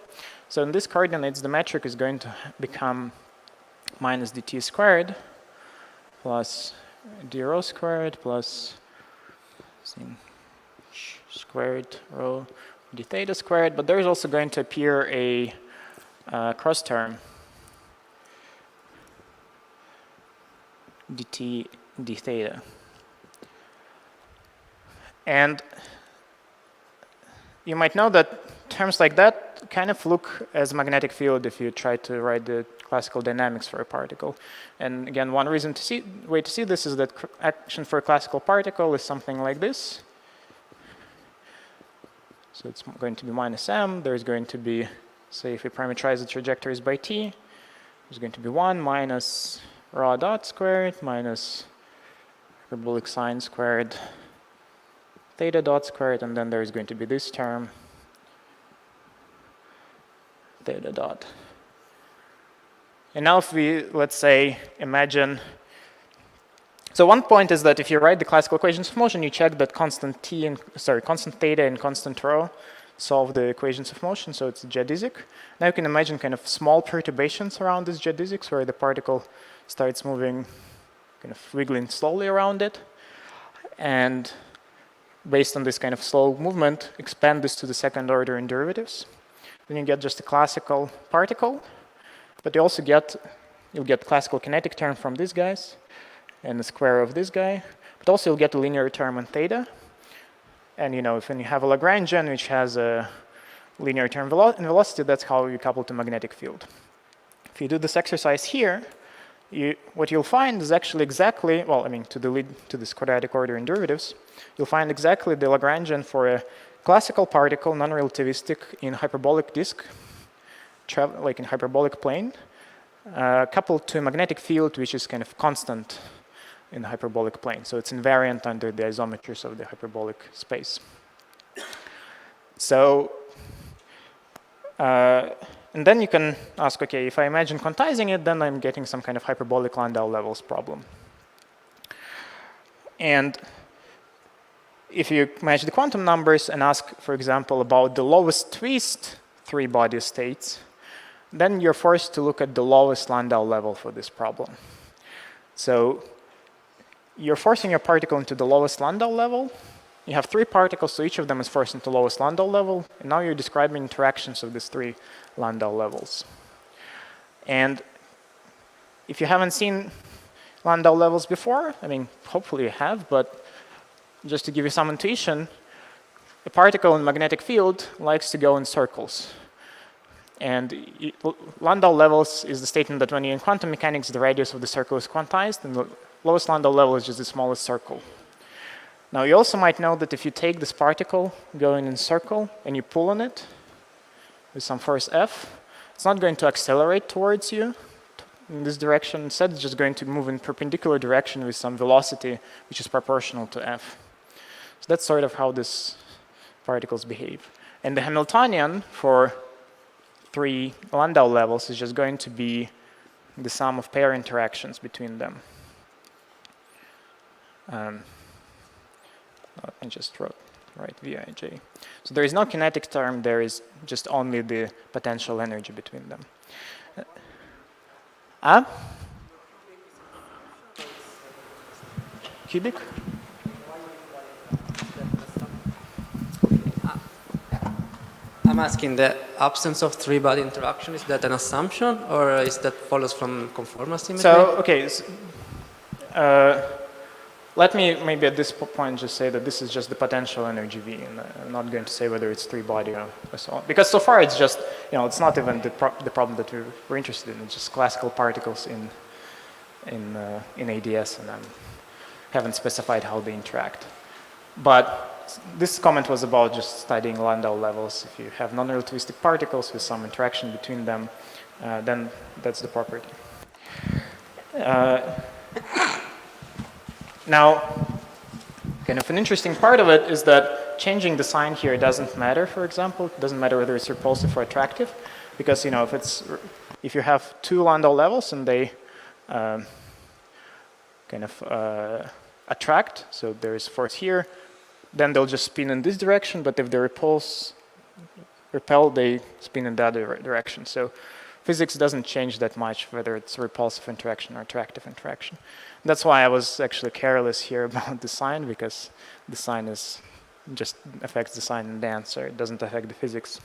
Speaker 4: So in these coordinates, the metric is going to become minus dt squared plus d rho squared plus sin squared rho d theta squared. But there is also going to appear a cross term dt d theta. And you might know that terms like that kind of look as magnetic field if you try to write the classical dynamics for a particle. And again, one way to see this is that action for a classical particle is something like this. So it's going to be minus m. There's going to be, say, if we parameterize the trajectories by t, there's going to be 1 minus rho dot squared minus hyperbolic sine squared theta dot squared, and then there's going to be this term theta dot. And now if we, let's say, imagine, so one point is that if you write the classical equations of motion, you check that constant theta and constant rho solve the equations of motion, so it's a geodesic. Now you can imagine kind of small perturbations around this geodesics where the particle starts moving, kind of wiggling slowly around it. And based on this kind of slow movement, expand this to the second order in derivatives. Then you get just a classical particle, but you'll get classical kinetic term from these guys and the square of this guy, but also you'll get a linear term in theta. And when you have a Lagrangian which has a linear term in velocity, that's how you couple to magnetic field. If you do this exercise here, what you'll find is actually exactly, well, I mean, to this quadratic order in derivatives, you'll find exactly the Lagrangian for a classical particle, non-relativistic in hyperbolic disk, like in hyperbolic plane, coupled to a magnetic field which is kind of constant in the hyperbolic plane. So it's invariant under the isometries of the hyperbolic space. So, and then you can ask, okay, if I imagine quantizing it, then I'm getting some kind of hyperbolic Landau levels problem. And if you match the quantum numbers and ask, for example, about the lowest twist three-body states, then you're forced to look at the lowest Landau level for this problem. So you're forcing your particle into the lowest Landau level. You have 3 particles, so each of them is forced into lowest Landau level. And now you're describing interactions of these 3 Landau levels. And if you haven't seen Landau levels before, I mean, hopefully you have, but just to give you some intuition, a particle in magnetic field likes to go in circles. And Landau levels is the statement that when you're in quantum mechanics, the radius of the circle is quantized, and the lowest Landau level is just the smallest circle. Now, you also might know that if you take this particle going in circle and you pull on it with some force F, it's not going to accelerate towards you in this direction. Instead, it's just going to move in perpendicular direction with some velocity which is proportional to f. So that's sort of how these particles behave. And the Hamiltonian for 3 Landau levels is just going to be the sum of pair interactions between them. I just write Vij. So there is no kinetic term, there is just only the potential energy between them. Cubic?
Speaker 3: I'm asking, the absence of three-body interaction, is that an assumption, or is that follows from conformal symmetry?
Speaker 4: So, okay, let me maybe at this point just say that this is just the potential energy V, and I'm not going to say whether it's three-body or so on. Because so far it's just, it's not even the problem that we're interested in. It's just classical particles in ADS, and I haven't specified how they interact. But this comment was about just studying Landau levels. If you have non-relativistic particles with some interaction between them, then that's the property. Now, kind of an interesting part of it is that changing the sign here doesn't matter, for example. It doesn't matter whether it's repulsive or attractive, because if you have 2 Landau levels and they kind of attract, so there is force here, then they'll just spin in this direction, but if they repel, they spin in the other direction. So physics doesn't change that much, whether it's repulsive interaction or attractive interaction. That's why I was actually careless here about the sign, because the sign just affects the sign and the answer. It doesn't affect the physics.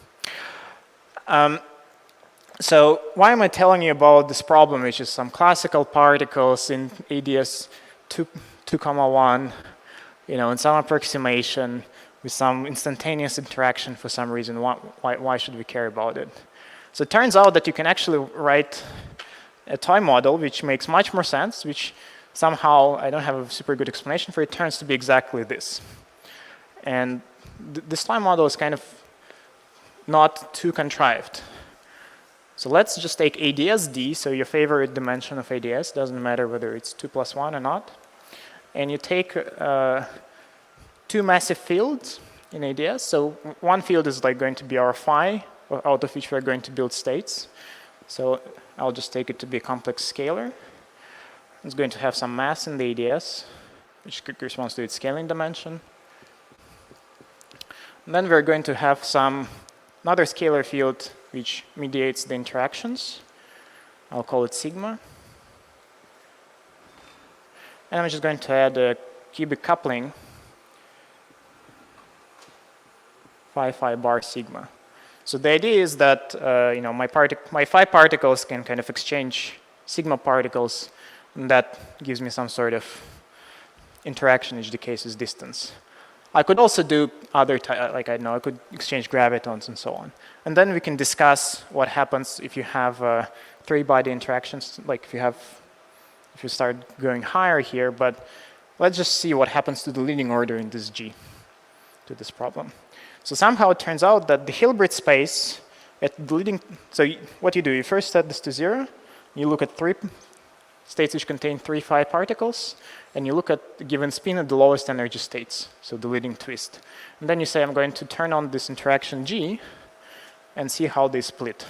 Speaker 4: So why am I telling you about this problem, which is some classical particles in ADS 2,1, in some approximation with some instantaneous interaction for some reason? Why should we care about it? So it turns out that you can actually write a toy model which makes much more sense, which somehow, I don't have a super good explanation for it, turns to be exactly this. And this toy model is kind of not too contrived. So let's just take ADS-D, so your favorite dimension of ADS, doesn't matter whether it's 2 + 1 or not. And you take 2 massive fields in ADS. So one field is going to be our phi, out of which we're going to build states. So I'll just take it to be a complex scalar. It's going to have some mass in the ADS, which corresponds to its scaling dimension. And then we're going to have another scalar field which mediates the interactions. I'll call it sigma. And I'm just going to add a cubic coupling, phi bar sigma. So the idea is that my phi particles can kind of exchange sigma particles, and that gives me some sort of interaction which decays distance. I could also do other I could exchange gravitons and so on. And then we can discuss what happens if you have 3-body interactions, like if you start going higher here, but let's just see what happens to the leading order in this G, to this problem. So somehow it turns out that the Hilbert space at the leading, so what you do, you first set this to 0, you look at 3 states which contain 3 phi particles, and you look at the given spin at the lowest energy states, so the leading twist. And then you say, I'm going to turn on this interaction G and see how they split.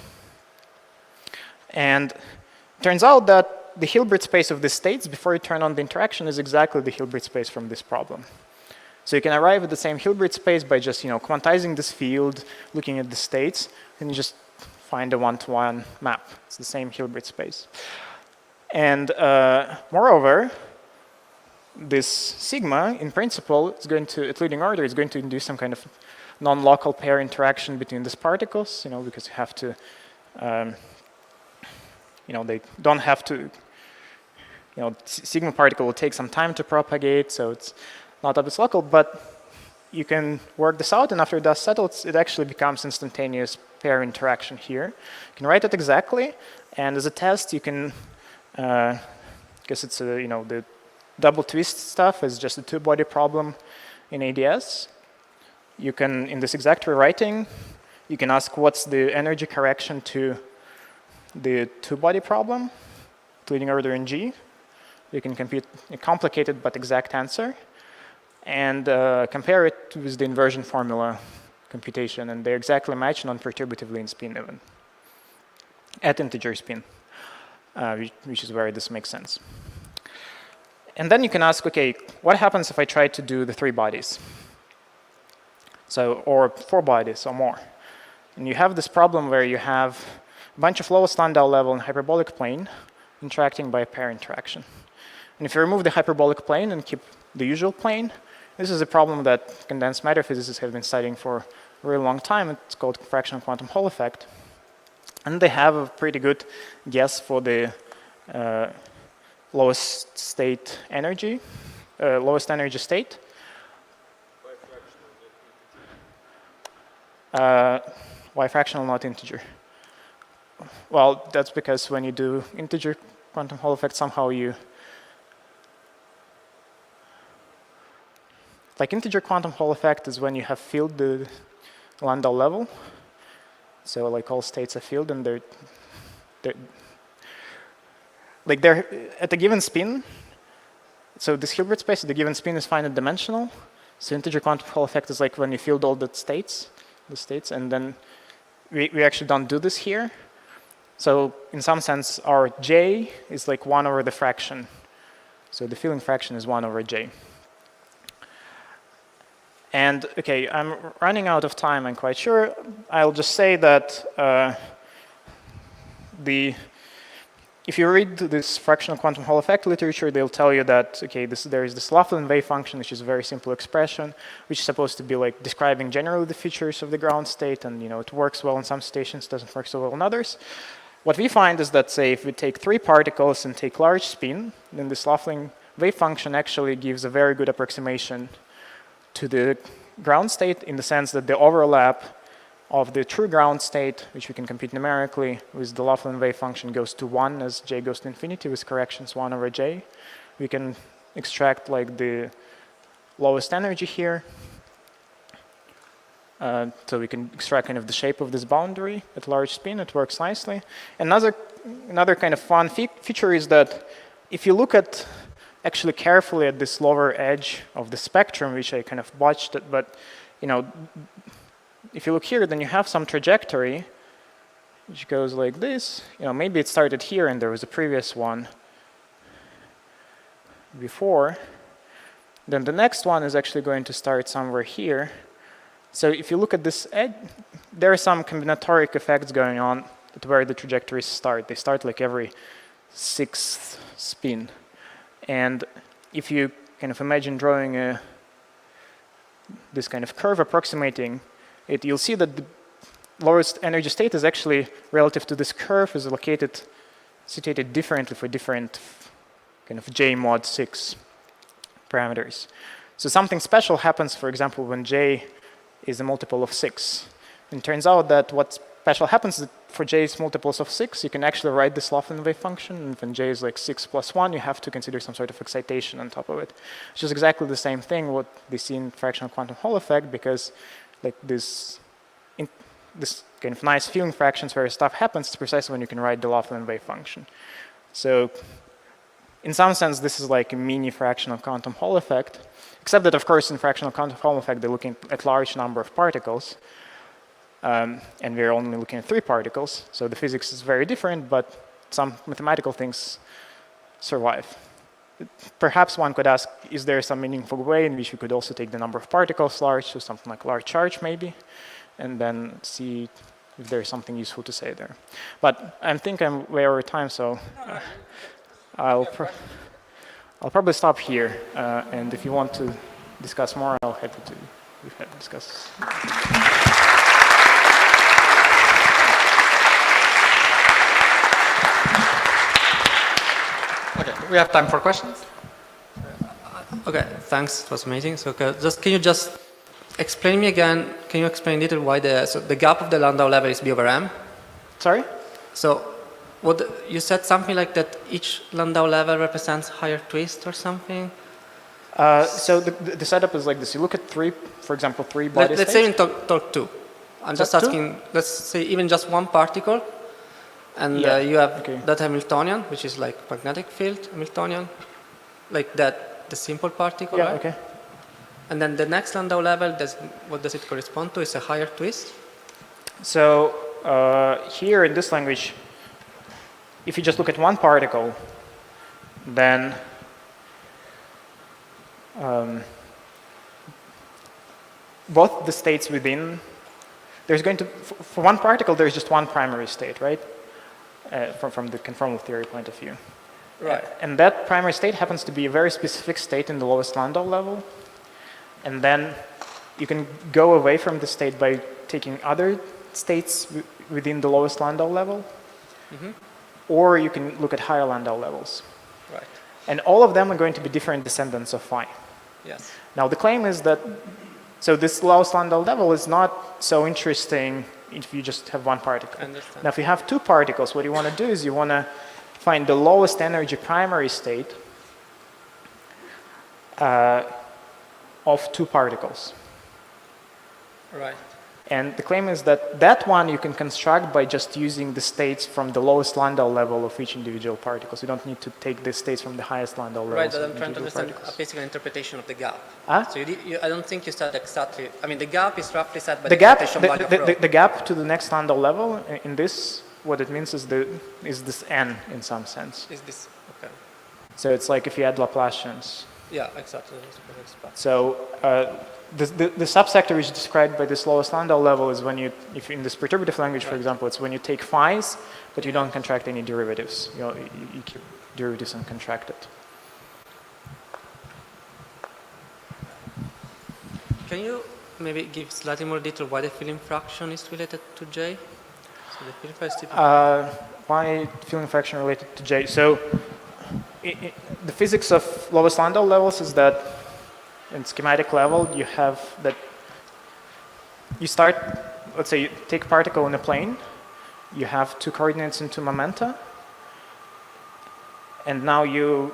Speaker 4: And it turns out that the Hilbert space of the states before you turn on the interaction is exactly the Hilbert space from this problem. So you can arrive at the same Hilbert space by just quantizing this field, looking at the states, and you just find a one-to-one map. It's the same Hilbert space. And moreover, this sigma, in principle, is going to, at leading order, is going to induce some kind of non-local pair interaction between these particles, because you have to, they don't have to, sigma particle will take some time to propagate, so it's not always local, but you can work this out, and after dust settles, it actually becomes instantaneous pair interaction here. You can write it exactly, and as a test, you can, because it's the double twist stuff is just a 2-body problem in ADS. You can, in this exact rewriting, you can ask what's the energy correction to the 2-body problem, leading order in G. You can compute a complicated but exact answer and compare it with the inversion formula computation, and they exactly match non-perturbatively in spin even, at integer spin, which is where this makes sense. And then you can ask, okay, what happens if I try to do the 3 bodies? So, or 4 bodies or more. And you have this problem where you have a bunch of lowest Landau level and hyperbolic plane interacting by a pair interaction. And if you remove the hyperbolic plane and keep the usual plane, this is a problem that condensed matter physicists have been studying for a really long time. It's called fractional quantum Hall effect. And they have a pretty good guess for the lowest state energy, lowest energy state. Why fractional, not integer? Well, that's because when you do integer quantum Hall effect, somehow you like integer quantum Hall effect is when you have filled the Landau level. So like all states are filled and they're at a given spin. So this Hilbert space at the given spin is finite dimensional. So integer quantum Hall effect is like when you filled all the states, and then we actually don't do this here. So in some sense, our J is like 1 over the fraction. So the filling fraction is 1 over J. And okay, I'm running out of time, I'm quite sure. I'll just say that if you read this fractional quantum Hall effect literature, they'll tell you that, okay, there is this Laughlin wave function, which is a very simple expression, which is supposed to be like describing generally the features of the ground state, and it works well in some stations, doesn't work so well in others. What we find is that, say, if we take 3 particles and take large spin, then this Laughlin wave function actually gives a very good approximation to the ground state, in the sense that the overlap of the true ground state, which we can compute numerically, with the Laughlin wave function goes to 1 as J goes to infinity with corrections 1 over J. We can extract like the lowest energy here. So we can extract kind of the shape of this boundary at large spin. It works nicely. Another kind of fun feature is that if you look at actually carefully at this lower edge of the spectrum, which I kind of botched it, but if you look here, then you have some trajectory which goes like this. Maybe it started here and there was a previous one before. Then the next one is actually going to start somewhere here. So if you look at this edge, there are some combinatoric effects going on at where the trajectories start. They start like every 6th spin. And if you kind of imagine drawing this kind of curve approximating it, you'll see that the lowest energy state is actually, relative to this curve, is situated differently for different kind of J mod 6 parameters. So something special happens, for example, when J is a multiple of 6. And it turns out that what special happens is that for J's multiples of 6, you can actually write this Laughlin wave function. And when J is like 6 plus 1, you have to consider some sort of excitation on top of it, which is exactly the same thing what we see in fractional quantum Hall effect, because like this kind of nice filling fractions where stuff happens is precisely when you can write the Laughlin wave function. So in some sense, this is like a mini fractional quantum Hall effect, except that, of course, in fractional quantum Hall effect, they're looking at large number of particles. And we're only looking at 3 particles. So the physics is very different, but some mathematical things survive. Perhaps one could ask, is there some meaningful way in which we could also take the number of particles large, so something like large charge maybe, and then see if there's something useful to say there. But I think I'm way over time, so I'll probably stop here. And if you want to discuss more, I'll be happy to discuss.
Speaker 3: Okay, we have time for questions. Okay, thanks. It was amazing. So can you just explain me again? Can you explain a little why the gap of the Landau level is B over M?
Speaker 4: Sorry?
Speaker 3: So you said something like that each Landau level represents higher twist or something?
Speaker 4: So the setup is like this. You look at 3, for example, 3 body states.
Speaker 3: Let's say in talk 2. I'm just asking, let's say even just one particle. And you have that Hamiltonian, which is like magnetic field Hamiltonian, like that, the simple particle, right?
Speaker 4: Okay.
Speaker 3: And then the next Landau level, what does it correspond to? Is a higher twist?
Speaker 4: So here in this language, if you just look at one particle, then both the states within, there's going to, for one particle, there's just one primary state, right? From the conformal theory point of view.
Speaker 3: Right.
Speaker 4: And that primary state happens to be a very specific state in the lowest Landau level. And then you can go away from the state by taking other states within the lowest Landau level.
Speaker 3: Mm-hmm.
Speaker 4: Or you can look at higher Landau levels.
Speaker 3: Right.
Speaker 4: And all of them are going to be different descendants of phi.
Speaker 3: Yes.
Speaker 4: Now the claim is that, so this lowest Landau level is not so interesting if you just have one particle.
Speaker 3: I understand.
Speaker 4: Now if you have two particles, what you want to do is you want to find the lowest energy primary state of two particles.
Speaker 3: Right.
Speaker 4: And the claim is that that one you can construct by just using the states from the lowest Landau level of each individual particle. So you don't need to take the states from the highest Landau level.
Speaker 3: Right, but I'm trying to understand basically an interpretation of the gap.
Speaker 4: Huh?
Speaker 3: So I don't think you said exactly, I mean the gap is roughly set by
Speaker 4: the
Speaker 3: the
Speaker 4: gap,
Speaker 3: interpretation value of rho.
Speaker 4: the gap to the next Landau level in this, what it means is this n in some sense.
Speaker 3: Is this, okay.
Speaker 4: So it's like if you add Laplacians.
Speaker 3: Yeah, exactly. That's what I expect.
Speaker 4: So the subsector is described by this lowest Landau level is when you, if in this perturbative language, for example, it's when you take phi's, but you don't contract any derivatives. You keep derivatives uncontracted.
Speaker 3: Can you maybe give slightly more detail why the filling fraction is related to J? So the filling fraction is
Speaker 4: why filling fraction related to J? So the physics of lowest Landau levels is that in schematic level you have that you start, let's say you take a particle in a plane, you have two coordinates and two momenta, and now you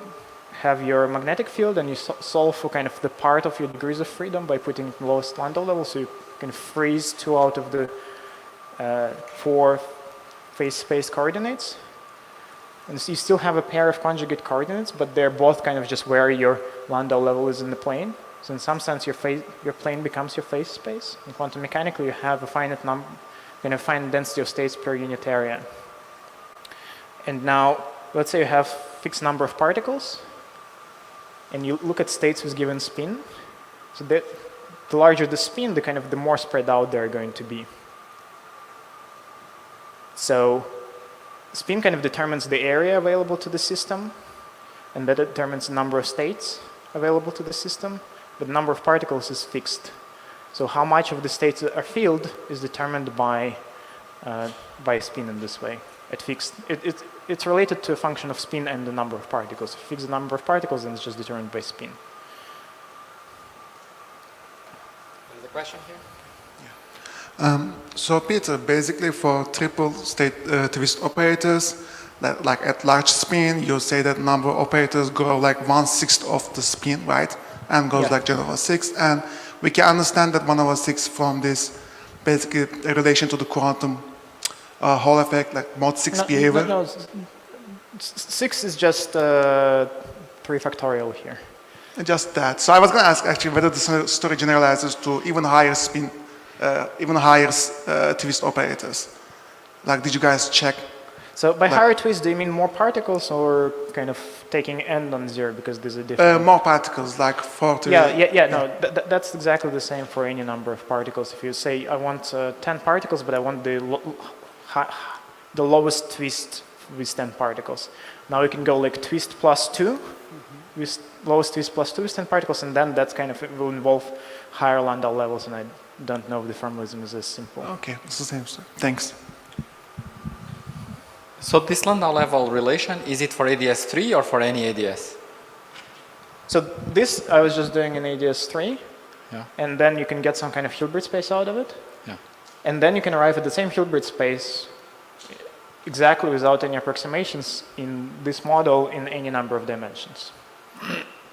Speaker 4: have your magnetic field and you solve for kind of the part of your degrees of freedom by putting lowest Landau level, so you can freeze two out of the four phase space coordinates. And so you still have a pair of conjugate coordinates, but they're both kind of just where your Landau level is in the plane. So in some sense, your plane becomes your phase space. In quantum mechanically, you have a finite number, kind of finite density of states per unit area. And now, let's say you have fixed number of particles, and you look at states with given spin. So that the larger the spin, the more spread out they're going to be. So spin kind of determines the area available to the system, and that determines the number of states available to the system, but the number of particles is fixed. So how much of the states are filled is determined by spin in this way. It's related to a function of spin and the number of particles. If you fix the number of particles, then it's just determined by spin.
Speaker 3: There's a question here.
Speaker 13: So Peter, basically for triple state twist operators, like at large spin, you say that number of operators grow like 1/6 of the spin, right? And goes like 10⁻⁶. And we can understand that 1/6 from this basically a relation to the quantum Hall effect, like mod 6 behavior.
Speaker 4: No, 6 is just 3 factorial here.
Speaker 13: Just that. So I was going to ask actually whether the story generalizes to even higher spin, even higher twist operators. Like, did you guys check?
Speaker 4: So by higher twist, do you mean more particles or kind of taking n on 0 because there's a difference?
Speaker 13: More particles, like 40.
Speaker 4: No, that's exactly the same for any number of particles. If you say, I want 10 particles, but I want the lowest twist with 10 particles. Now you can go like twist plus 2, with lowest twist plus 2 with 10 particles, and then that's kind of, it will involve higher Landau levels, and I don't know if the formalism is as simple.
Speaker 13: Okay, it's the same stuff. Thanks.
Speaker 1: So this Landau level relation, is it for ADS3 or for any ADS?
Speaker 4: So this I was just doing in ADS3, and then you can get some kind of Hilbert space out of it. And then you can arrive at the same Hilbert space exactly without any approximations in this model in any number of dimensions.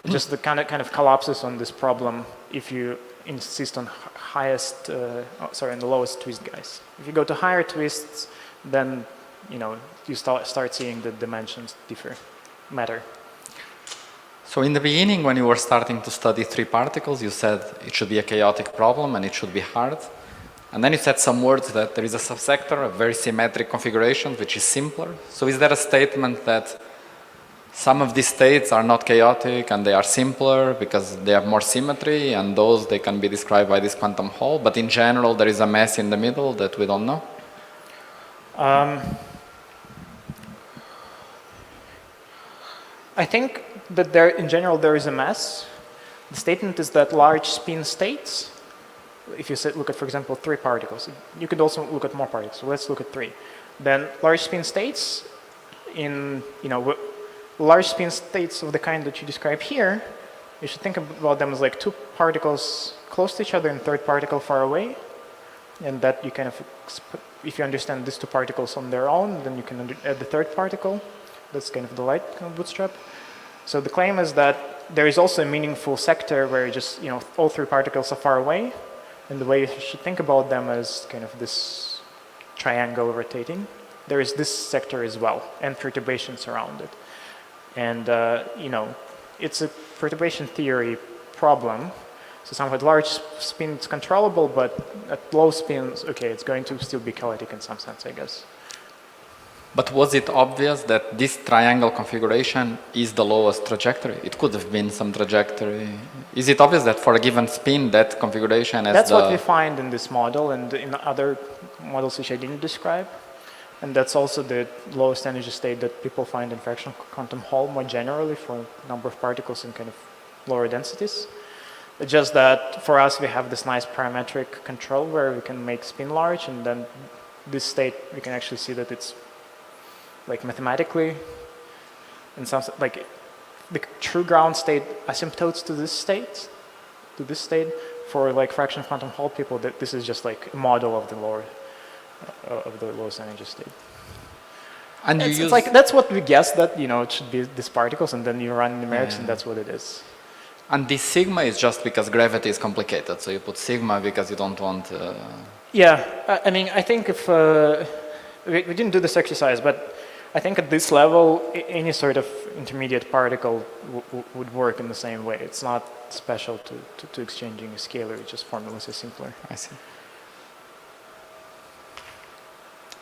Speaker 4: Just the kind of collapses on this problem if you insist on on the lowest twist guys. If you go to higher twists, then you start seeing the dimensions matter.
Speaker 1: So in the beginning, when you were starting to study 3 particles, you said it should be a chaotic problem and it should be hard. And then you said some words that there is a subsector, a very symmetric configuration, which is simpler. So is there a statement that some of these states are not chaotic and they are simpler because they have more symmetry, and those they can be described by this quantum Hall, but in general there is a mess in the middle that we don't know?
Speaker 4: I think that in general there is a mess. The statement is that large spin states, if you look at, for example, 3 particles, you could also look at more particles, so let's look at 3. Then large spin states large spin states of the kind that you describe here, you should think about them as like 2 particles close to each other and 3rd particle far away. And that you kind of, if you understand these 2 particles on their own, then you can add the 3rd particle. That's kind of the light bootstrap. So the claim is that there is also a meaningful sector where just, all 3 particles are far away. And the way you should think about them is kind of this triangle rotating. There is this sector as well, and perturbations around it. And, it's a perturbation theory problem. So somehow at large spin it's controllable, but at low spins, okay, it's going to still be chaotic in some sense, I guess.
Speaker 1: But was it obvious that this triangle configuration is the lowest trajectory? It could have been some trajectory. Is it obvious that for a given spin, that configuration has
Speaker 4: That's what we find in this model and in other models which I didn't describe. And that's also the lowest energy state that people find in fractional quantum Hall more generally for a number of particles in kind of lower densities. It's just that for us, we have this nice parametric control where we can make spin large, and then this state, we can actually see that it's like mathematically, in some like the true ground state asymptotes to this state, for like fractional quantum Hall people, that this is just like a model of the lowest energy state. And it's like that's what we guess that it should be these particles, and then you run numerics, and that's what it is.
Speaker 1: And this sigma is just because gravity is complicated, so you put sigma because you don't want.
Speaker 4: Yeah, I mean, I think if we didn't do this exercise, but I think at this level, any sort of intermediate particle would work in the same way. It's not special to exchanging a scalar, it's just formulas are simpler.
Speaker 1: I see.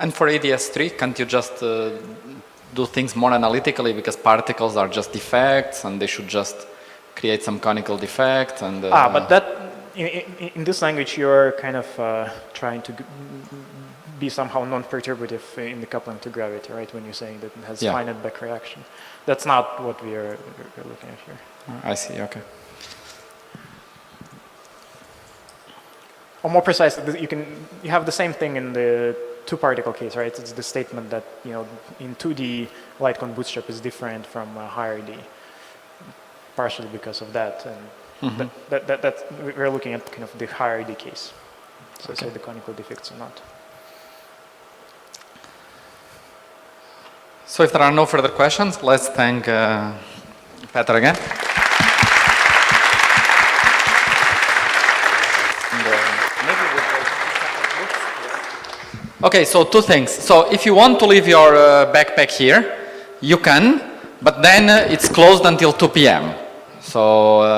Speaker 1: And for ADS3, can't you just do things more analytically, because particles are just defects and they should just create some conical defect? And
Speaker 4: but that, in this language, you're kind of trying to be somehow non-perturbative in the coupling to gravity, right? When you're saying that it has finite back reaction. That's not what we're looking at here.
Speaker 1: I see, okay.
Speaker 4: Or more precise, you have the same thing in the 2-particle case, right? It's the statement that, in 2D, light cone bootstrap is different from higher D, partially because of that. And we're looking at kind of the higher D case. So the conical defects are not.
Speaker 1: So if there are no further questions, let's thank Peter again. Okay, so 2 things. So if you want to leave your backpack here, you can, but then it's closed until 2 p.m. So